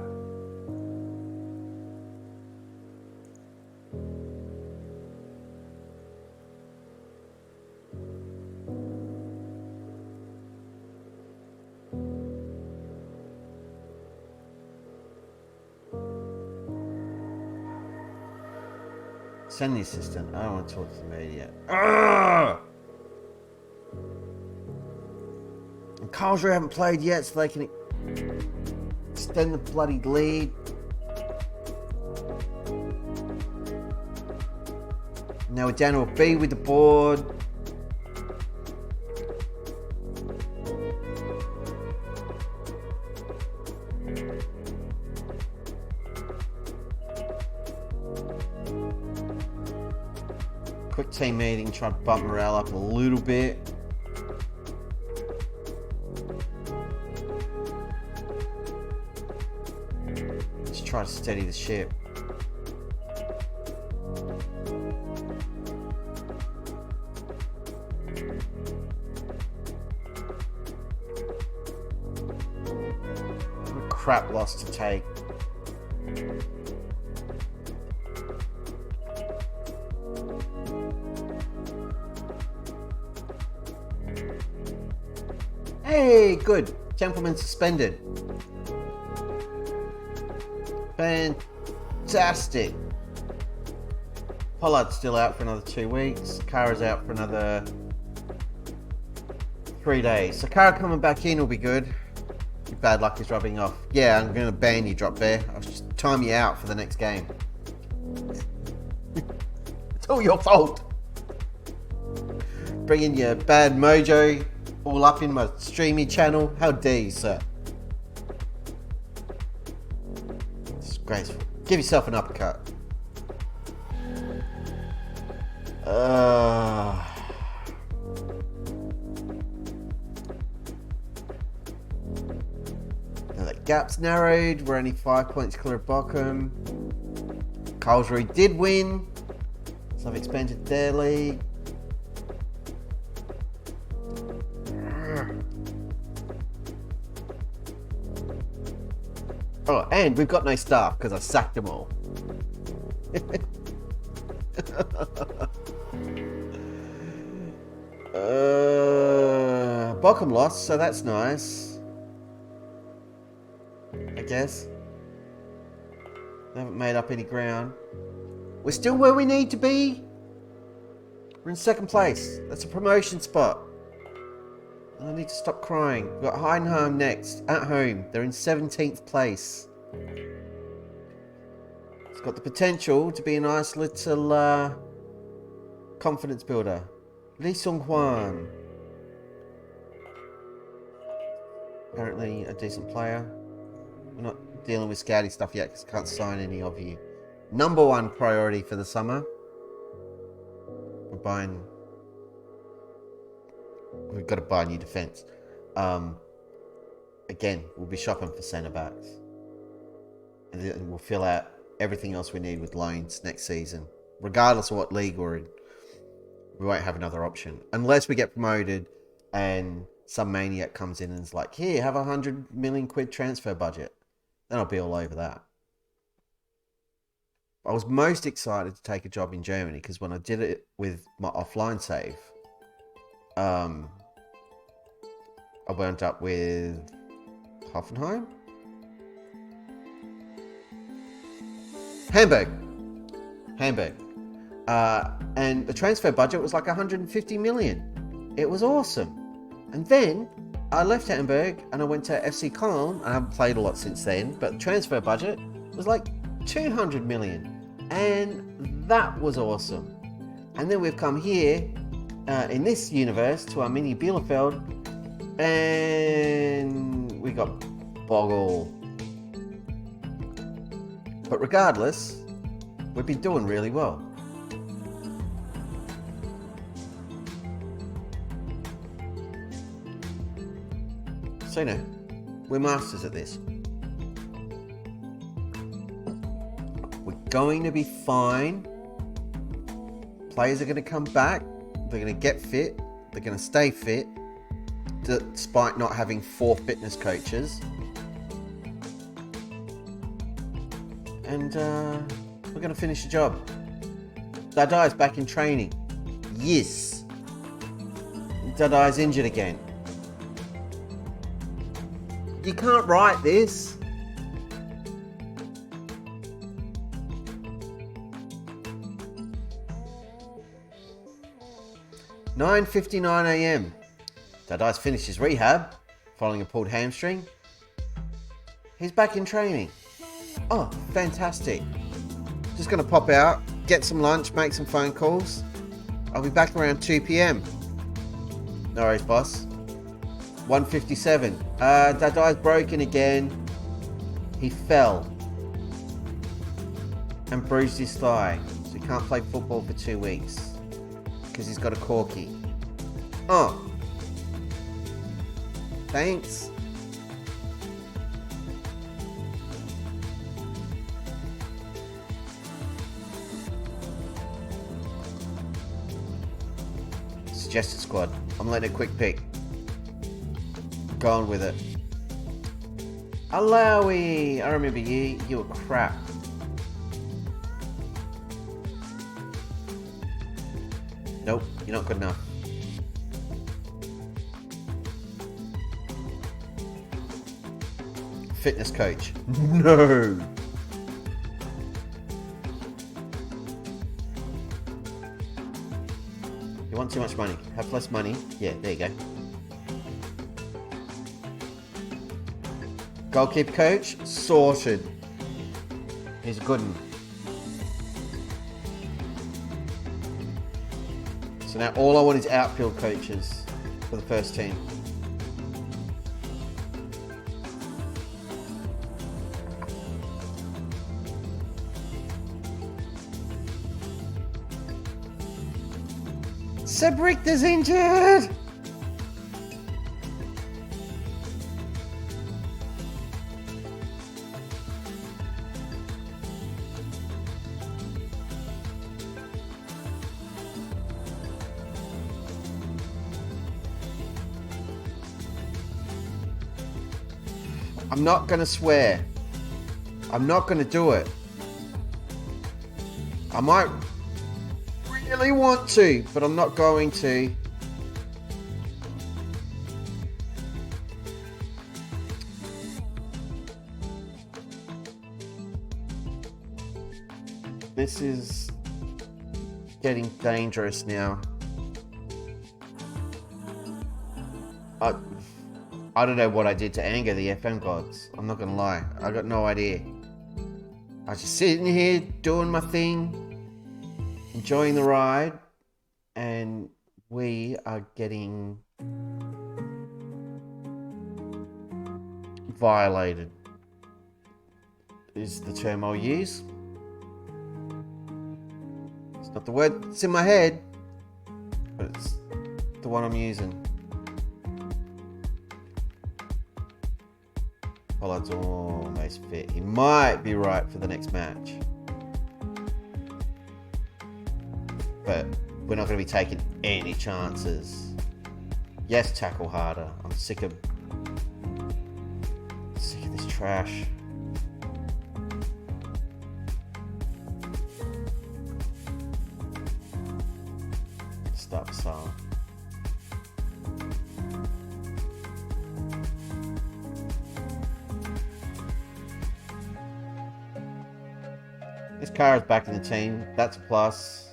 Speaker 1: Send the assistant. I don't want to talk to the media. Ugh! And Karlsruhe haven't played yet, so they can extend the bloody lead. Now we're down to a B with the board. Quick team meeting, try to bump morale up a little bit. Just try to steady the ship. What a crap loss to take. Hey, good. Gentleman suspended. Fantastic. Pollard's still out for another 2 weeks. Kara's out for another 3 days. So Kara coming back in will be good. Your bad luck is rubbing off. Yeah, I'm going to ban you, Drop Bear. I'll just time you out for the next game. It's all your fault. Bringing your bad mojo all up in my streaming channel. How dare you, sir? Disgraceful. Give yourself an uppercut. Now that gap's narrowed. We're only 5 points clear of Bochum. Karlsruhe did win, so I've expanded their league. Oh, and we've got no staff because I sacked them all. Bochum lost, so that's nice. I guess. They haven't made up any ground. We're still where we need to be. We're in second place. That's a promotion spot. I need to stop crying. We've got Heidenheim next, at home. They're in 17th place. It's got the potential to be a nice little confidence builder. Lee Sung-hwan. Apparently a decent player. We're not dealing with scouting stuff yet because I can't sign any of you. Number one priority for the summer. We've got to buy a new defence. Again, we'll be shopping for centre backs. And then we'll fill out everything else we need with loans next season. Regardless of what league we're in. We won't have another option. Unless we get promoted and some maniac comes in and is like, here, have £100 million transfer budget. Then I'll be all over that. I was most excited to take a job in Germany because when I did it with my offline save, I wound up with Hoffenheim? Hamburg. And the transfer budget was like 150 million. It was awesome. And then I left Hamburg and I went to FC Köln. I haven't played a lot since then, but the transfer budget was like 200 million. And that was awesome. And then we've come here in this universe to Arminia Bielefeld and we got boggled. But regardless, we've been doing really well. So, you know, we're masters at this. We're going to be fine. Players are going to come back. They're going to get fit. They're going to stay fit, despite not having 4 fitness coaches. And we're going to finish the job. Dadai's back in training. Yes. Dadai's injured again. You can't write this. "9:59 a.m. Dadai's finished his rehab following a pulled hamstring. He's back in training. Oh, fantastic. Just going to pop out, get some lunch, make some phone calls. I'll be back around 2 p.m. No worries, boss. 1:57. Dadai's broken again. He fell and bruised his thigh, so he can't play football for 2 weeks because he's got a corky. Oh. Thanks. Suggested squad. I'm letting a quick pick. Going with it. Alawi, I remember you. You were crap. Nope, you're not good enough. Fitness coach. No. You want too much money. Have less money. Yeah, there you go. Goalkeeper coach, sorted. He's a good one. So now all I want is outfield coaches for the first team. Seb Richter's injured! I'm not going to swear. I'm not going to do it. I might really want to, but I'm not going to. This is getting dangerous now. I don't know what I did to anger the FM gods. I'm not gonna lie. I got no idea. I was just sitting here doing my thing, enjoying the ride, and we are getting violated, is the term I'll use. It's not the word that's in my head, but it's the one I'm using. Pollard's almost fit. He might be right for the next match. But we're not going to be taking any chances. Yes, tackle harder. I'm sick of this trash. Stop, Salah. This car is back in the team. That's a plus.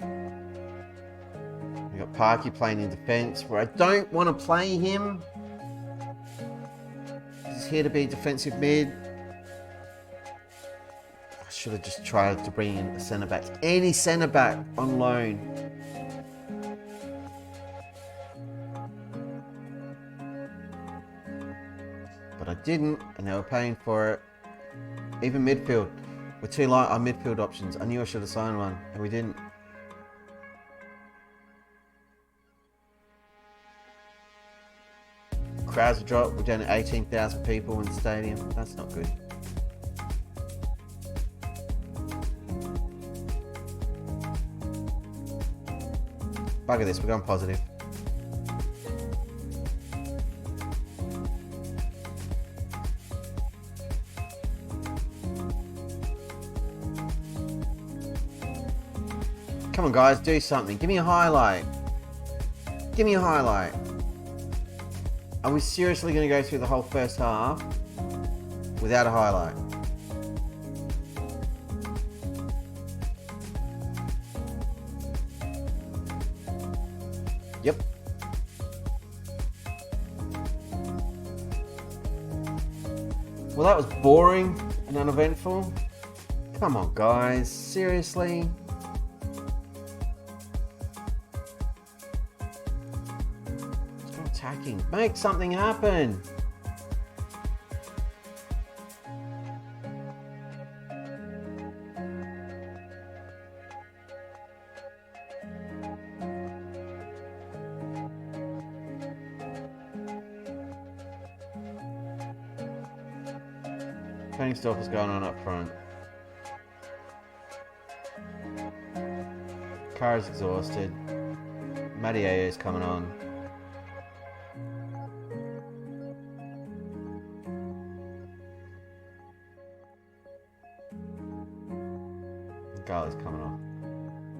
Speaker 1: We've got Parky playing in defence, where I don't want to play him. He's here to be defensive mid. I should have just tried to bring in a centre-back. Any centre-back on loan. But I didn't, and now we're paying for it. Even midfield. We're too light on midfield options. I knew I should have signed one, and we didn't. crowds have dropped. We're down to 18,000 people in the stadium. That's not good. Bugger this, we're going positive. Come on guys, do something. Give me a highlight. Give me a highlight. Are we seriously going to go through the whole first half without a highlight? Yep. Well, that was boring and uneventful. Come on, guys. Seriously? Let's go attacking. Make something happen. Plenty of stuff is going on up front. Car's exhausted. Matty AUS coming on. Garli's coming off.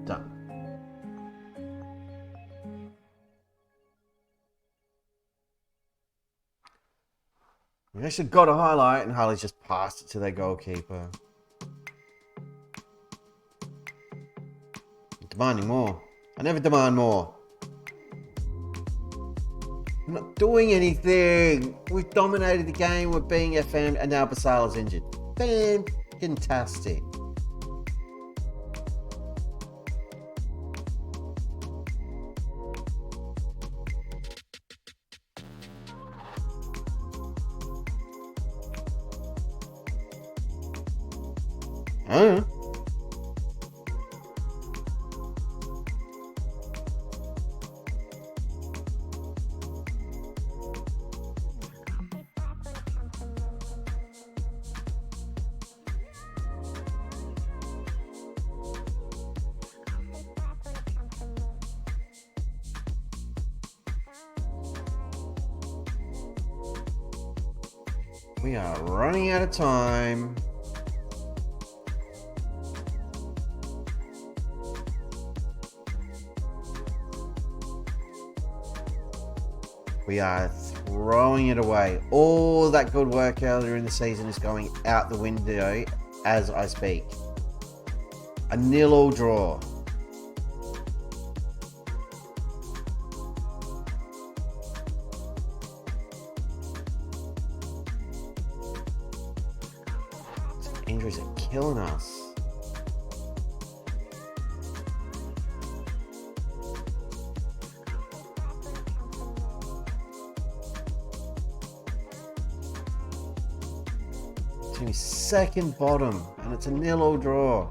Speaker 1: Done. We actually got a highlight and Harley's just passed it to their goalkeeper. I'm demanding more. I never demand more. I'm not doing anything. We've dominated the game. We're being FM and now Basala's injured. Fantastic. Huh? We are running out of time. We are throwing it away. All that good work earlier in the season is going out the window as I speak. A 0-0 draw. Injuries are killing us. He's second bottom, and it's a 0-0 draw.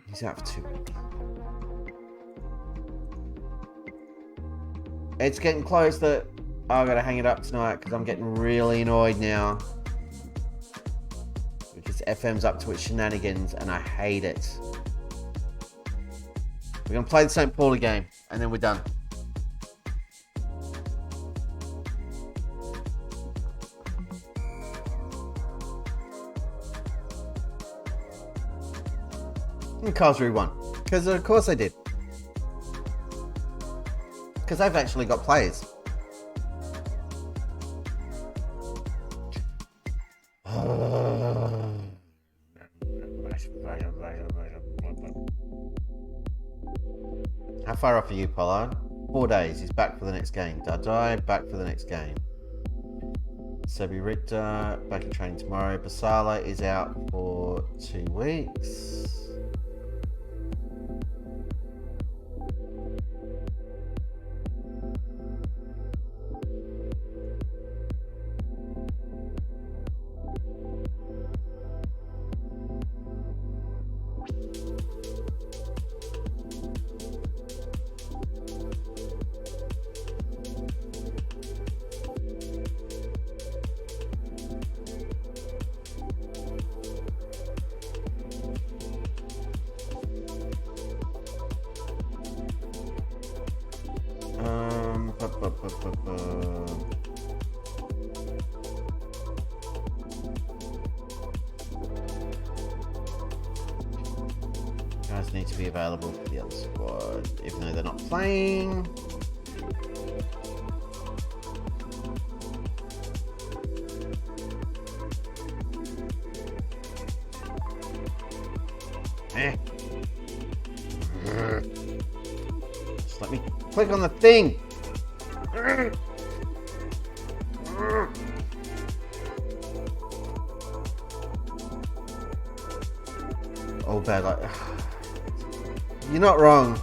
Speaker 1: He's out for 2 weeks. It's getting close that I gotta hang it up tonight because I'm getting really annoyed now. Because FM's up to its shenanigans, and I hate it. We're gonna play the St. Pauli game, and then we're done. And Cosry won. Because of course they did. Because they've actually got players. How far off are you, Pollard? 4 days. He's back for the next game. Dardai, back for the next game. Sebi Richter, back in training tomorrow. Basala is out for 2 weeks. Guys need to be available for the other squad, even though they're not playing. Just let me click on the thing. Oh, bad. Like, you're not wrong.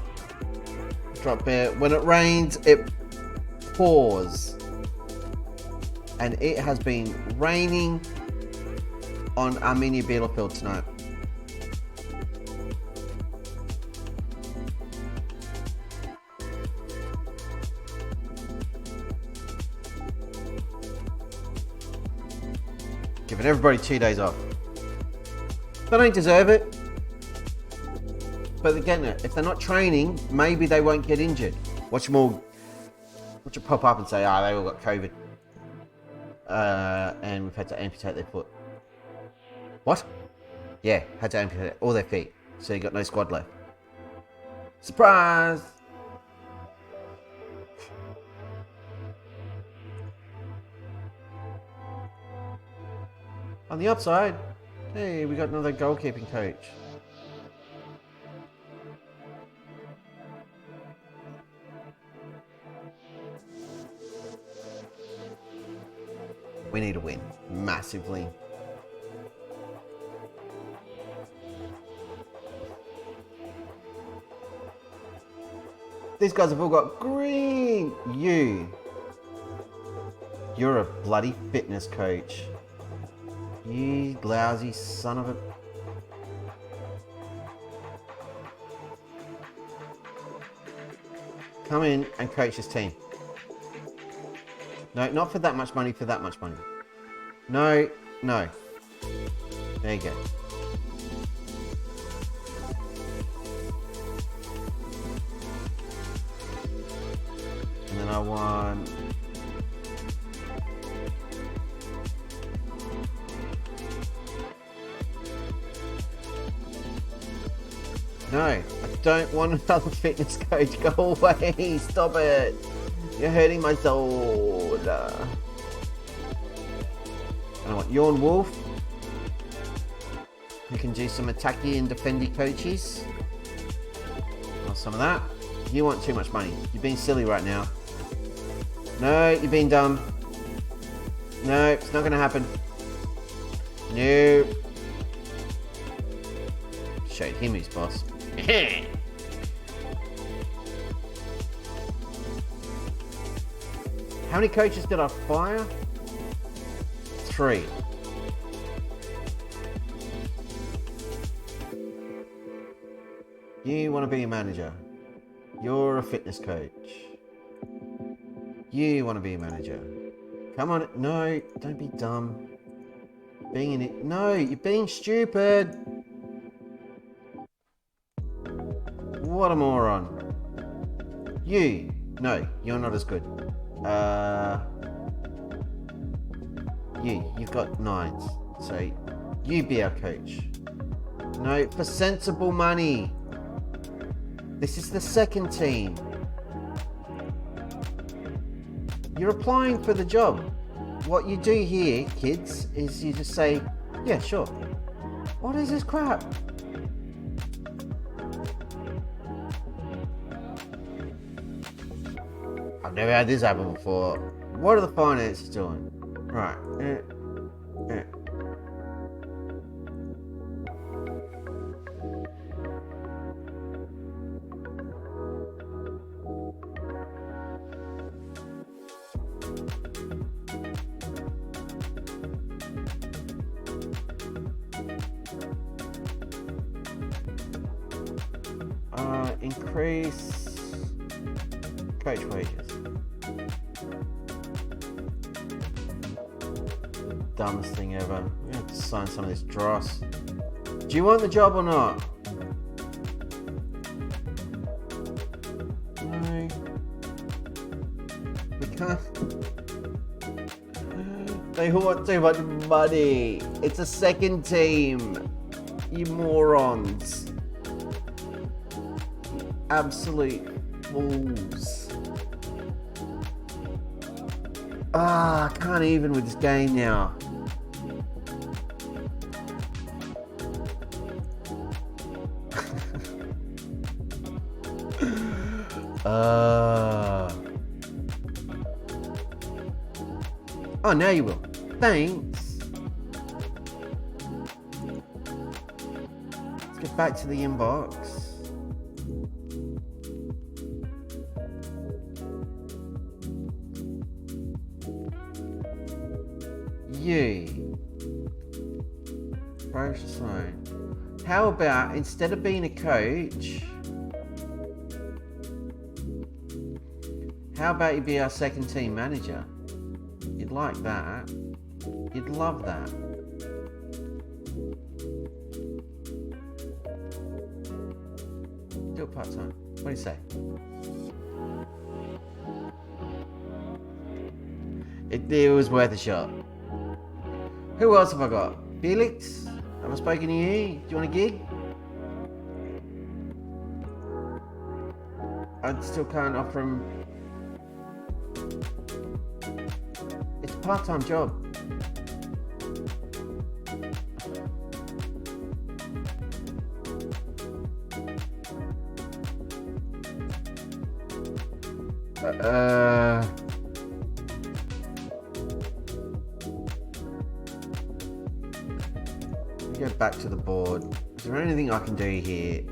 Speaker 1: Drop bear. When it rains, it pours. And it has been raining on Arminia Bielefeld tonight. Giving everybody 2 days off. They don't deserve it. But again, if they're not training, maybe they won't get injured. Watch them pop up and say, they all got COVID. And we've had to amputate their foot. What? Yeah, had to amputate all their feet. So you got no squad left. Surprise! On the upside, hey, we got another goalkeeping coach. We need to win massively. These guys have all got green. You're a bloody fitness coach. You lousy son of a... Come in and coach this team. No, not for that much money, for that much money. No. There you go. And then I want... No, I don't want another fitness coach. Go away. Stop it. You're hurting my soul. And I want Yawn Wolf. You can do some attacky and defendy coaches. Want some of that. You want too much money. You're being silly right now. No, you're being dumb. No, it's not going to happen. No. Showed him who's boss. How many coaches did I fire? 3. You want to be a manager. You're a fitness coach. You want to be a manager. Come on. No, don't be dumb. Being in it. No, you're being stupid. What a moron. You. No, you're not as good. You've got 9s. So, you be our coach. No, for sensible money. This is the second team. You're applying for the job. What you do here, kids, is you just say, yeah, sure. What is this crap? I've never had this happen before. What are the finances doing? Right. Increase coach wages. Dumbest thing ever. We have to sign some of this dross. Do you want the job or not? No. They want too much money. It's a second team. You morons. Absolute fools. I can't even with this game now. Oh, now you will. Thanks. Let's get back to the inbox. You. How about instead of being a coach, how about you be our second team manager? You'd like that. You'd love that. Do it part-time. What do you say? It was worth a shot. Who else have I got? Felix? Have I spoken to you? Do you want a gig? I still can't offer him. It's a part-time job. Go back to the board. Is there anything I can do here?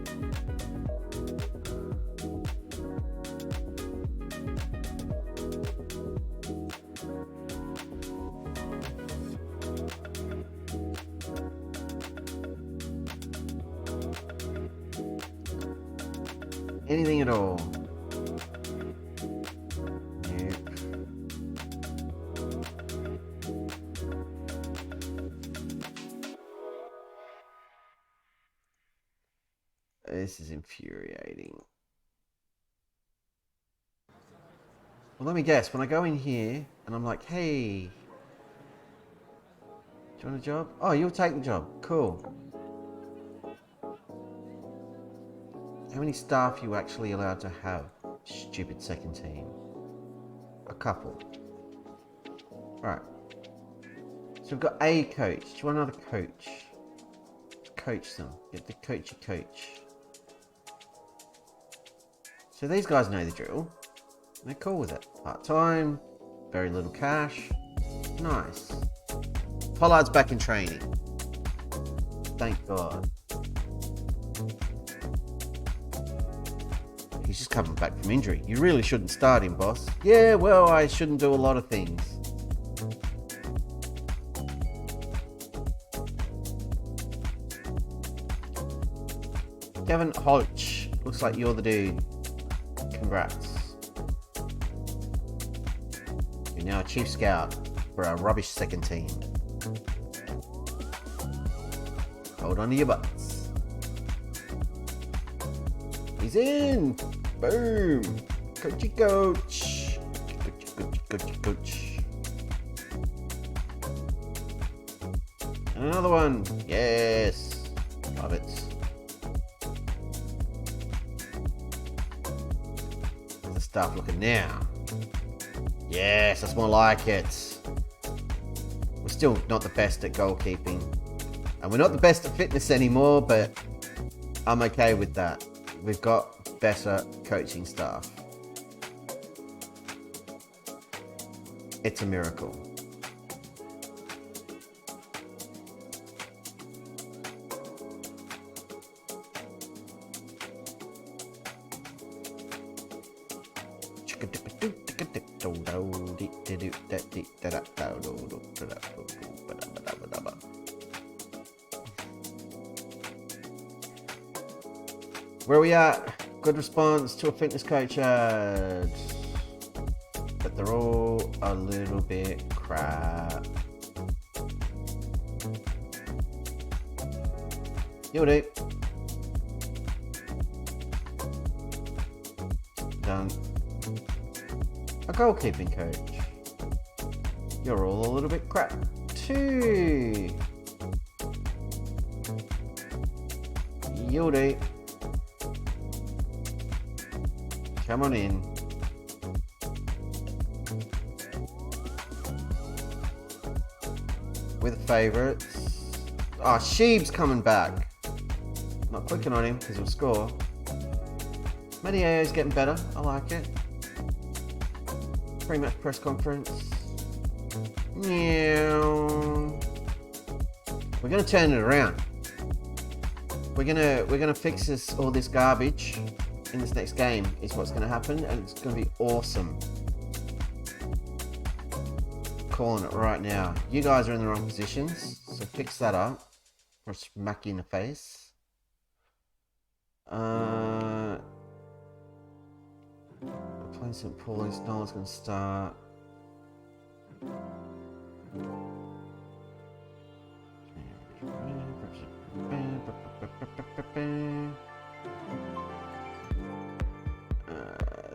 Speaker 1: Anything at all? Nope. This is infuriating. Well, let me guess. When I go in here and I'm like, hey, do you want a job? Oh, you'll take the job. Cool. How many staff are you actually allowed to have? Stupid second team. A couple. Alright. So we've got a coach. Do you want another coach? Coach them. Get the coachy coach. So these guys know the drill. They're cool with it. Part-time. Very little cash. Nice. Pollard's back in training. Thank God. He's just coming back from injury. You really shouldn't start him, boss. Yeah, well, I shouldn't do a lot of things. Kevin Hodge. Looks like you're the dude. Congrats. You're now a chief scout for our rubbish second team. Hold on to your butts. He's in! Boom! Coachy coach! Coachy coach. And another one! Yes! Love it. How's the staff looking now? Yes, that's more like it. We're still not the best at goalkeeping. And we're not the best at fitness anymore, but I'm okay with that. We've got better coaching staff. It's a miracle. Where are we at? Good response to a fitness coach ad. But they're all a little bit crap. You'll do. Done. goalkeeping coach. You're all a little bit crap too. You'll do. Come on in. We're the favourites. Oh, Sheeb's coming back. Not clicking on him because he'll score. Medieo's getting better. I like it. Pre-match press conference. Meow. We're gonna turn it around. We're gonna fix all this garbage in this next game. Is what's gonna happen, and it's gonna be awesome. Calling it right now. You guys are in the wrong positions, so fix that up. Or smack you in the face. Playing St. Paul's. Nola's gonna start.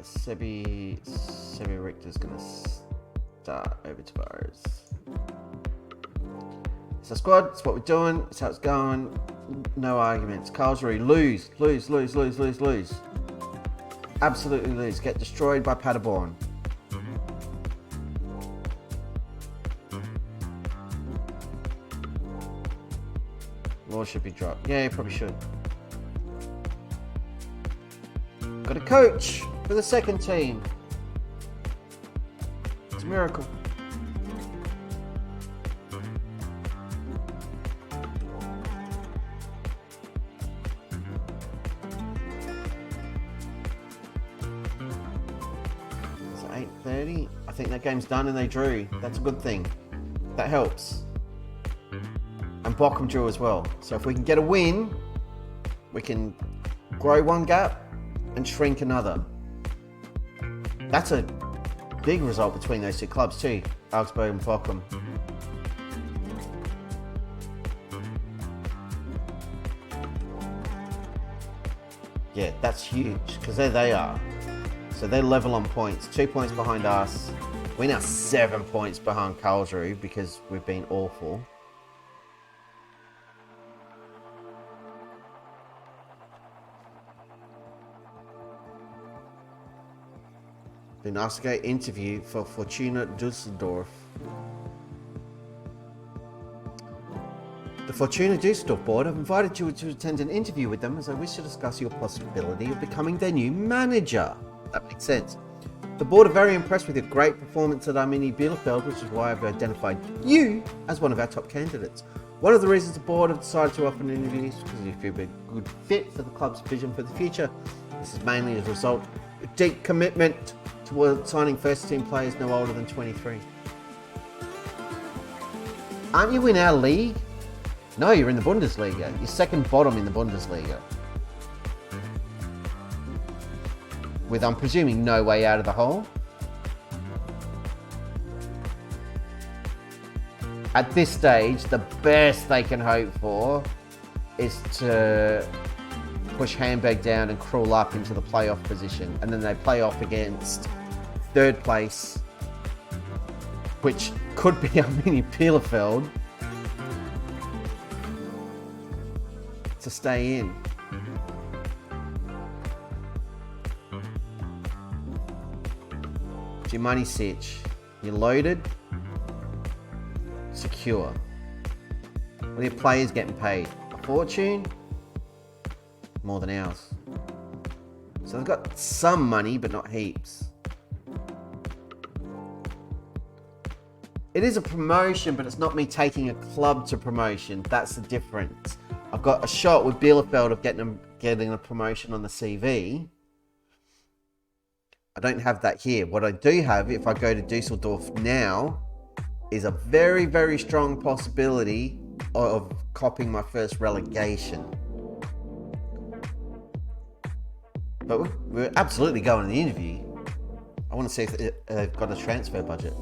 Speaker 1: Sebi Richter's gonna start over Tavares. It's our squad, it's what we're doing, it's how it's going. No arguments. Karlsruhe, lose. Absolutely lose. Get destroyed by Paderborn. Law should be dropped. Yeah, you probably should. Got a coach for the second team. It's a miracle. It's 8:30. I think that game's done and they drew. That's a good thing. That helps. And Bochum drew as well. So if we can get a win, we can grow one gap and shrink another. That's a big result between those two clubs too, Augsburg and Bochum. Yeah, that's huge, because there they are. So they're level on points, 2 points behind us. We're now 7 points behind Karlsruhe because we've been awful. Been asked to get interview for Fortuna Düsseldorf. The Fortuna Düsseldorf board have invited you to attend an interview with them as I wish to discuss your possibility of becoming their new manager. That makes sense. The board are very impressed with your great performance at Arminia Bielefeld, which is why I've identified you as one of our top candidates. One of the reasons the board have decided to offer an interview is because you feel a good fit for the club's vision for the future. This is mainly as a result of deep commitment towards signing first team players no older than 23. Aren't you in our league? No, you're in the Bundesliga. You're second bottom in the Bundesliga. With, I'm presuming, no way out of the hole. At this stage, the best they can hope for is to push Hamburg down and crawl up into the playoff position. And then they play off against third place, which could be Arminia Bielefeld, to stay in. Jumanisic, you're loaded, secure. What are your players getting paid? A fortune? More than ours. So they've got some money, but not heaps. It is a promotion, but it's not me taking a club to promotion. That's the difference. I've got a shot with Bielefeld of getting a promotion on the CV. I don't have that here. What I do have, if I go to Dusseldorf now, is a very, very strong possibility of copying my first relegation. But we're absolutely going to the interview. I want to see if they've got a transfer budget.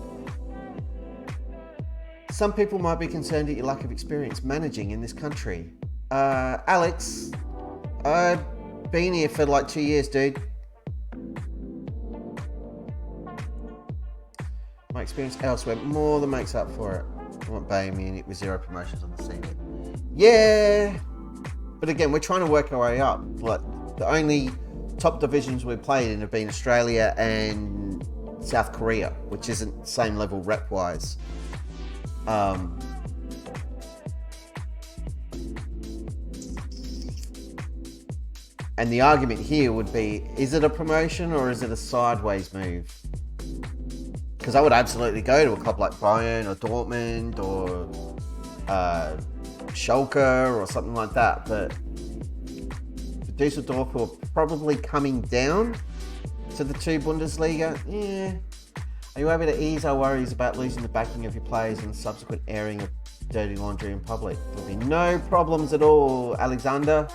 Speaker 1: Some people might be concerned at your lack of experience managing in this country. Alex, I've been here for like 2 years, dude. My experience elsewhere more than makes up for it. I want Bayern Munich with 0 promotions on the season. Yeah, but again, we're trying to work our way up. Like, the only top divisions we've played in have been Australia and South Korea, which isn't same level rep-wise. And the argument here would be, is it a promotion or is it a sideways move? Because I would absolutely go to a club like Bayern or Dortmund or Schalke or something like that. But Dusseldorf are probably coming down to the 2 Bundesliga. Yeah. Are you able to ease our worries about losing the backing of your players and the subsequent airing of dirty laundry in public? There'll be no problems at all, Alexander.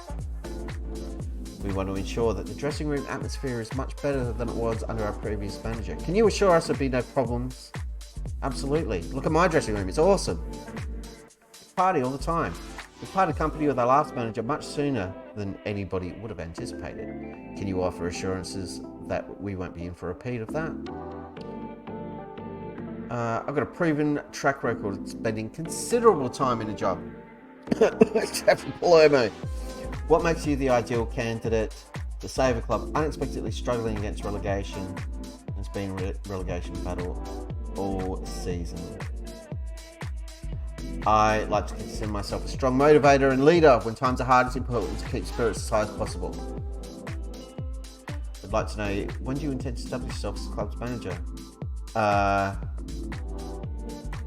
Speaker 1: We want to ensure that the dressing room atmosphere is much better than it was under our previous manager. Can you assure us there'll be no problems? Absolutely. Look at my dressing room. It's awesome. Party all the time. We parted company with our last manager much sooner than anybody would have anticipated. Can you offer assurances that we won't be in for a repeat of that? I've got a proven track record of spending considerable time in a job. Except for Palermo. What makes you the ideal candidate to save a club unexpectedly struggling against relegation? It's been a relegation battle all season. I like to consider myself a strong motivator and leader. When times are hard, it's important to keep spirits as high as possible. I'd like to know, when do you intend to establish yourself as the club's manager?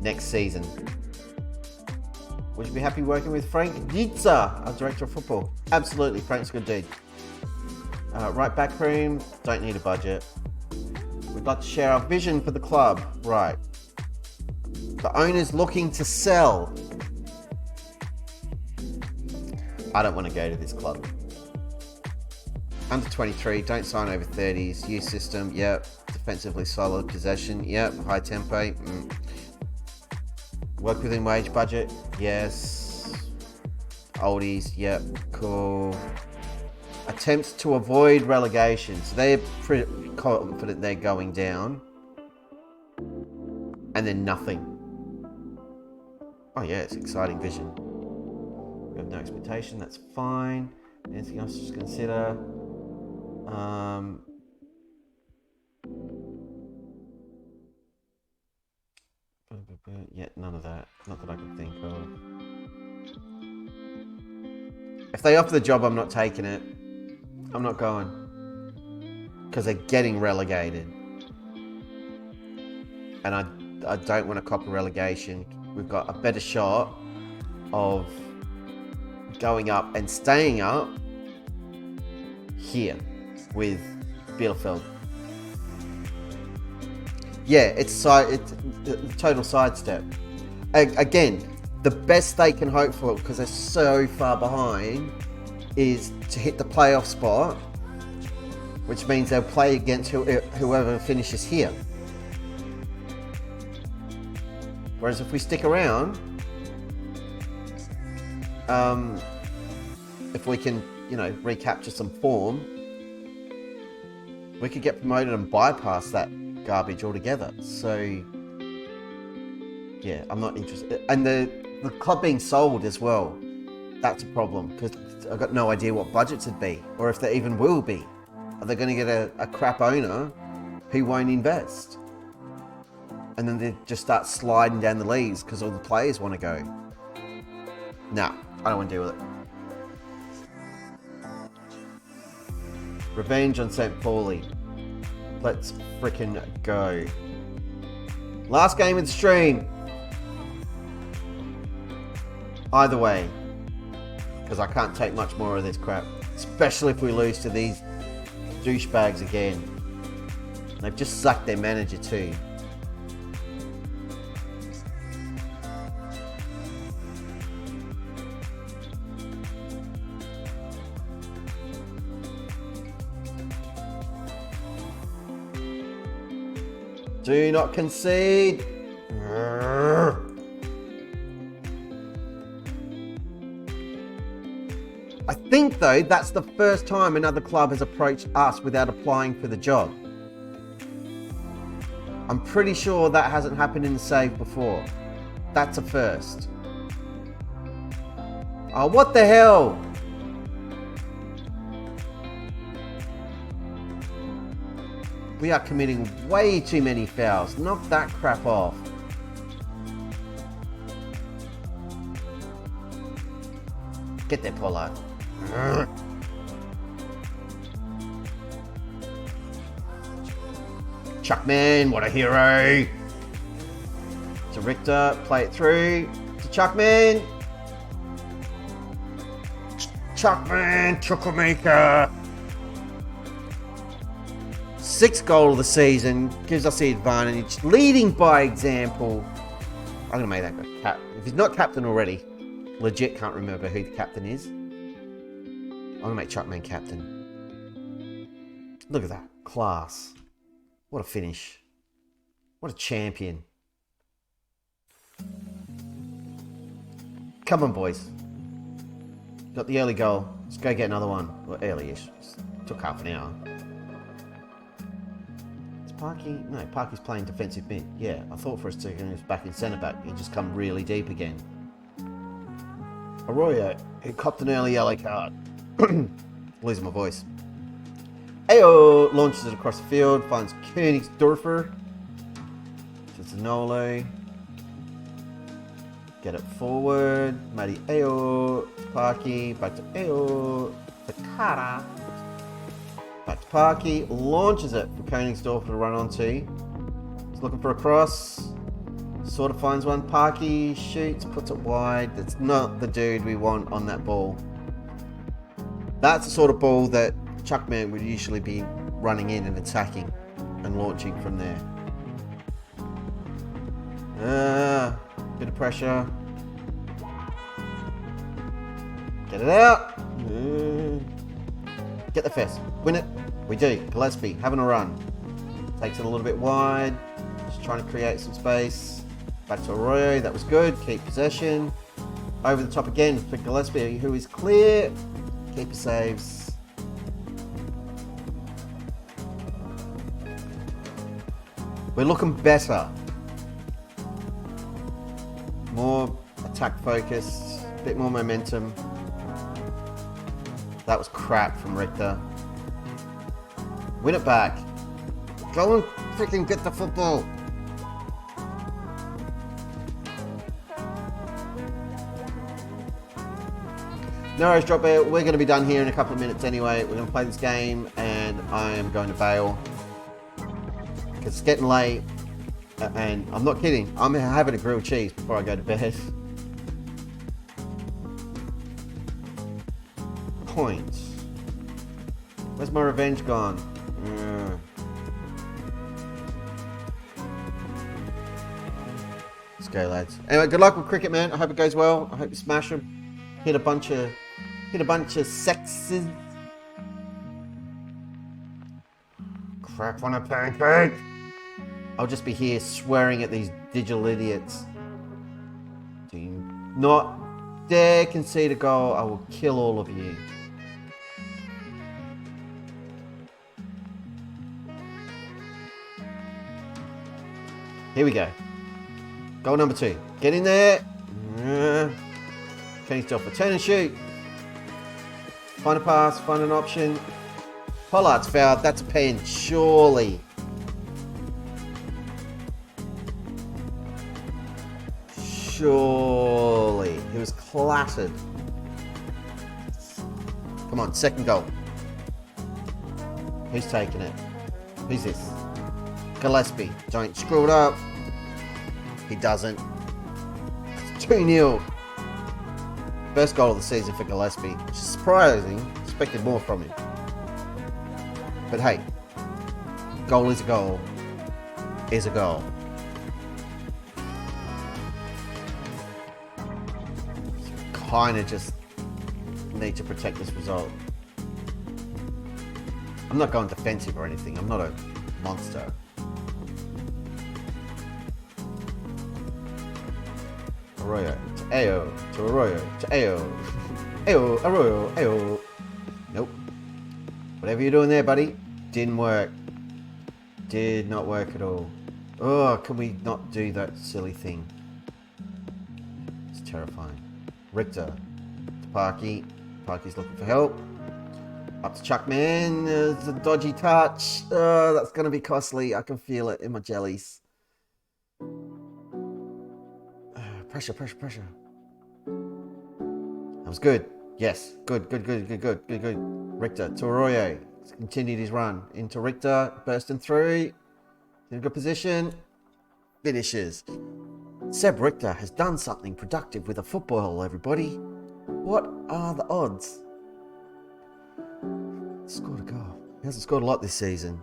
Speaker 1: Next season. Would you be happy working with Frank Yietzer, our director of football? Absolutely, Frank's a good dude. Right back room, don't need a budget. We'd like to share our vision for the club. Right. The owner's looking to sell. I don't want to go to this club. Under 23, don't sign over 30s. Youth system, yep. Defensively solid. Possession, yep. High tempo. Work within wage budget, yes. Oldies, yep. Cool. Attempts to avoid relegation. So they're pretty confident they're going down. And then nothing. Oh yeah, it's exciting vision. We have no expectation, that's fine. Anything else to consider? Yeah, none of that. Not that I can think of. If they offer the job, I'm not taking it. I'm not going. Because they're getting relegated. And I don't want to cop a relegation. We've got a better shot of going up and staying up here with Bielefeld. Yeah, it's a total sidestep. Again, the best they can hope for, because they're so far behind, is to hit the playoff spot, which means they'll play against whoever finishes here. Whereas if we stick around, if we can, recapture some form, we could get promoted and bypass that garbage altogether. So, yeah, I'm not interested. And the club being sold as well, that's a problem, because I've got no idea what budgets would be, or if there even will be. Are they going to get a crap owner who won't invest? And then they just start sliding down the leagues because all the players want to go. Nah, I don't want to deal with it. Revenge on St. Pauli. Let's frickin' go. Last game of the stream. Either way. Because I can't take much more of this crap. Especially if we lose to these douchebags again. They've just sucked their manager too. Do not concede. I think, though, that's the first time another club has approached us without applying for the job. I'm pretty sure that hasn't happened in the save before. That's a first. Oh, what the hell? We are committing way too many fouls. Knock that crap off. Get there, Pollard. Chuckman, what a hero. To Richter, play it through. To Chuckman. Chuckman, Chuckamaker. 6th goal of the season. Gives us the advantage. Leading by example. I'm going to make that go cap. If he's not captain already, legit can't remember who the captain is. I'm going to make Chuckman captain. Look at that. Class. What a finish. What a champion. Come on, boys. Got the early goal. Let's go get another one. Well, early-ish. Took half an hour. Is Parky? No, Parky's playing defensive mid. Yeah, I thought for a second he was back in centre-back. He just come really deep again. Arroyo, who copped an early yellow card. Losing my voice. Ayo launches it across the field, finds Königsdorfer. To Zanolo. Get it forward. Matty Ayo. Parky. Back to Ayo. Takara. Back to Parky. Launches it for Königsdorfer to run onto. He's looking for a cross. Sort of finds one. Parky shoots, puts it wide. That's not the dude we want on that ball. That's the sort of ball that Chuckman would usually be running in and attacking and launching from there. Bit of pressure. Get it out. Get the fist. Win it. We do. Gillespie having a run. Takes it a little bit wide. Just trying to create some space. Back to Arroyo. That was good. Keep possession. Over the top again for Gillespie, who is clear. Keeper saves. We're looking better. More attack focused, a bit more momentum. That was crap from Richter. Win it back. Go and freaking get the football. No worries, drop out. We're going to be done here in a couple of minutes anyway. We're going to play this game and I am going to bail. Because it's getting late. And I'm not kidding. I'm having a grilled cheese before I go to bed. Points. Where's my revenge gone? Let's go, lads. Anyway, good luck with cricket, man. I hope it goes well. I hope you smash them. Hit a bunch of sexes. Crap on a pancake. I'll just be here swearing at these digital idiots. Do you not dare concede a goal? I will kill all of you. Here we go. Goal number 2. Get in there. Königsdorfer, turn and shoot. Find a pass, find an option. Pollard's fouled. That's a pen, surely. Surely. He was clattered. Come on, second goal. Who's taking it? Who's this? Gillespie. Don't screw it up. He doesn't. It's 2-0. First goal of the season for Gillespie. Which is surprising. Expected more from him. But hey, goal is a goal. Is a goal. Kind of just need to protect this result. I'm not going defensive or anything. I'm not a monster. Arroyo to Ayo to Arroyo to Ayo. Ayo, Arroyo, Ayo. Nope. Whatever you're doing there, buddy, didn't work. Did not work at all. Oh, can we not do that silly thing? It's terrifying. Richter to Parky. Parky's looking for help. Up to Chuckman. There's a dodgy touch. Oh, that's going to be costly. I can feel it in my jellies. Pressure. That was good. Yes. Good. Richter to Arroyo. He's continued his run. Into Richter. Bursting through. In a good position. Finishes. Seb Richter has done something productive with a football, everybody. What are the odds? Scored a goal. He hasn't scored a lot this season.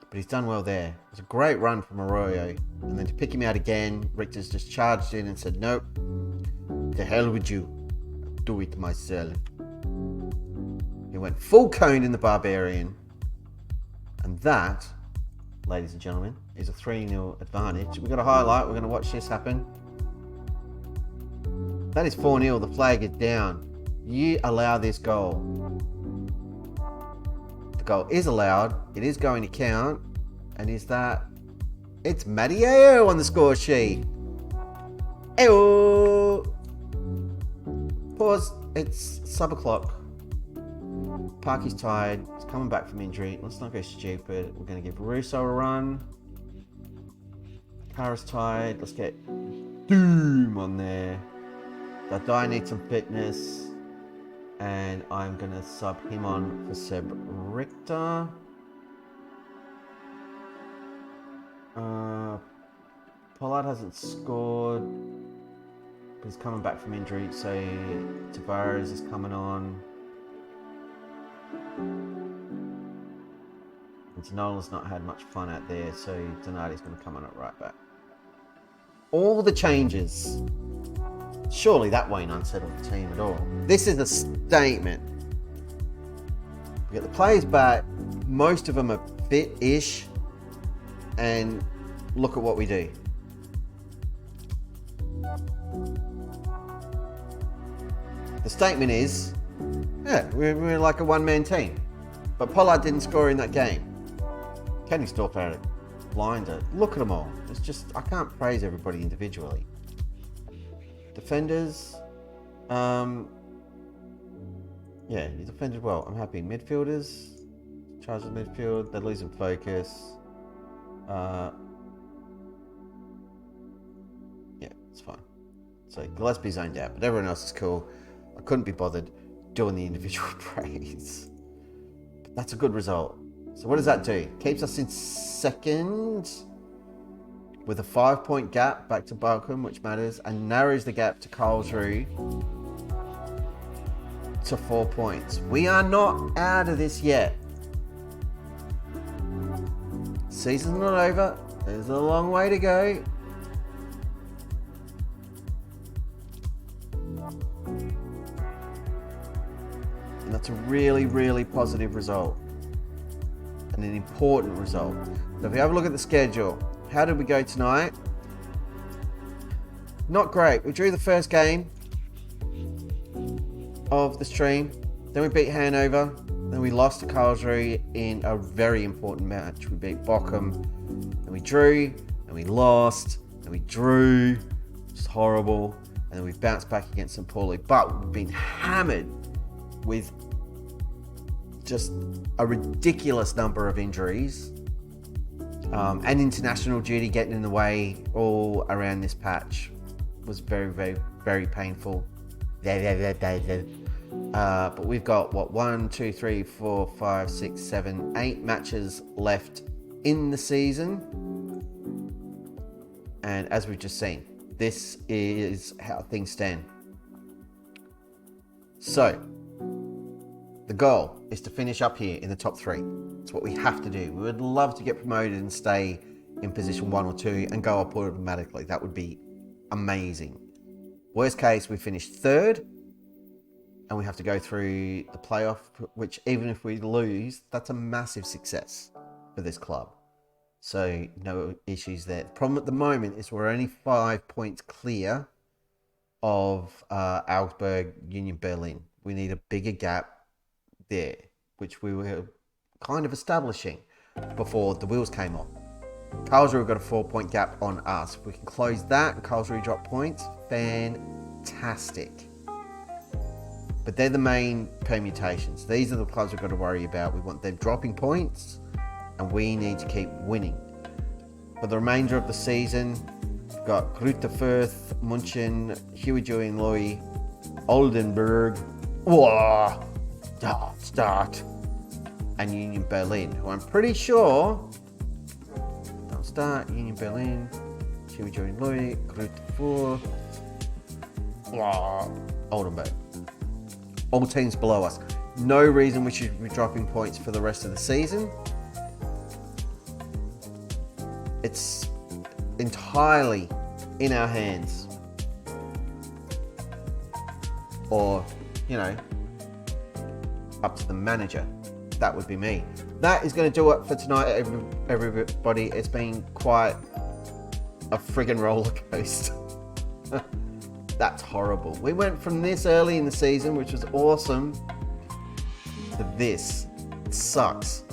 Speaker 1: But he's done well there. It was a great run from Arroyo. And then to pick him out again, Richter's just charged in and said, nope. To hell with you. I'll do it myself. He went full cone in the Barbarian. And that, ladies and gentlemen, is a 3-0 advantage. We've got a highlight. We're going to watch this happen. That is 4-0. The flag is down. You allow this goal. The goal is allowed. It is going to count. And is that... It's Matteo on the score sheet. Eyo! Pause. It's sub-o'clock. Parky's tired. He's coming back from injury. Let's not go stupid. We're going to give Russo a run. Kara's tired. Let's get Doom on there. Dadai needs some fitness. And I'm going to sub him on for Seb Richter. Pollard hasn't scored. But he's coming back from injury. So Tavares is coming on. And Zanola's not had much fun out there, so Donati's going to come on at right back. All the changes. Surely that won't unsettle the team at all. This is a statement. We get the players back. Most of them are fit-ish. And look at what we do. The statement is, yeah, we're like a one-man team. But Pollard didn't score in that game. Kenny Storff had it blinded. Look at them all. It's just, I can't praise everybody individually. Defenders. Yeah, he defended well. I'm happy. Midfielders. Charge of midfield. They're losing focus. Yeah, it's fine. So Gillespie zoned out, but everyone else is cool. I couldn't be bothered doing the individual praise. But that's a good result. So what does that do? Keeps us in second with a 5-point gap back to Balcom, which matters, and narrows the gap to Karlsruhe to 4 points. We are not out of this yet. Season's not over. There's a long way to go. And that's a really, really positive result. And an important result. So if we have a look at the schedule, how did we go tonight? Not great. We drew the first game of the stream. Then we beat Hanover. Then we lost to Karlsruhe in a very important match. We beat Bochum. And we drew. And we lost. And we drew. Just horrible. And then we bounced back against St. Pauli. But we've been hammered with just a ridiculous number of injuries. And international duty getting in the way all around this patch was very, very, very painful. But we've got, 1, 2, 3, 4, 5, 6, 7, 8 matches left in the season. And as we've just seen, this is how things stand. So, the goal is to finish up here in the top 3. It's what we have to do. We would love to get promoted and stay in position 1 or 2 and go up automatically. That would be amazing. Worst case, we finish 3rd and we have to go through the playoff, which even if we lose, that's a massive success for this club. So no issues there. The problem at the moment is we're only 5 points clear of Augsburg, Union Berlin. We need a bigger gap there, which we were kind of establishing. before the wheels came off. Karlsruhe got a 4-point gap on us. We can close that and Karlsruhe drop points. Fantastic. But they're the main permutations. These are the clubs we've got to worry about. We want them dropping points and we need to keep winning. For the remainder of the season, we've got Greuther Fürth, München, Huijui, Oldenburg, Start, and Union Berlin, who I'm pretty sure don't start. Union Berlin, Huijui, Greuther Fürth, Oldenburg. All teams below us. No reason we should be dropping points for the rest of the season. It's entirely in our hands. Or, up to the manager. That would be me. That is going to do it for tonight, everybody. It's been quite a friggin' roller coaster. That's horrible. We went from this early in the season, which was awesome, to this. It sucks.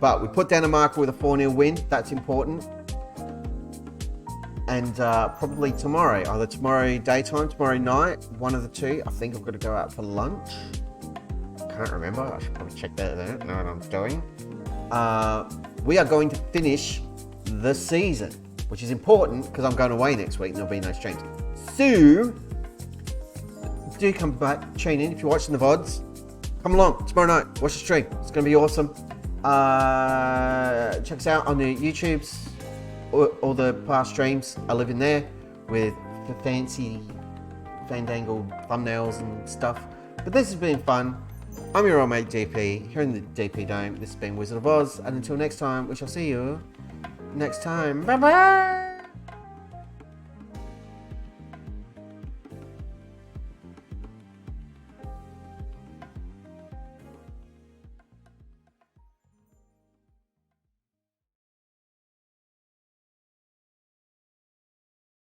Speaker 1: But we put down a marker with a 4-0 win. That's important. And probably tomorrow, either tomorrow daytime, tomorrow night, one of the two. I think I'm going to go out for lunch. Can't remember. I should probably check that out. Know what I'm doing. We are going to finish the season, which is important because I'm going away next week and there'll be no streams. So, do come back, tune in if you're watching the VODs. Come along tomorrow night, watch the stream. It's going to be awesome. Check us out on the YouTubes. All the past streams are living there with the fancy fandangled thumbnails and stuff. But this has been fun. I'm your old mate DP here in the DP Dome. This has been Wizard of Oz, and until next time, we shall see you next time. Bye bye.